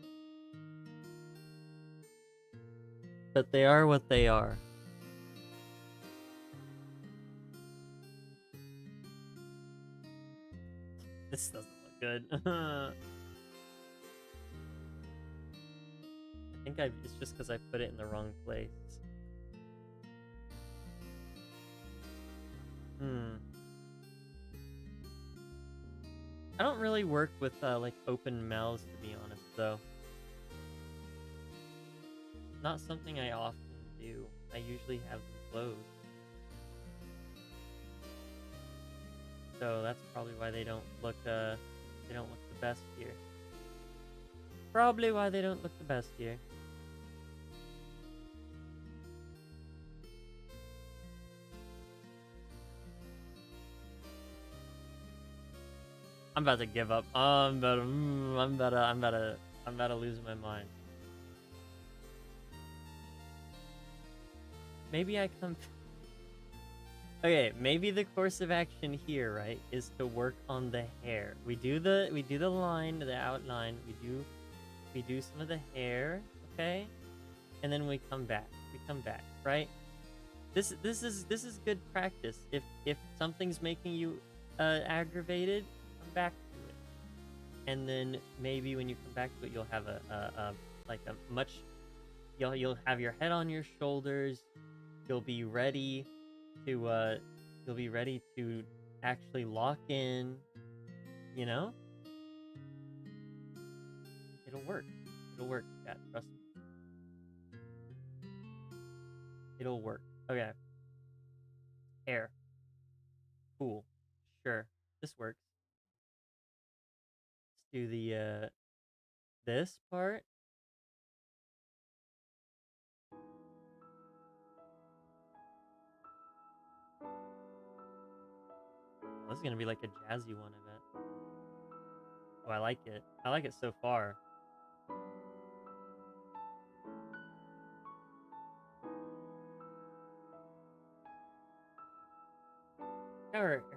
But they are what they are. This doesn't look good. I think it's just because I put it in the wrong place. I don't really work with like open mouths, to be honest, though. Not something I often do. I usually have them closed. So that's probably why they don't look the best here. Probably why they don't look the best here. I'm about to give up. I'm about to lose my mind. Maybe I come. Okay, maybe the course of action here, right, is to work on the hair. We do the line, the outline. We do some of the hair, okay, and then we come back. Right? This is good practice. If something's making you aggravated, come back to it, and then maybe when you come back to it, you'll have you'll have your head on your shoulders. You'll be ready to actually lock in, you know? It'll work. Chat, trust me. It'll work. Okay. Hair. Cool. Sure. This works. Let's do the this part. Oh, this is gonna be like a jazzy one, I bet. Oh, I like it. I like it so far.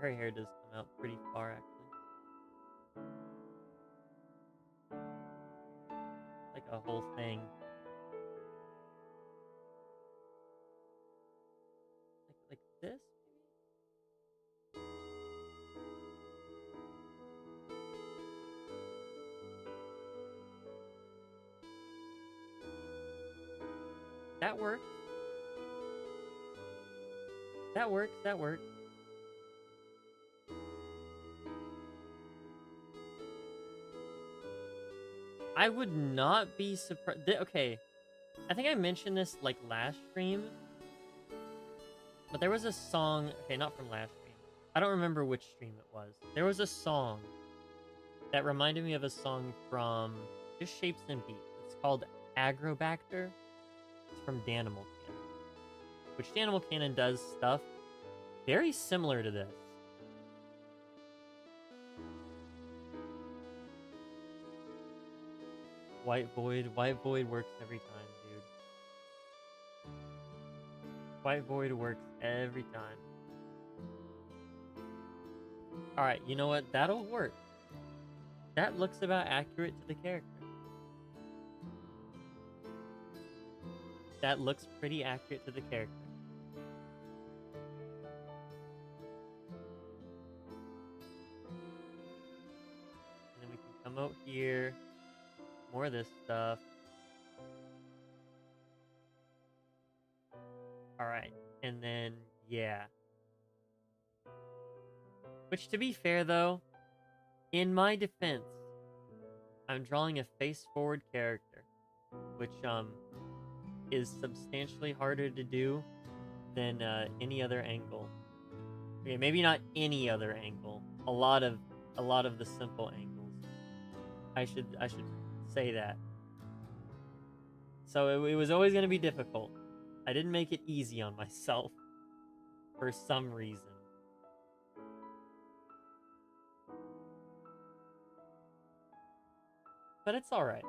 Her hair does come out pretty far, actually. Like a whole thing. Like this, maybe? That works. That works. That works. I would not be surprised. Okay, I think I mentioned this like last stream, but there was a song. Okay, not from last stream. I don't remember which stream it was. There was a song that reminded me of a song from just Shapes and Beats. It's called Agrobacter. It's from Danimal Cannon, which Danimal Cannon does stuff very similar to this. White Void works every time, dude. White Void works every time. Alright, you know what? That'll work. That looks about accurate to the character. That looks pretty accurate to the character. And then we can come out here. More of this stuff. Alright, and then, yeah. Which, to be fair, though, in my defense, I'm drawing a face-forward character, which, is substantially harder to do than, any other angle. Okay, maybe not any other angle. A lot of the simple angles. I should say that. So it was always going to be difficult. I didn't make it easy on myself for some reason. But it's all right.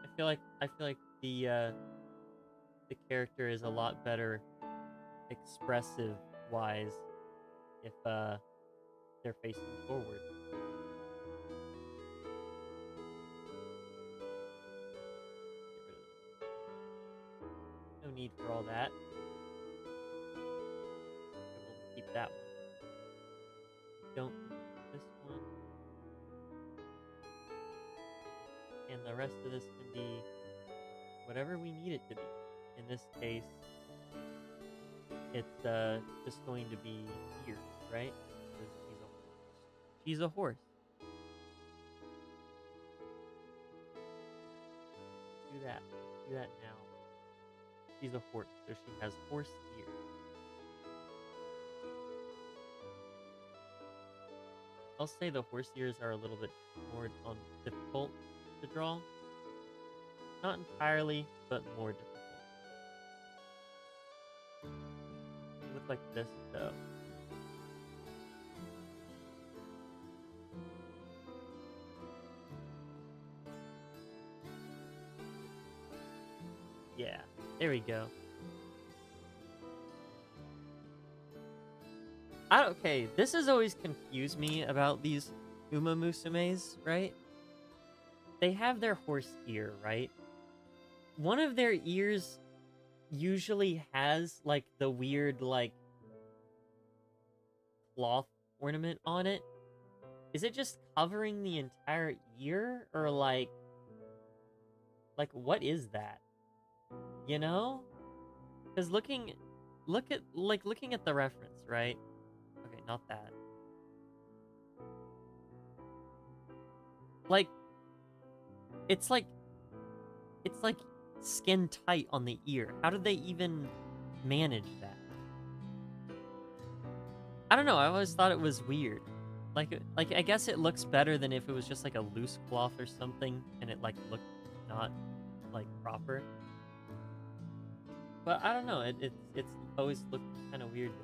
I feel like the character is a lot better expressive wise if they're facing forward. need for all that. So we'll keep that one. Don't need this one. And the rest of this can be whatever we need it to be. In this case, it's just going to be ears, right? Because she's a horse. Do that. Do that now. She's a horse, so she has horse ears. I'll say the horse ears are a little bit more difficult to draw. Not entirely, but more difficult. They look like this, though. Yeah, there we go. Okay, this has always confused me about these Musumes, right? They have their horse ear, right? One of their ears usually has, like, the weird, like, cloth ornament on it. Is it just covering the entire ear? Or, like, what is that? You know? Because looking at the reference, right? Okay, not that. Like, it's like skin tight on the ear. How did they even manage that? I don't know. I always thought it was weird. Like I guess it looks better than if it was just like a loose cloth or something, and it like looked not like proper. But I don't know. It's always looked kind of weird to me.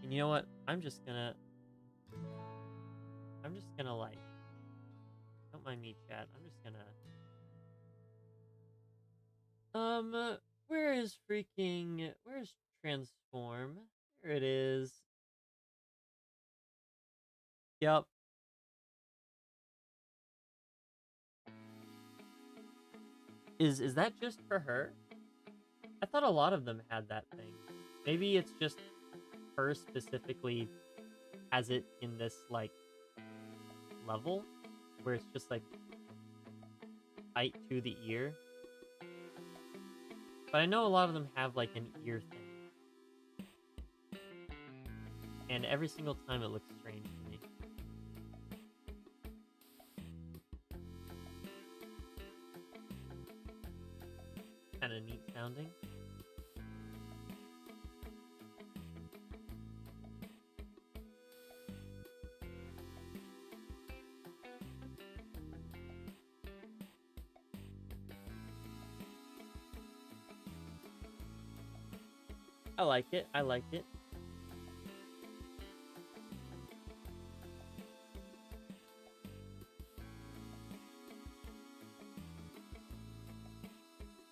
And you know what? I'm just gonna like, don't mind me, chat. I'm just gonna where's transform? Here it is. Yep. Is that just for her? I thought a lot of them had that thing. Maybe it's just her specifically has it in this, like, level where it's just, like, tight to the ear. But I know a lot of them have, like, an ear thing. And every single time it looks strange to me. Kind of neat sounding. I like it. I like it.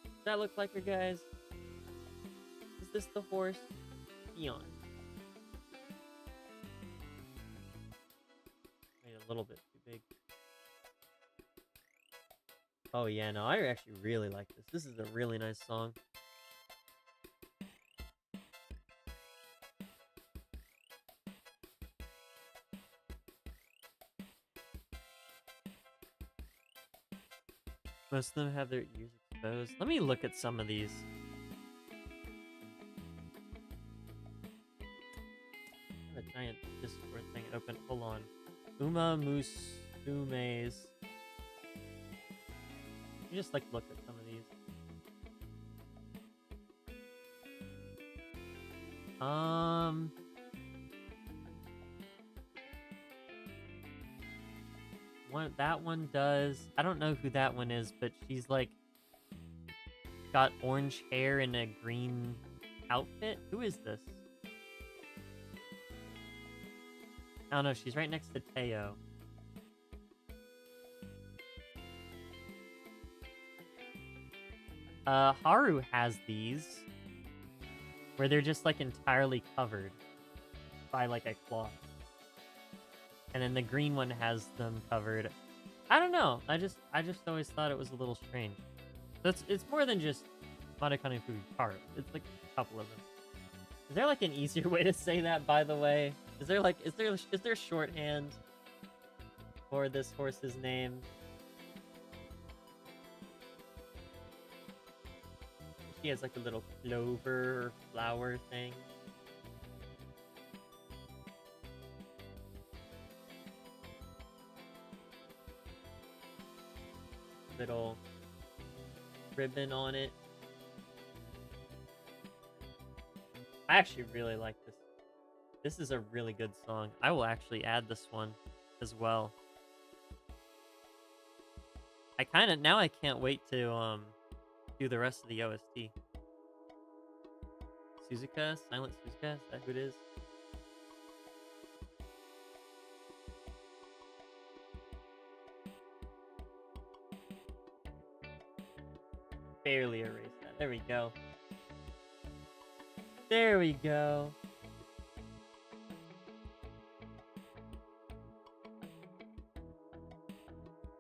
Does that look like her, guys? Is this the horse? Eon. Made a little bit too big. Oh yeah, no, I actually really like this. This is a really nice song. Most of them have their ears exposed. Let me look at some of these. I have a giant Discord thing open. Hold on. Musumes. You just like look at some of these. That one does. I don't know who that one is, but she's like got orange hair and a green outfit. Who is this? I don't know. She's right next to Teo. Haru has these where they're just like entirely covered by like a cloth. and then the green one has them covered. I don't know. I just always thought it was a little strange. So it's more than just Marekane Fugikaru. It's like a couple of them. Is there like an easier way to say that, by the way? Is there shorthand for this horse's name? She has like a little clover or flower thing. Little ribbon on it. I actually really like this. This is a really good song. I will actually add this one as well. Now I can't wait to do the rest of the OST. Suzuka, Silent Suzuka, is that who it is? Barely erased that. There we go. There we go.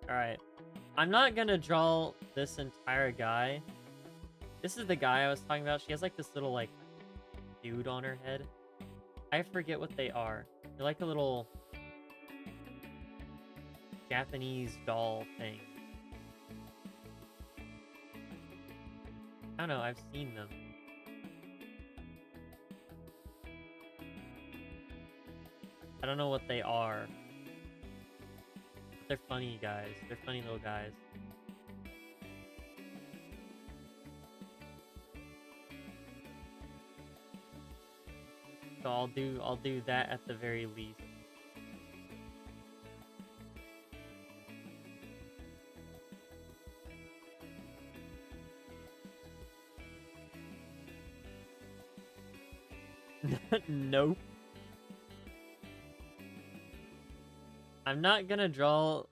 Alright. I'm not gonna draw this entire guy. This is the guy I was talking about. She has like this little like dude on her head. I forget what they are. They're like a little Japanese doll thing. I don't know, I've seen them. I don't know what they are. But they're funny guys. They're funny little guys. So I'll do that at the very least. Nope. I'm not gonna draw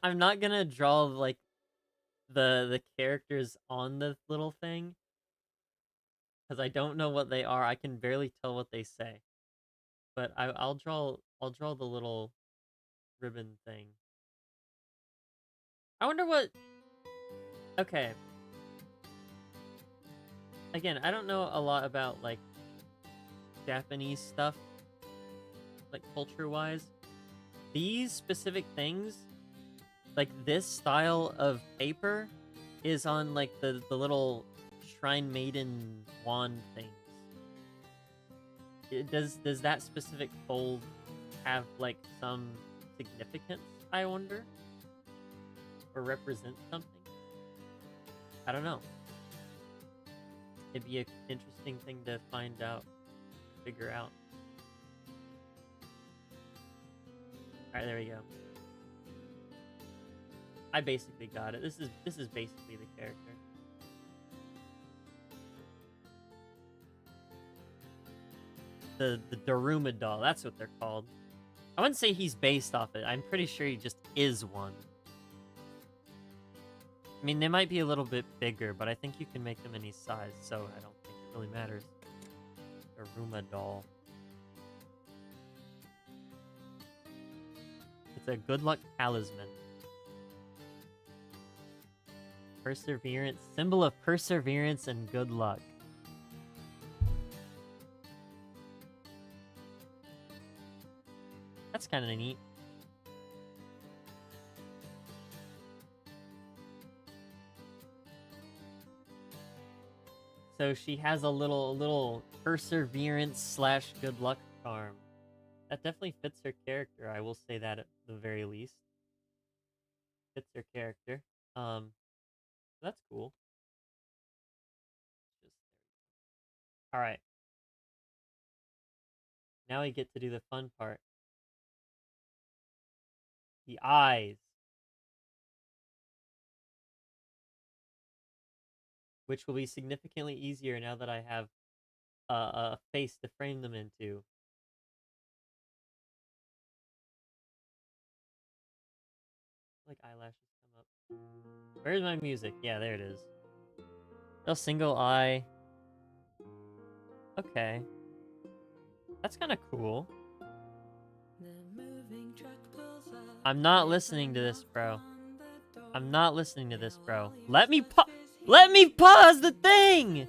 I'm not gonna draw like the characters on the little thing, because I don't know what they are. I can barely tell what they say. But I'll draw the little ribbon thing. I wonder what. Okay. Again, I don't know a lot about like Japanese stuff, like culture-wise. These specific things, like this style of paper, is on like the little shrine maiden wand things. Does that specific fold have like some significance, I wonder? Or represent something? I don't know. It'd be an interesting thing to find out, figure out. Alright, there we go. I basically got it. This is basically the character. The Daruma doll, that's what they're called. I wouldn't say he's based off it. I'm pretty sure he just is one. I mean, they might be a little bit bigger, but I think you can make them any size, so I don't think it really matters. Daruma doll. It's a good luck talisman. Perseverance, symbol of perseverance and good luck. That's kind of neat. So she has a little perseverance / good luck charm. That definitely fits her character. I will say that at the very least. Fits her character. That's cool. All right. Now we get to do the fun part. The eyes. Which will be significantly easier now that I have a face to frame them into. Like eyelashes come up. Where's my music? Yeah, there it is. A single eye. Okay. That's kind of cool. The moving truck I'm not listening to this, bro. I'm not listening to this, bro. Let me pause the thing!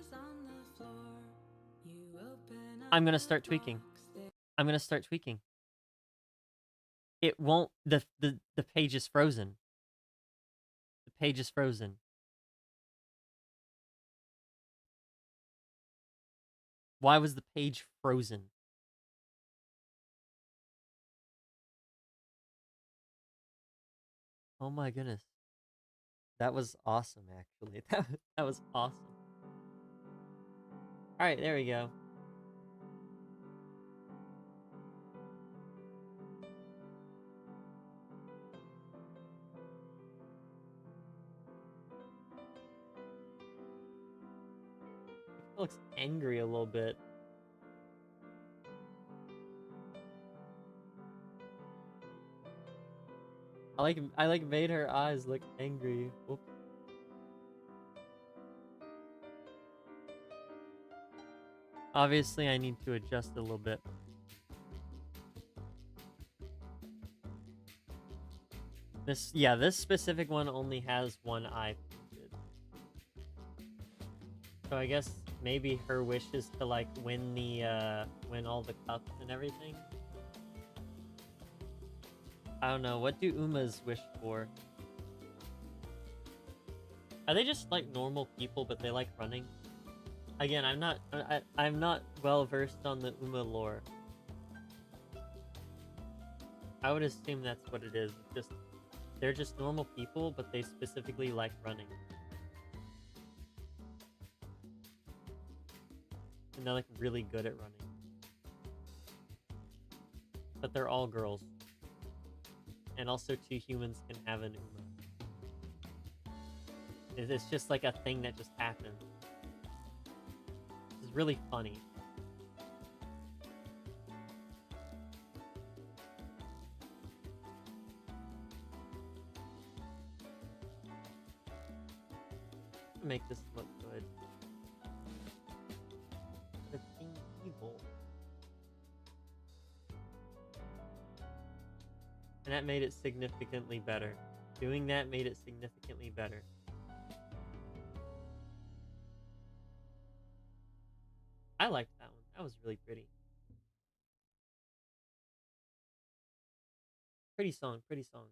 I'm gonna start tweaking. I'm gonna start tweaking. It won't, the page is frozen. The page is frozen. Why was the page frozen? Oh my goodness. That was awesome, actually. That was awesome. Alright, there we go. It looks angry a little bit. I like made her eyes look angry. Whoops. Obviously, I need to adjust a little bit. This specific one only has one eye painted. So I guess maybe her wish is to like win all the cups and everything. I don't know. What do Umas wish for? Are they just like normal people, but they like running? Again, I'm not well versed on the Uma lore. I would assume that's what it is. They're just normal people, but they specifically like running. And they're like really good at running. But they're all girls. And also 2 humans can have an Uma. It's just like a thing that just happened. This is really funny. Make this look good. The King Evil. And that made it significantly better. Doing that made it significantly better. I liked that one. That was really pretty. Pretty song, pretty song.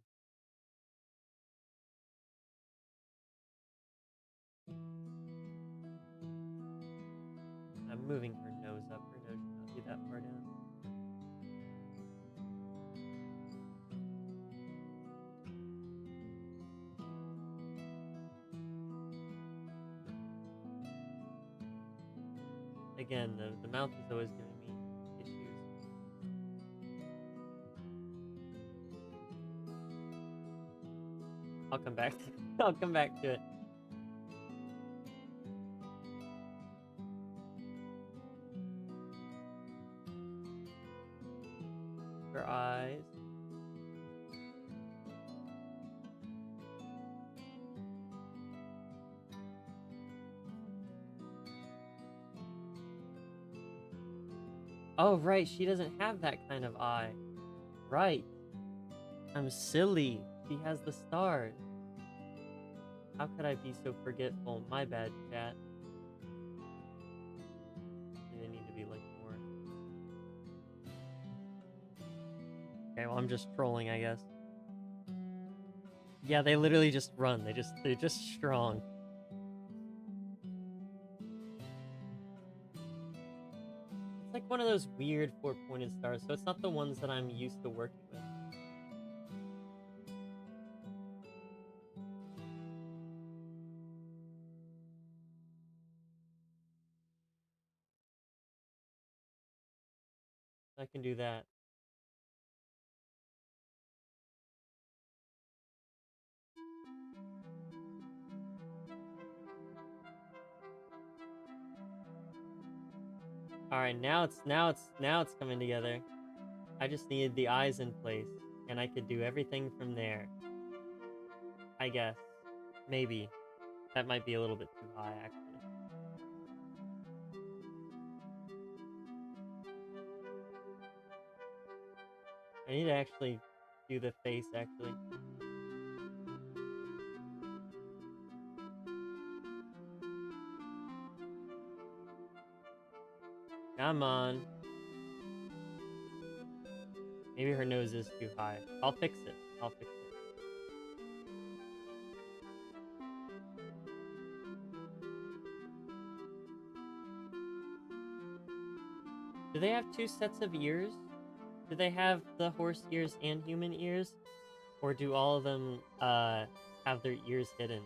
I'm moving her nose up. Her nose should not be that far down. Again, the mouth is always giving me issues. I'll come back to I'll come back to it. Her eyes. Oh, right, she doesn't have that kind of eye. Right. I'm silly. She has the stars. How could I be so forgetful? My bad, chat. They need to be like more. Okay, well, I'm just trolling, I guess. Yeah, they literally just run. They're just strong. It's like one of those weird 4-pointed stars, so it's not the ones that I'm used to working with. I can do that. Alright, now it's coming together. I just needed the eyes in place, and I could do everything from there. I guess. Maybe. That might be a little bit too high, actually. I need to actually do the face, actually. Come on. Maybe her nose is too high. I'll fix it. I'll fix it. Do they have two sets of ears? Do they have the horse ears and human ears? Or do all of them have their ears hidden?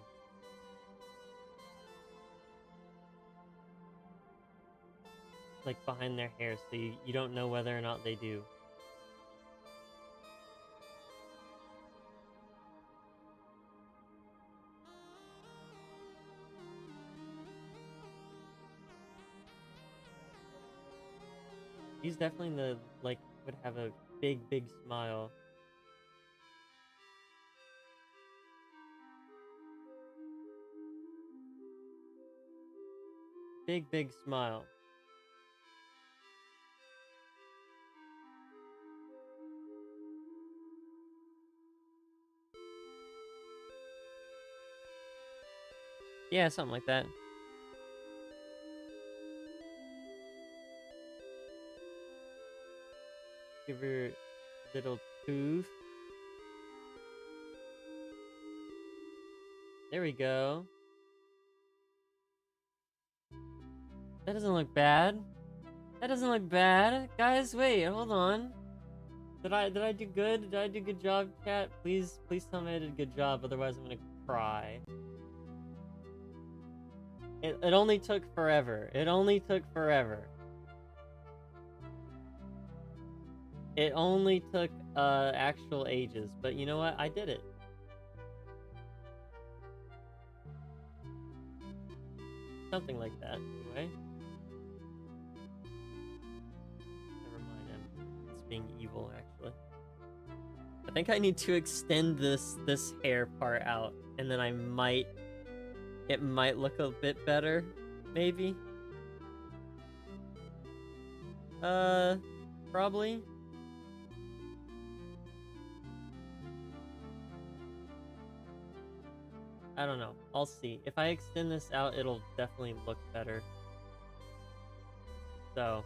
Like behind their hair, so you don't know whether or not they do. He's definitely the, like, would have a big, big smile. Big, big smile. Yeah, something like that. Give her a little tooth. There we go. That doesn't look bad. That doesn't look bad. Guys, wait, hold on. Did I do good? Did I do a good job, chat? Please tell me I did a good job, otherwise I'm gonna cry. It only took forever. It only took forever. It only took actual ages, but you know what? I did it. Something like that, anyway. Never mind, it's being evil, actually. I think I need to extend this hair part out, and then it might look a bit better, maybe. Probably. I don't know. I'll see. If I extend this out, it'll definitely look better. So.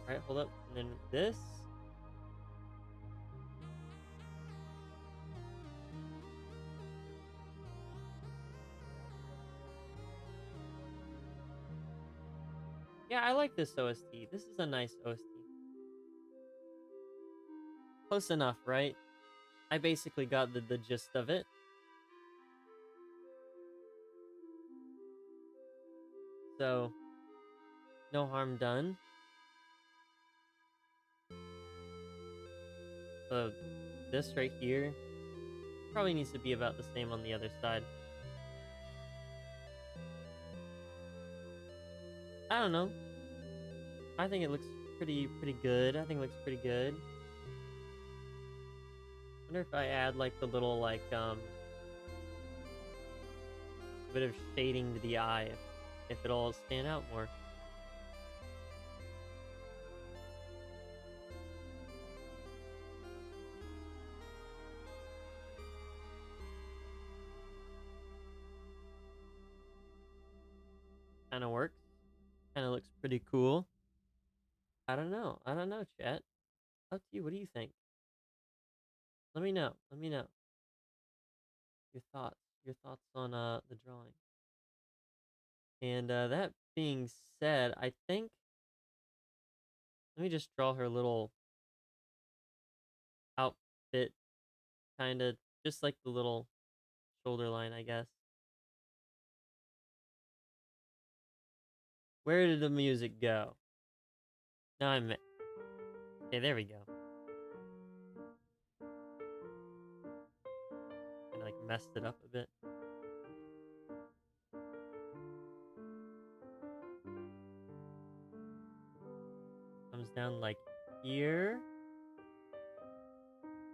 Alright, hold up. And then this. Yeah, I like this OST. This is a nice OST. Close enough, right? I basically got the gist of it. So, no harm done. So, this right here probably needs to be about the same on the other side. I don't know. I think it looks pretty good. I think it looks pretty good. Wonder if I add like the little like bit of shading to the eye, if it'll stand out more. Kind of works. Kind of looks pretty cool. I don't know. I don't know, chat. Up to you. What do you think? Let me know. Let me know. Your thoughts. Your thoughts on the drawing. And that being said, I think let me just draw her little outfit, kind of just like the little shoulder line, I guess. Where did the music go? Now I'm... Okay, there we go. And like messed it up a bit. Comes down like here.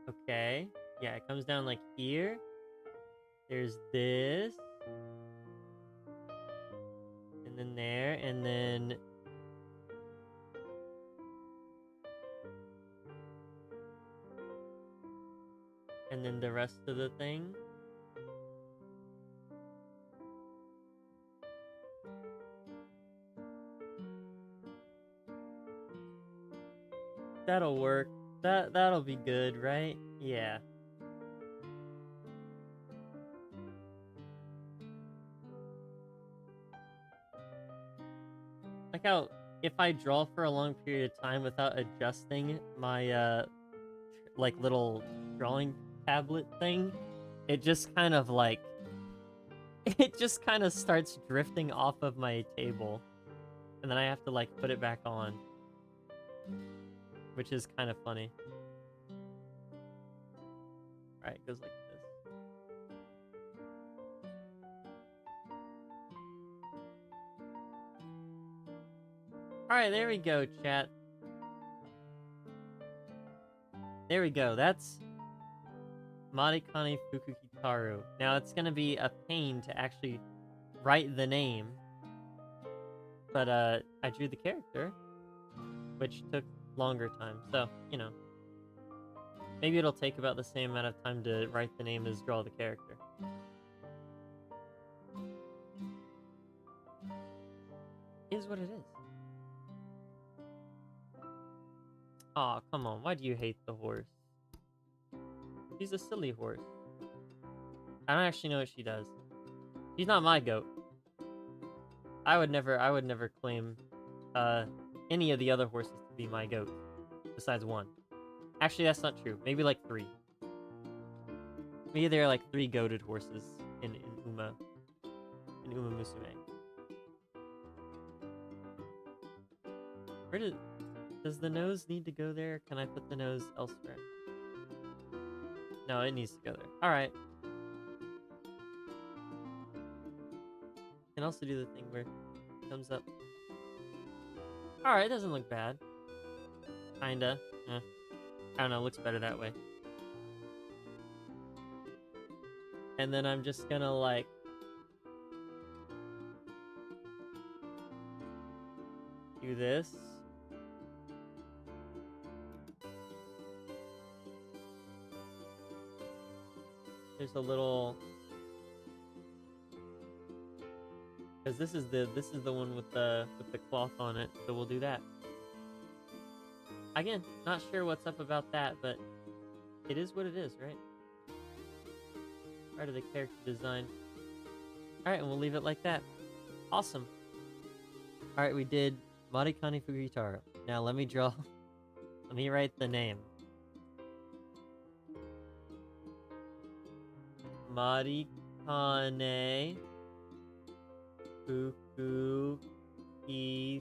Okay. Yeah, it comes down like here. There's this. then there, and then... and then the rest of the thing. That'll work. That'll be good, right? Yeah. Like how if I draw for a long period of time without adjusting my like little drawing tablet thing, it just kind of like it just kind of starts drifting off of my table, and then I have to like put it back on, which is kind of funny. All right, it goes like this. All right, there we go, chat. There we go. That's Marikane Fukukitaru. Now, it's going to be a pain to actually write the name, but I drew the character, which took longer time. So, you know, maybe it'll take about the same amount of time to write the name as draw the character. Is what it is. Aw, come on. Why do you hate the horse? She's a silly horse. I don't actually know what she does. She's not my goat. I would never claim any of the other horses to be my goat, besides one. Actually, that's not true. Maybe like 3. Maybe there are like 3 goated horses in Uma Musume. Where does the nose need to go there? Can I put the nose elsewhere? No, it needs to go there. All right. Can also do the thing where it comes up. All right, it doesn't look bad. Kinda. I don't know. It looks better that way. And then I'm just gonna like do this. There's a little, because this is the one with the cloth on it, so we'll do that. Again, not sure what's up about that, but it is what it is, right? Part of the character design. All right, and we'll leave it like that. Awesome. All right, we did Marikane Fukukitaru. Now let me draw. Let me write the name. Marikane Fukukitaru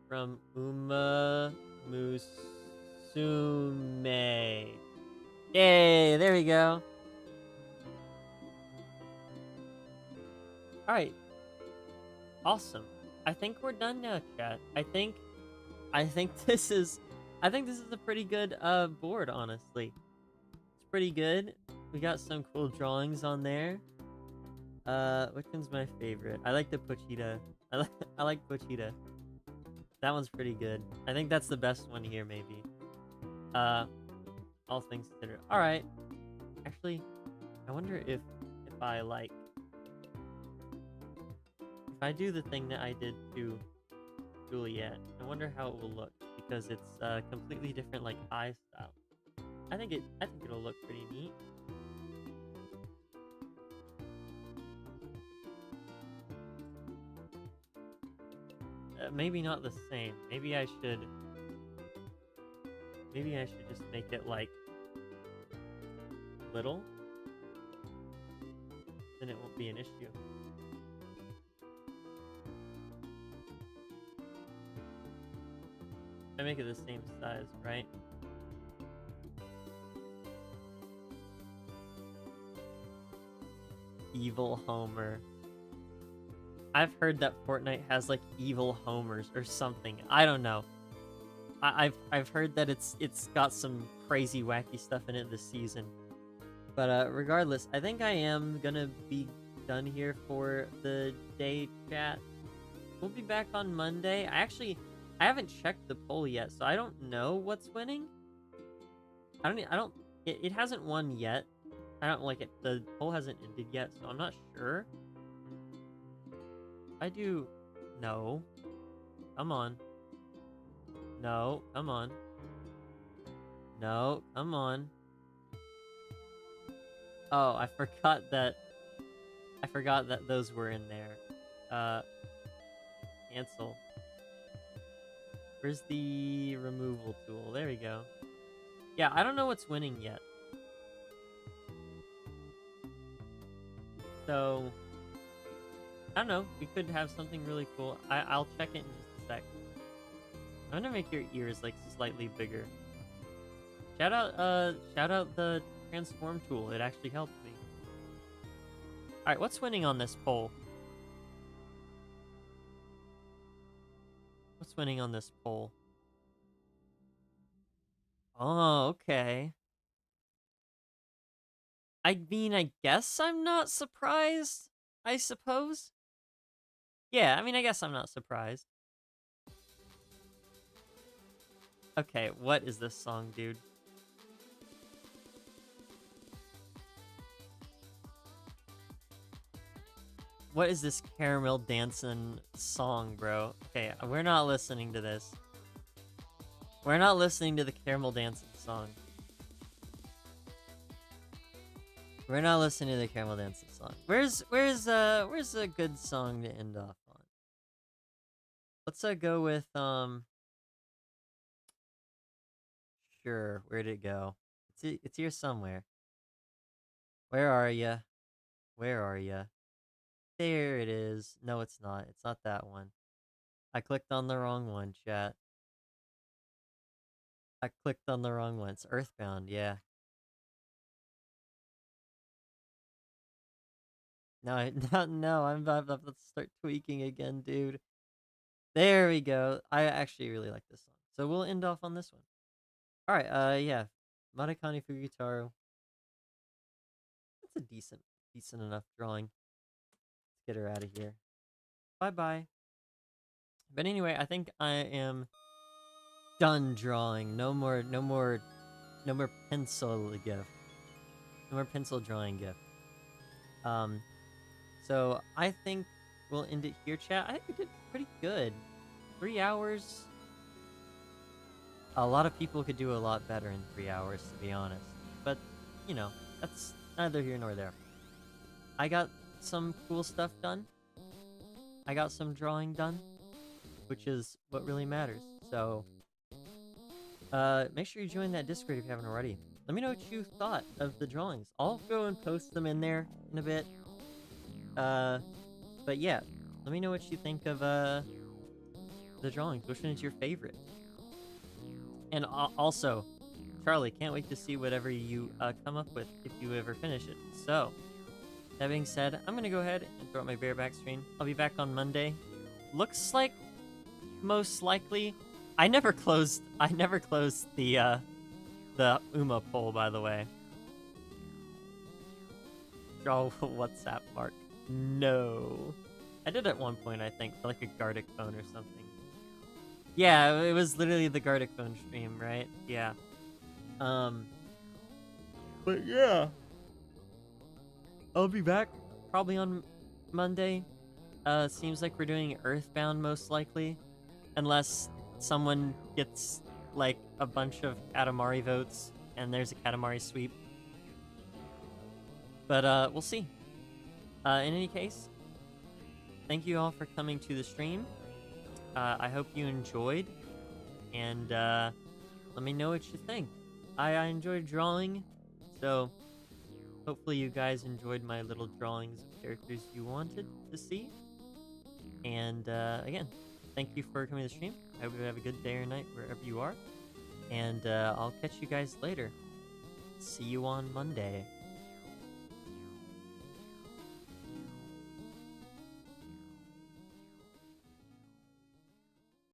from Uma Musume. Yay, there we go. Alright. Awesome. I think we're done now, chat. I think this is a pretty good board, honestly. It's pretty good. We got some cool drawings on there. Which one's my favorite? I like the Pochita. I like Pochita. That one's pretty good. I think that's the best one here, maybe. All things considered. Alright. Actually, I wonder if I like... if I do the thing that I did to Juliet, I wonder how it will look, because it's completely different, like, eye style. I think it'll look pretty neat. Maybe not the same. Maybe I should just make it like little. Then it won't be an issue. I make it the same size, right? Evil Homer. I've heard that Fortnite has like evil homers or something. I don't know. I've heard that it's got some crazy wacky stuff in it this season. But regardless, I think I am gonna be done here for the day, chat. We'll be back on Monday. I haven't checked the poll yet, so I don't know what's winning. It hasn't won yet. The poll hasn't ended yet, so I'm not sure. No. Come on. No, come on. No, come on. Oh, I forgot that those were in there. Cancel. Where's the removal tool? There we go. Yeah, I don't know what's winning yet. So, I don't know. We could have something really cool. I'll check it in just a sec. I'm gonna make your ears like slightly bigger. Shout out the transform tool. It actually helped me. All right, what's winning on this poll? What's winning on this poll? Oh, okay. I mean, I guess I'm not surprised, I suppose. Yeah, I mean, I guess I'm not surprised. Okay, what is this song, dude? What is this caramel dancing song, bro? Okay, we're not listening to this. We're not listening to the caramel dancing song. We're not listening to the caramel dancing song. Where's a good song to end off on? Let's go with sure, where'd it go? It's here somewhere. Where are ya? Where are ya? There it is. No, it's not. It's not that one. I clicked on the wrong one, chat. I clicked on the wrong one. It's Earthbound, yeah. No, no, I'm about to start tweaking again, dude. There we go. I actually really like this song. So we'll end off on this one. Alright, yeah. Marakani Fugitaro. That's a decent enough drawing. Let's get her out of here. Bye-bye. But anyway, I think I am done drawing. No more pencil gift. No more pencil drawing gift. So I think we'll end it here, chat. I think we did pretty good. 3 hours. A lot of people could do a lot better in 3 hours, to be honest. But, you know, that's neither here nor there. I got some cool stuff done. I got some drawing done, which is what really matters. So, make sure you join that Discord if you haven't already. Let me know what you thought of the drawings. I'll go and post them in there in a bit. But yeah, let me know what you think of, the drawings. Which one is your favorite? And also, Charlie, can't wait to see whatever you, come up with if you ever finish it. So, that being said, I'm gonna go ahead and throw out my bareback screen. I'll be back on Monday. Looks like, most likely, I never closed the UMA poll, by the way. Draw WhatsApp mark. No. I did at one point, I think, for like a Gardic phone or something. Yeah, it was literally the Gardic phone stream, right? Yeah. But yeah. I'll be back probably on Monday. Seems like we're doing Earthbound most likely. Unless someone gets, like, a bunch of Katamari votes and there's a Katamari sweep. But, we'll see. In any case, thank you all for coming to the stream. I hope you enjoyed. And, let me know what you think. I enjoyed drawing, so hopefully you guys enjoyed my little drawings of characters you wanted to see. And, again, thank you for coming to the stream. I hope you have a good day or night wherever you are. And, I'll catch you guys later. See you on Monday.